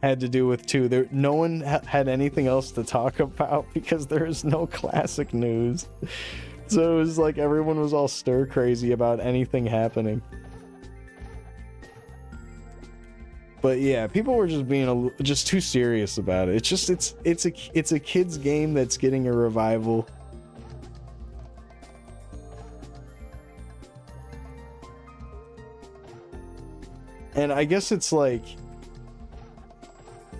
had to do with too. There, no one had anything else to talk about because there is no classic news. So it was like everyone was all stir crazy about anything happening. But yeah, people were just being just too serious about it. It's just it's a kids game that's getting a revival. And I guess it's like,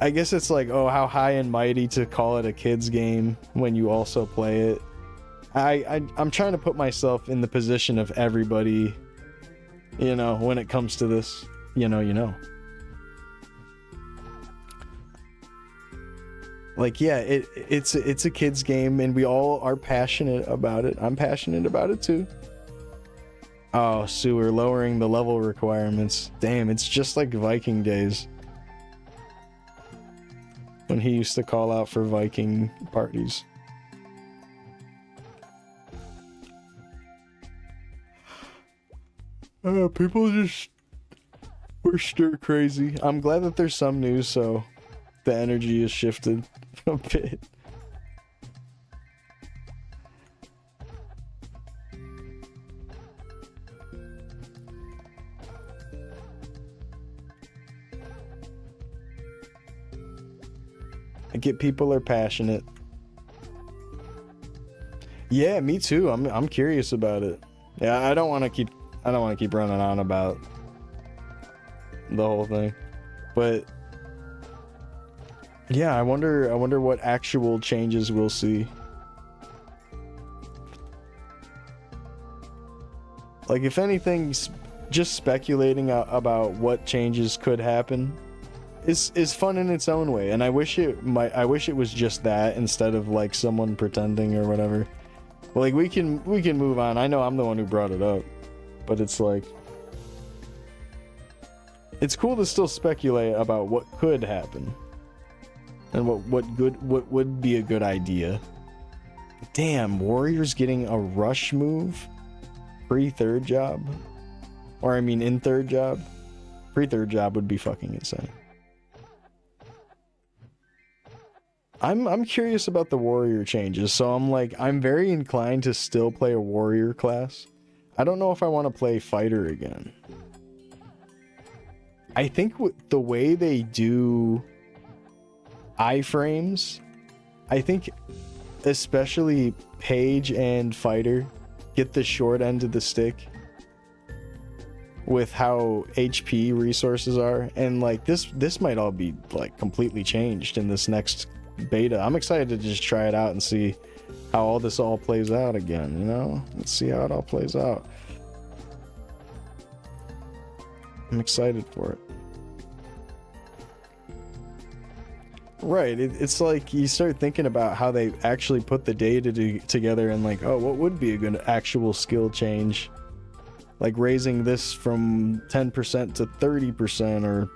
oh, how high and mighty to call it a kids game when you also play it. I'm trying to put myself in the position of everybody, you know, when it comes to this, you know. Like, yeah, it's a kids game, and we all are passionate about it. I'm passionate about it too. Oh, Sewer lowering the level requirements. Damn, it's just like Viking days, when he used to call out for Viking parties. People just were stir crazy. I'm glad that there's some news, so the energy is shifted a bit. I get people are passionate. Yeah, me too. I'm curious about it. Yeah, I don't want to keep running on about the whole thing. But yeah, I wonder what actual changes we'll see. Like, if anything's just speculating about what changes could happen is fun in its own way, and I wish it was just that instead of like someone pretending or whatever. Like, we can move on. I know I'm the one who brought it up, but it's like, it's cool to still speculate about what could happen and what would be a good idea. Damn, Warriors getting a rush move pre-third job, or I mean in third job. Pre-third job would be fucking insane. I'm curious about the warrior changes, so I'm very inclined to still play a warrior class. I don't know if I want to play fighter again. I think the way they do iframes, I think especially Page and fighter get the short end of the stick with how HP resources are, and like this might all be like completely changed in this next beta. I'm excited to just try it out and see how all this all plays out again, you know? Let's see how it all plays out. I'm excited for it. Right, it's like you start thinking about how they actually put the data together, and like, oh, what would be a good actual skill change? Like raising this from 10% to 30%, or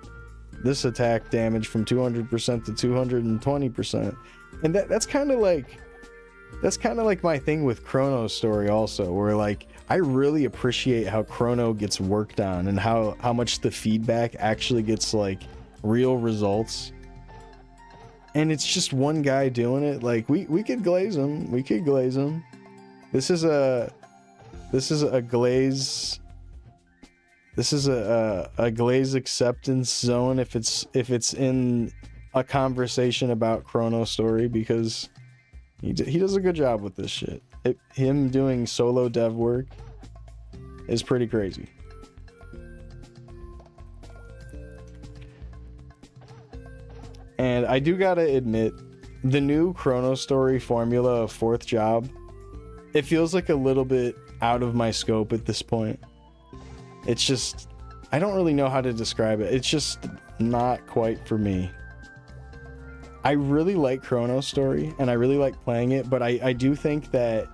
this attack damage from 200% to 220%. And that's kind of like my thing with Chronostory also, where like I really appreciate how Chrono gets worked on and how much the feedback actually gets like real results. And it's just one guy doing it. Like we could glaze him. We could glaze him. This is a glaze. This is a glaze acceptance zone if it's in a conversation about Chronostory, because He does a good job with this shit. Him doing solo dev work is pretty crazy. And I do gotta admit, the new Chronostory formula of fourth job, it feels like a little bit out of my scope at this point. It's just, I don't really know how to describe it. It's just not quite for me. I really like Chronostory and I really like playing it, but I do think that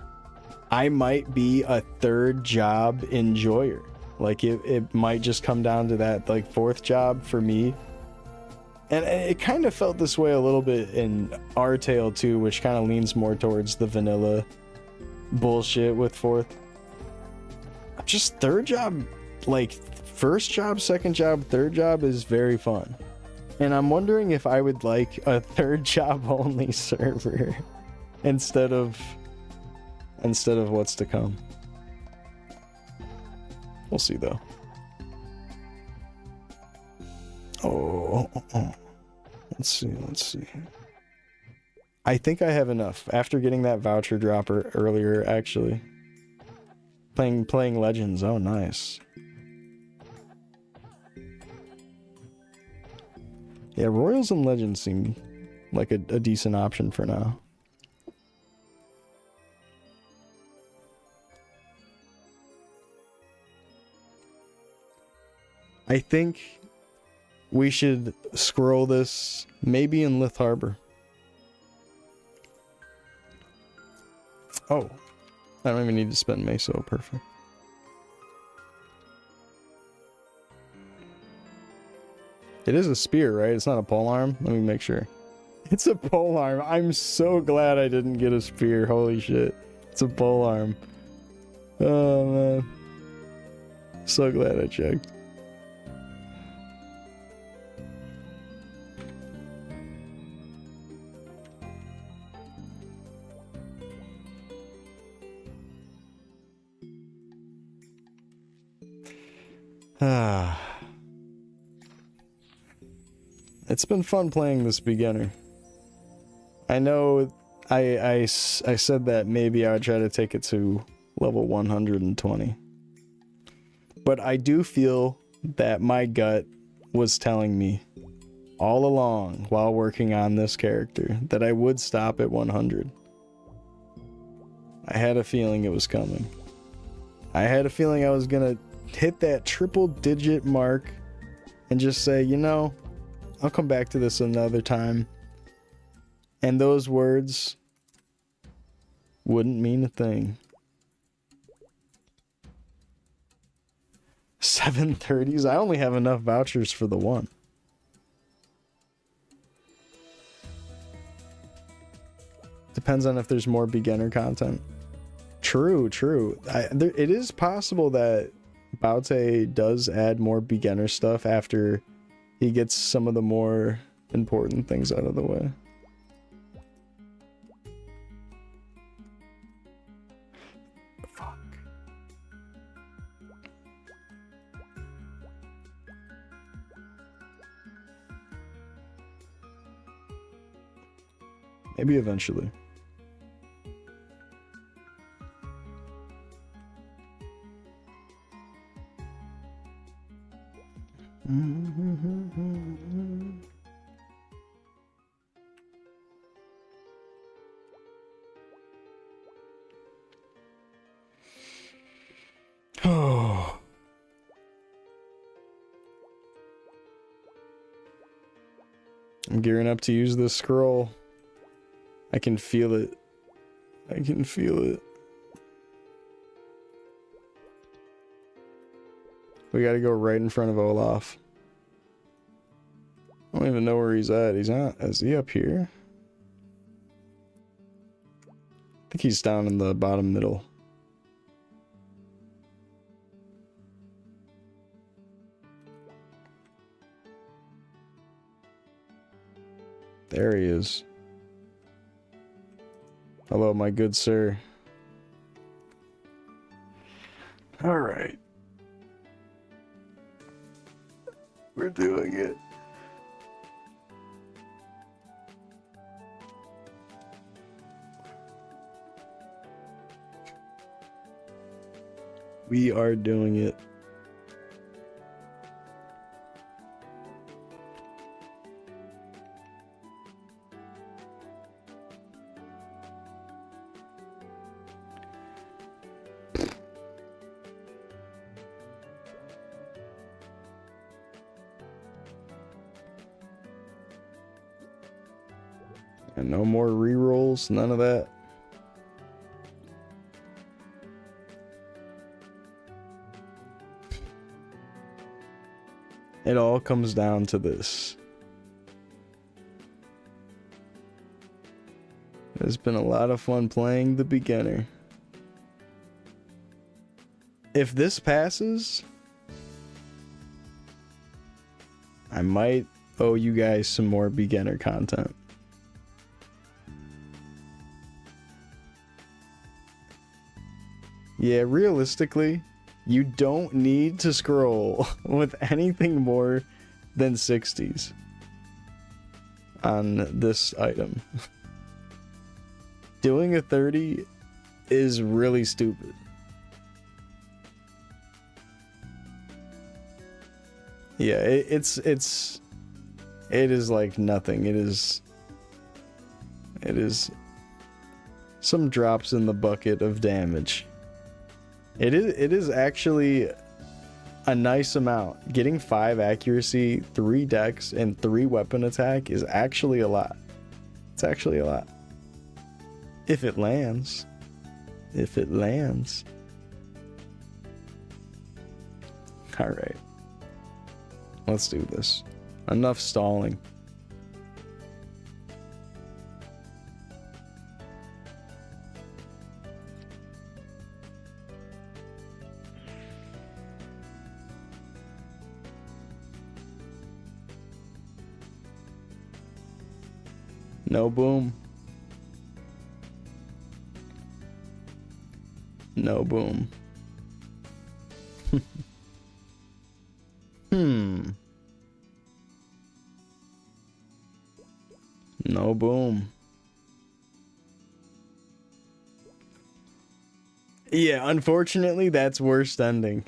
I might be a third job enjoyer. Like it might just come down to that, like fourth job for me. And it kind of felt this way a little bit in Our Tale too, which kind of leans more towards the vanilla bullshit with fourth. Just third job, like first job, second job, third job is very fun. And I'm wondering if I would like a third job only server instead of what's to come. We'll see though. Oh. Let's see. I think I have enough after getting that voucher dropper earlier, actually. Playing Legends. Oh, nice. Yeah, Royals and Legends seem like a decent option for now. I think we should scroll this maybe in Lith Harbor. Oh, I don't even need to spend Meso. Perfect. It is a spear, right? It's not a polearm? Let me make sure. It's a polearm. I'm so glad I didn't get a spear. Holy shit. It's a polearm. Oh, man. So glad I checked. It's been fun playing this beginner. I know I said that maybe I would try to take it to level 120. But I do feel that my gut was telling me all along while working on this character that I would stop at 100. I had a feeling it was coming. I had a feeling I was gonna hit that triple digit mark and just say, you know, I'll come back to this another time. And those words wouldn't mean a thing. 730s? I only have enough vouchers for the one. Depends on if there's more beginner content. True. It is possible that Baute does add more beginner stuff after he gets some of the more important things out of the way. Fuck. Maybe eventually. Oh. I'm gearing up to use this scroll. I can feel it. I can feel it. We gotta go right in front of Olaf. I don't even know where he's at. He's not. Is he up here? I think he's down in the bottom middle. There he is. Hello, my good sir. All right. We're doing it. We are doing it. And no more rerolls, none of that. It all comes down to this. It's been a lot of fun playing the beginner. If this passes, I might owe you guys some more beginner content. Yeah, realistically, you don't need to scroll with anything more than 60s on this item. Doing a 30 is really stupid. Yeah, it is like nothing. It is some drops in the bucket of damage. It is actually a nice amount. Getting 5 accuracy, 3 dex, and 3 weapon attack is actually a lot. It's actually a lot. If it lands. If it lands. Alright. Let's do this. Enough stalling. No boom. No boom. No boom. Yeah, unfortunately, that's worst ending.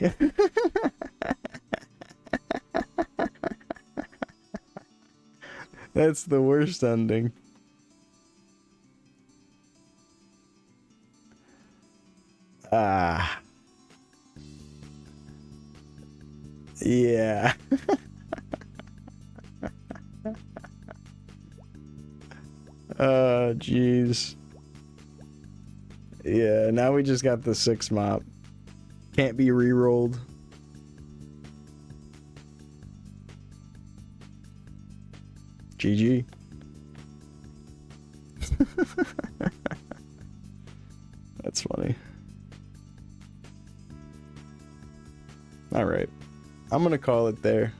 That's the worst ending. Ah. Yeah. Oh, jeez. Yeah, now we just got the 6 mop. Can't be re-rolled. GG. That's funny. Alright. I'm gonna call it there.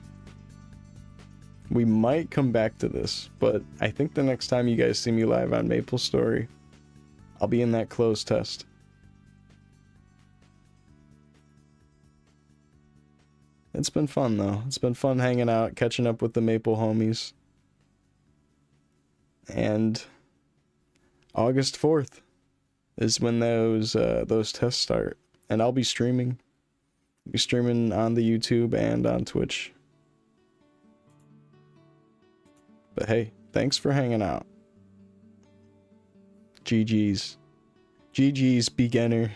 We might come back to this, but I think the next time you guys see me live on MapleStory, I'll be in that closed test. It's been fun, though. It's been fun hanging out, catching up with the Maple homies. And August 4th is when those tests start. And I'll be streaming. I'll be streaming on the YouTube and on Twitch. But hey, thanks for hanging out. GG's. GG's, beginner.